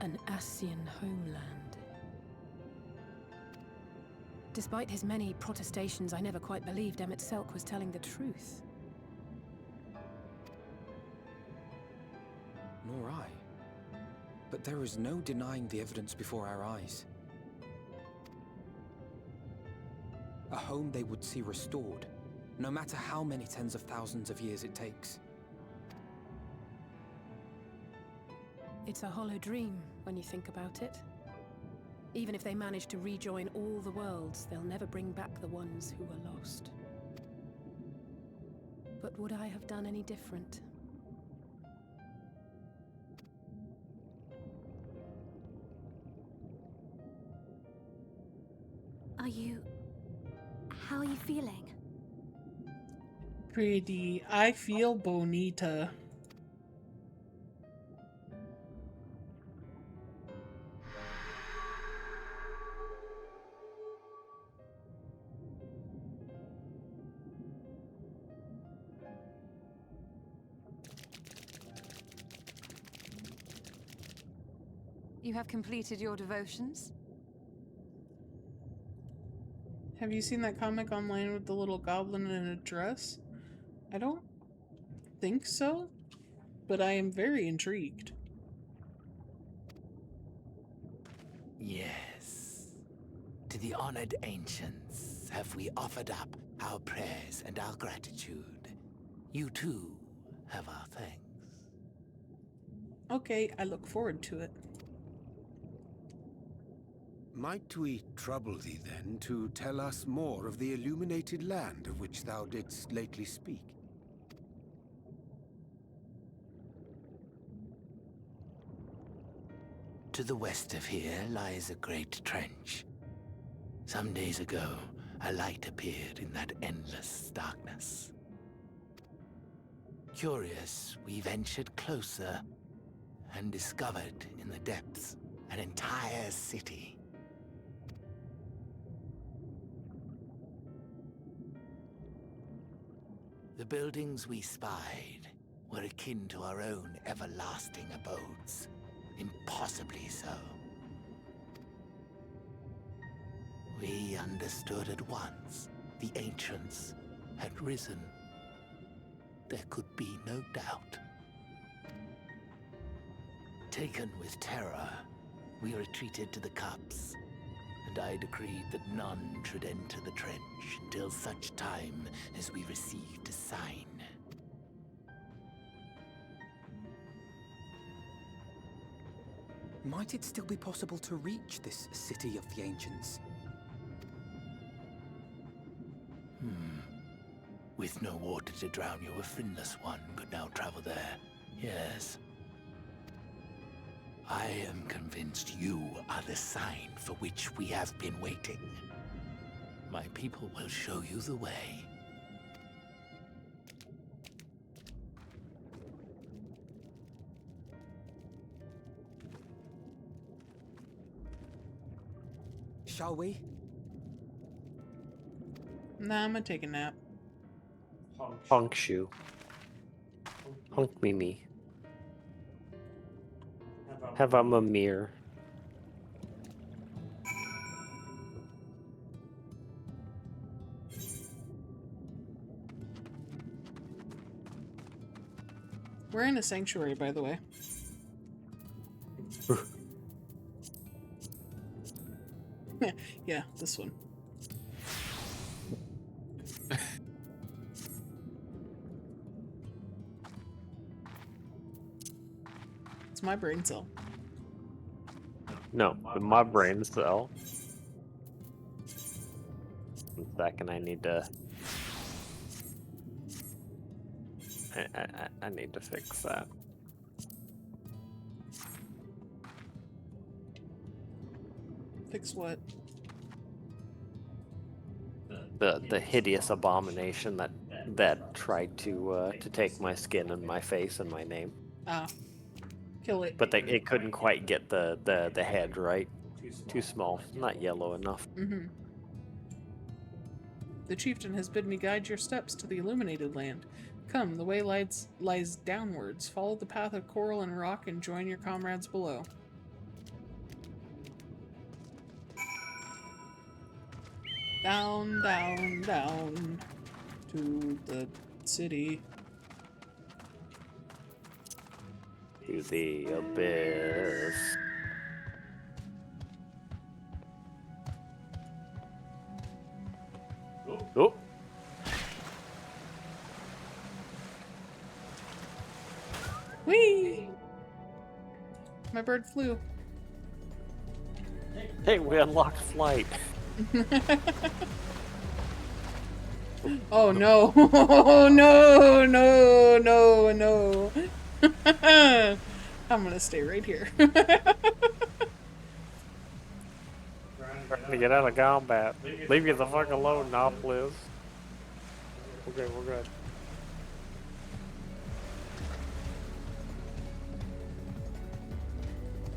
An Ascian homeland. Despite his many protestations, I never quite believed Emmett Selk was telling the truth. Nor I. But there is no denying the evidence before our eyes. A home they would see restored, no matter how many tens of thousands of years it takes. It's a hollow dream when you think about it. Even if they manage to rejoin all the worlds, they'll never bring back the ones who were lost. But would I have done any different? How are you feeling? Pretty. I feel bonita. You have completed your devotions? Have you seen that comic online with the little goblin in a dress? I don't think so, but I am very intrigued. Yes. To the honored ancients have we offered up our prayers and our gratitude. You too have our thanks. Okay, I look forward to it. Might we trouble thee then to tell us more of the illuminated land of which thou didst lately speak? To the west of here lies a great trench. Some days ago, a light appeared in that endless darkness. Curious, we ventured closer and discovered in the depths an entire city. The buildings we spied were akin to our own everlasting abodes. Impossibly so. We understood at once the ancients had risen. There could be no doubt. Taken with terror, we retreated to the cups, and I decreed that none should enter the trench until such time as we received a sign. Might it still be possible to reach this city of the ancients? With no water to drown you, a finless one could now travel there. Yes. I am convinced you are the sign for which we have been waiting. My people will show you the way. Shall we? Nah, I'm gonna take a nap. Honk shoe. Honk Mimi. Have a Mimir. We're in a sanctuary, by the way. Yeah, this one. It's my brain cell. No, my brain cell. 1 second, I need to... I need to fix that. Fix what? The hideous abomination that tried to take my skin and my face and my name. Ah. Kill it. But it couldn't quite get the head right. Too small. Not yellow enough. Mm-hmm. The chieftain has bid me guide your steps to the illuminated land. Come, the way lies downwards. Follow the path of coral and rock and join your comrades below. Down, down, down to the city. To the abyss. Oh. Whee! My bird flew. Hey, we unlocked flight. Oh no! Oh no! No! No! No! I'm gonna stay right here. Trying to get out of combat. Leave you the fuck alone now, please. Okay, we're good.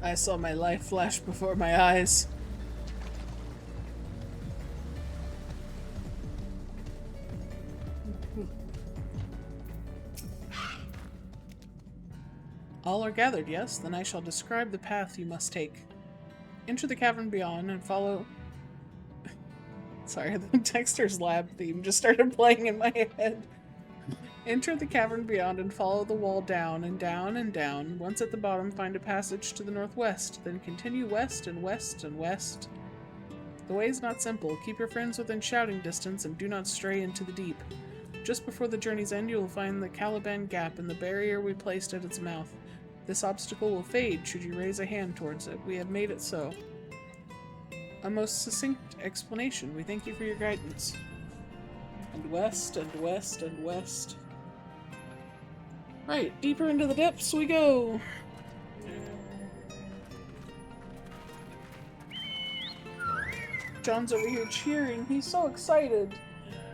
I saw my life flash before my eyes. All are gathered, yes? Then I shall describe the path you must take. Enter the cavern beyond and follow... Sorry, the Dexter's Lab theme just started playing in my head. Enter the cavern beyond and follow the wall down and down and down. Once at the bottom, find a passage to the northwest. Then continue west and west and west. The way is not simple. Keep your friends within shouting distance and do not stray into the deep. Just before the journey's end, you will find the Caliban Gap and the barrier we placed at its mouth. This obstacle will fade should you raise a hand towards it. We have made it so. A most succinct explanation. We thank you for your guidance. And west and west and west. Right, deeper into the depths we go. John's over here cheering. He's so excited.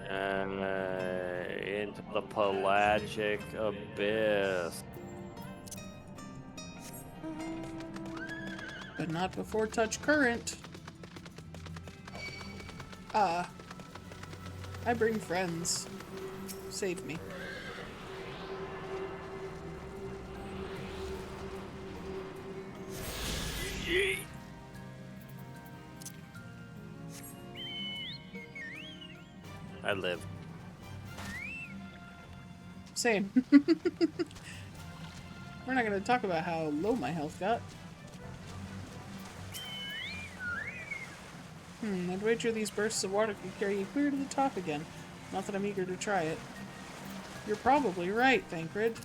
Into the pelagic abyss. But not before touch current. I bring friends. Save me. I live. Same. We're not going to talk about how low my health got. I'd wager these bursts of water could carry you clear to the top again. Not that I'm eager to try it. You're probably right, Thancred.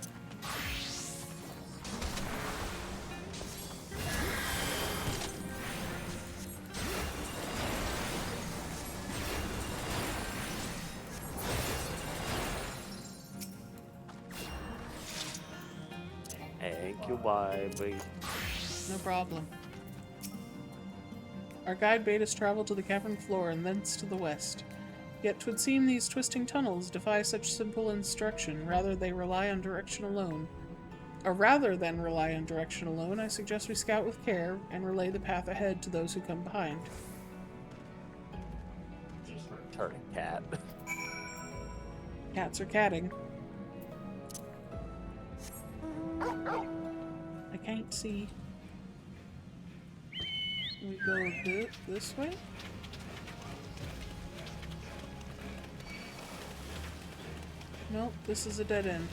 Thank you, baby. No problem. Our guide bade us travel to the cavern floor and thence to the west. Yet 'twould seem these twisting tunnels defy such simple instruction. Rather than rely on direction alone, I suggest we scout with care and relay the path ahead to those who come behind. Turtle cat. Cats are catting. I can't see. We go this way? Nope, this is a dead end.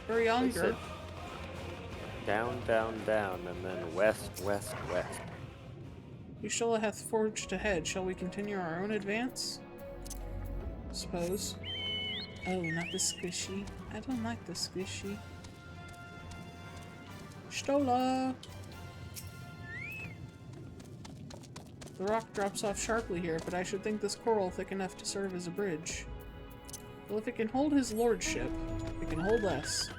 Hurry on, Gert. Down, down, down, and then west, west, west. Yshola hath forged ahead. Shall we continue our own advance? Suppose. Oh, not the squishy. I don't like the squishy. Stola! The rock drops off sharply here, but I should think this coral thick enough to serve as a bridge. Well, if it can hold his lordship, it can hold us.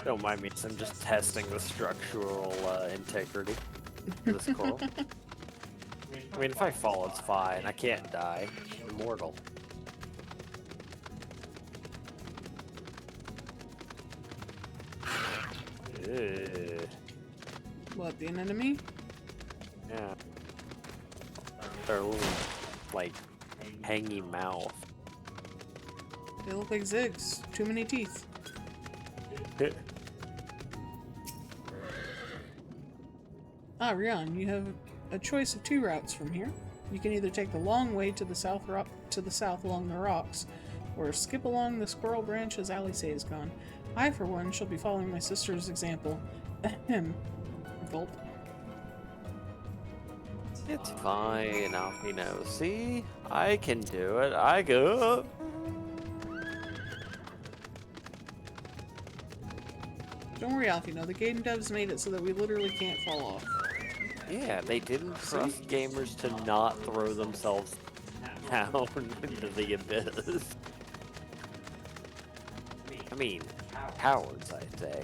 Don't mind me, I'm just testing the structural integrity of this coral. I mean, if I fall, it's fine. I can't die. I'm immortal. Ugh. What, the enemy? Yeah. Their little, like, hangy mouth. They look like Ziggs. Too many teeth. Ah, Rion, you have a choice of two routes from here. You can either take the long way to the south along the rocks, or skip along the squirrel branch as Alice is gone. I, for one, shall be following my sister's example. Ahem. Gulp. It's fine, Alpino. See? I can do it. I go. Don't worry, Alfino. The game devs made it so that we literally can't fall off. Yeah, they didn't trust gamers to not throw themselves down into the abyss. I mean, cowards, I'd say.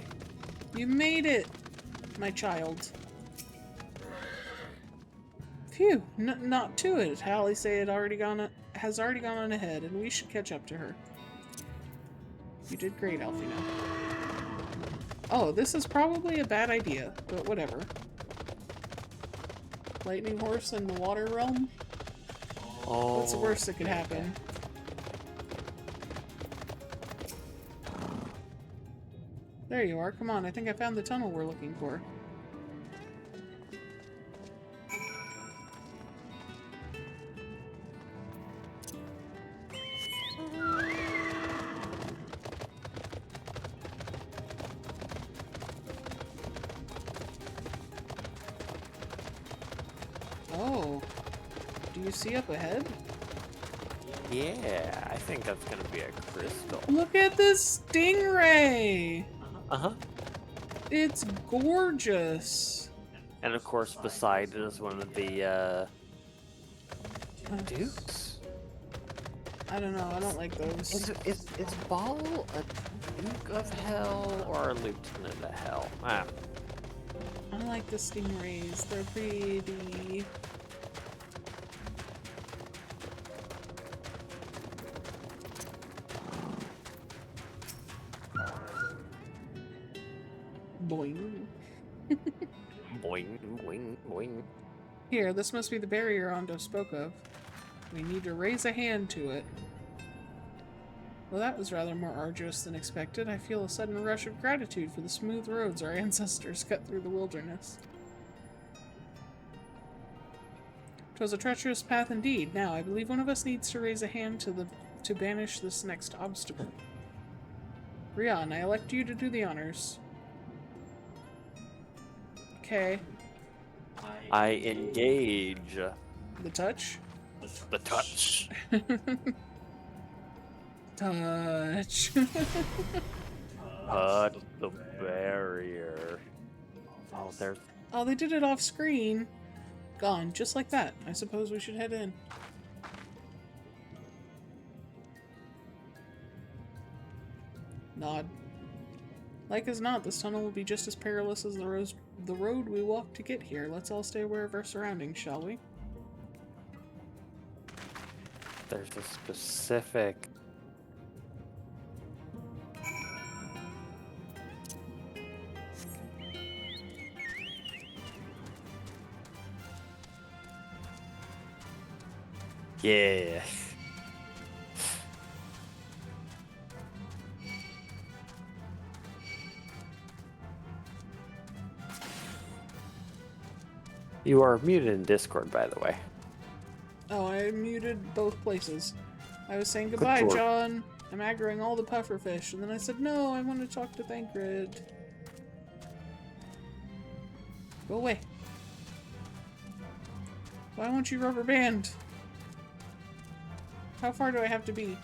You made it, my child. Phew, not to it. Hallie say it has already gone on ahead, and we should catch up to her. You did great, Alfino. Oh, this is probably a bad idea, but whatever. Lightning horse in the water realm? Oh. What's the worst that could happen? There you are. Come on, I think I found the tunnel we're looking for. Oh. Do you see up ahead? Yeah, I think that's gonna be a crystal. Look at this stingray! Uh-huh. It's gorgeous. And of course, beside it is one of the Dukes? I don't know. I don't like those. Is Ball a Duke of Hell or a Lieutenant of Hell? Ah. I like the stingrays. They're pretty. Boing. Boing, boing, boing. Here, this must be the barrier Ondo spoke of. We need to raise a hand to it. Well, that was rather more arduous than expected. I feel a sudden rush of gratitude for the smooth roads our ancestors cut through the wilderness. 'Twas a treacherous path indeed. Now, I believe one of us needs to raise a hand to banish this next obstacle. Rian, I elect you to do the honors. Okay. I engage. The touch? The touch. Touch. Touch the barrier. Oh, there's... Oh, they did it off screen. Gone, just like that. I suppose we should head in. Nod. Like as not, this tunnel will be just as perilous as the road we walked to get here. Let's all stay aware of our surroundings, shall we? There's a specific... Yeah. You are muted in Discord, by the way. Oh, I muted both places. I was saying goodbye, John. I'm aggroing all the pufferfish, and then I said, no, I want to talk to Thancred. Go away. Why won't you rubber band? How far do I have to be?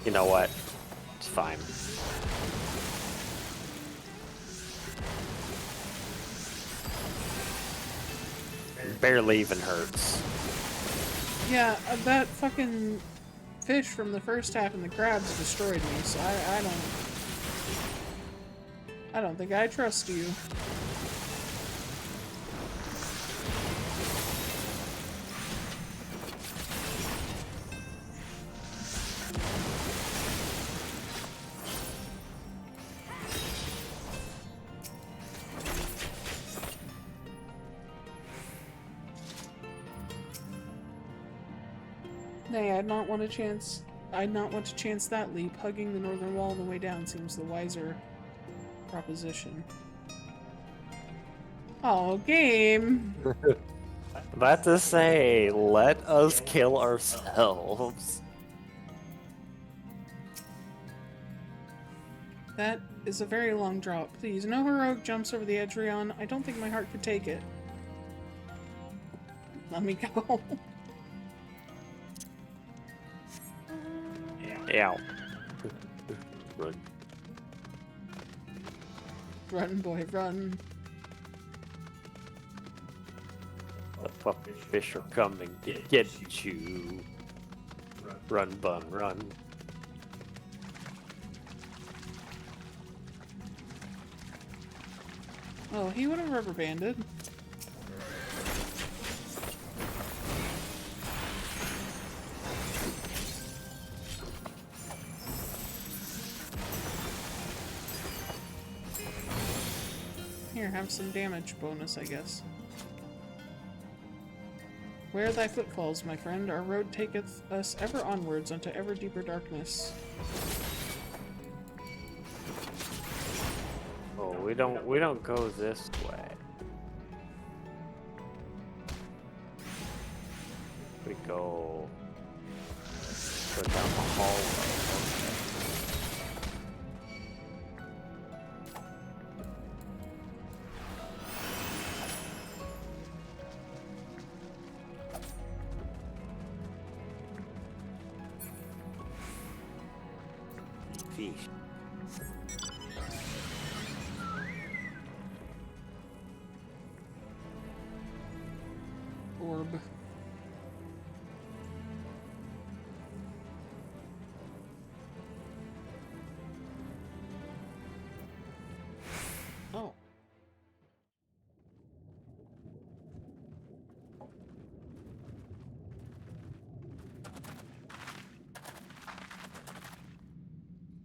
You know what? It's fine. It barely even hurts. Yeah, that fucking fish from the first half and the crabs destroyed me, so I don't think I trust you. Nay, I'd not want to chance that leap. Hugging the northern wall on the way down seems the wiser proposition. Oh, game! About to say, let us kill ourselves. That is a very long drop. Please, no heroic jumps over the edge, Rion. I don't think my heart could take it. Let me go. Ow. Run. Run, boy, run. The puppy fish are coming to get you. Run, bun, run. Oh, he would have rubber banded. Here, have some damage bonus, I guess. Where thy footfalls, my friend, our road taketh us ever onwards unto ever deeper darkness. Oh, we don't go this way. We go down the hallway. Okay. Fish. Orb. Oh.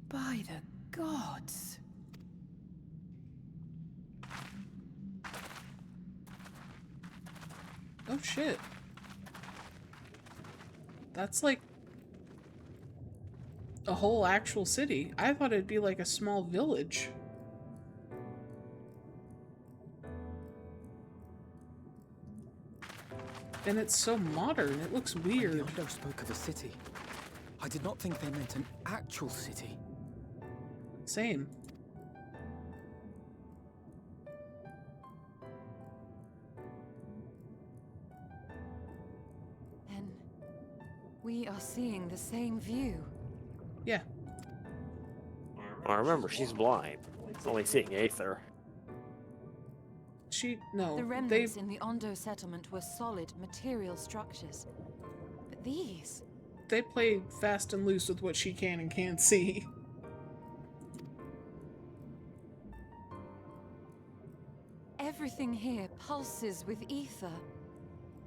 By the gods. Oh shit. That's like a whole actual city. I thought it'd be like a small village. And it's so modern. It looks weird. The Ondo spoke of a city. I did not think they meant an actual city. Same. Then we are seeing the same view. Yeah. Well, remember, she's blind. Only seeing Aether. No. The remnants in the Ondo settlement were solid material structures. But these... They play fast and loose with what she can and can't see. Everything here pulses with ether.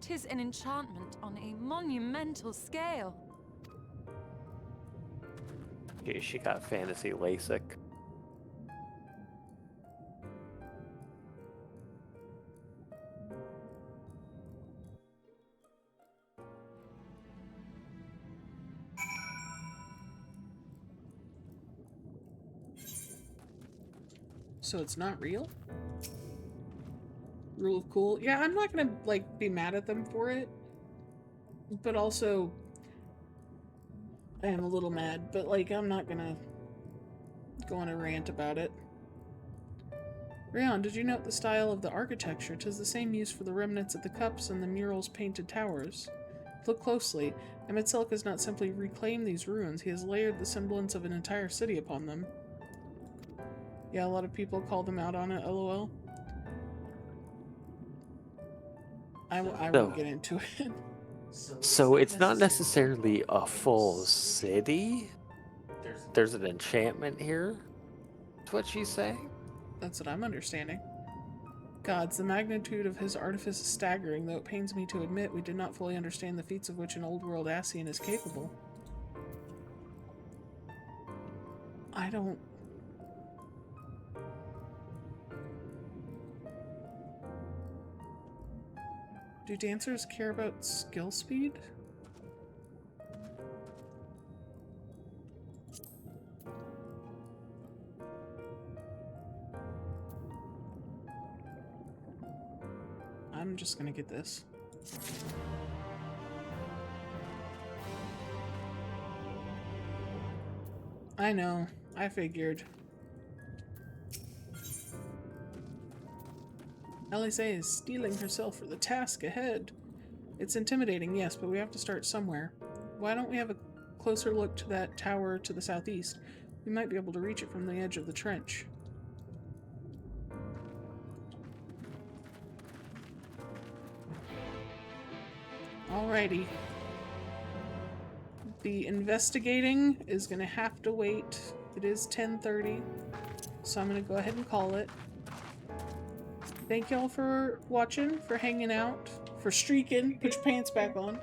'Tis an enchantment on a monumental scale. Yeah, she got fantasy LASIK. So it's not real? Rule of cool. Yeah, I'm not gonna, like, be mad at them for it. But also, I am a little mad, but, like, I'm not gonna go on a rant about it. Rayon, did you note the style of the architecture? 'Tis the same used for the remnants of the cups and the murals painted towers. Look closely. Emetzelk has not simply reclaimed these ruins, he has layered the semblance of an entire city upon them. Yeah, a lot of people call them out on it, lol. I won't get into it. So it's not necessarily a full city? There's an enchantment here? That's what she's saying? That's what I'm understanding. Gods, the magnitude of his artifice is staggering, though it pains me to admit we did not fully understand the feats of which an old world Ascian is capable. I don't... Do dancers care about skill speed? I'm just gonna get this. I know. I figured. Elise is steeling herself for the task ahead. It's intimidating, yes, but we have to start somewhere. Why don't we have a closer look to that tower to the southeast? We might be able to reach it from the edge of the trench. Alrighty. The investigating is gonna have to wait. It is 10:30, so I'm gonna go ahead and call it. Thank y'all for watching, for hanging out, for streaking. Put your pants back on.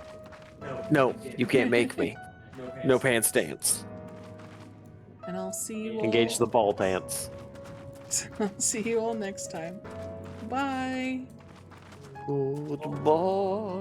No, you can't make me. No pants dance. And I'll see you all... Engage the ball dance. I'll see you all next time. Bye! Goodbye.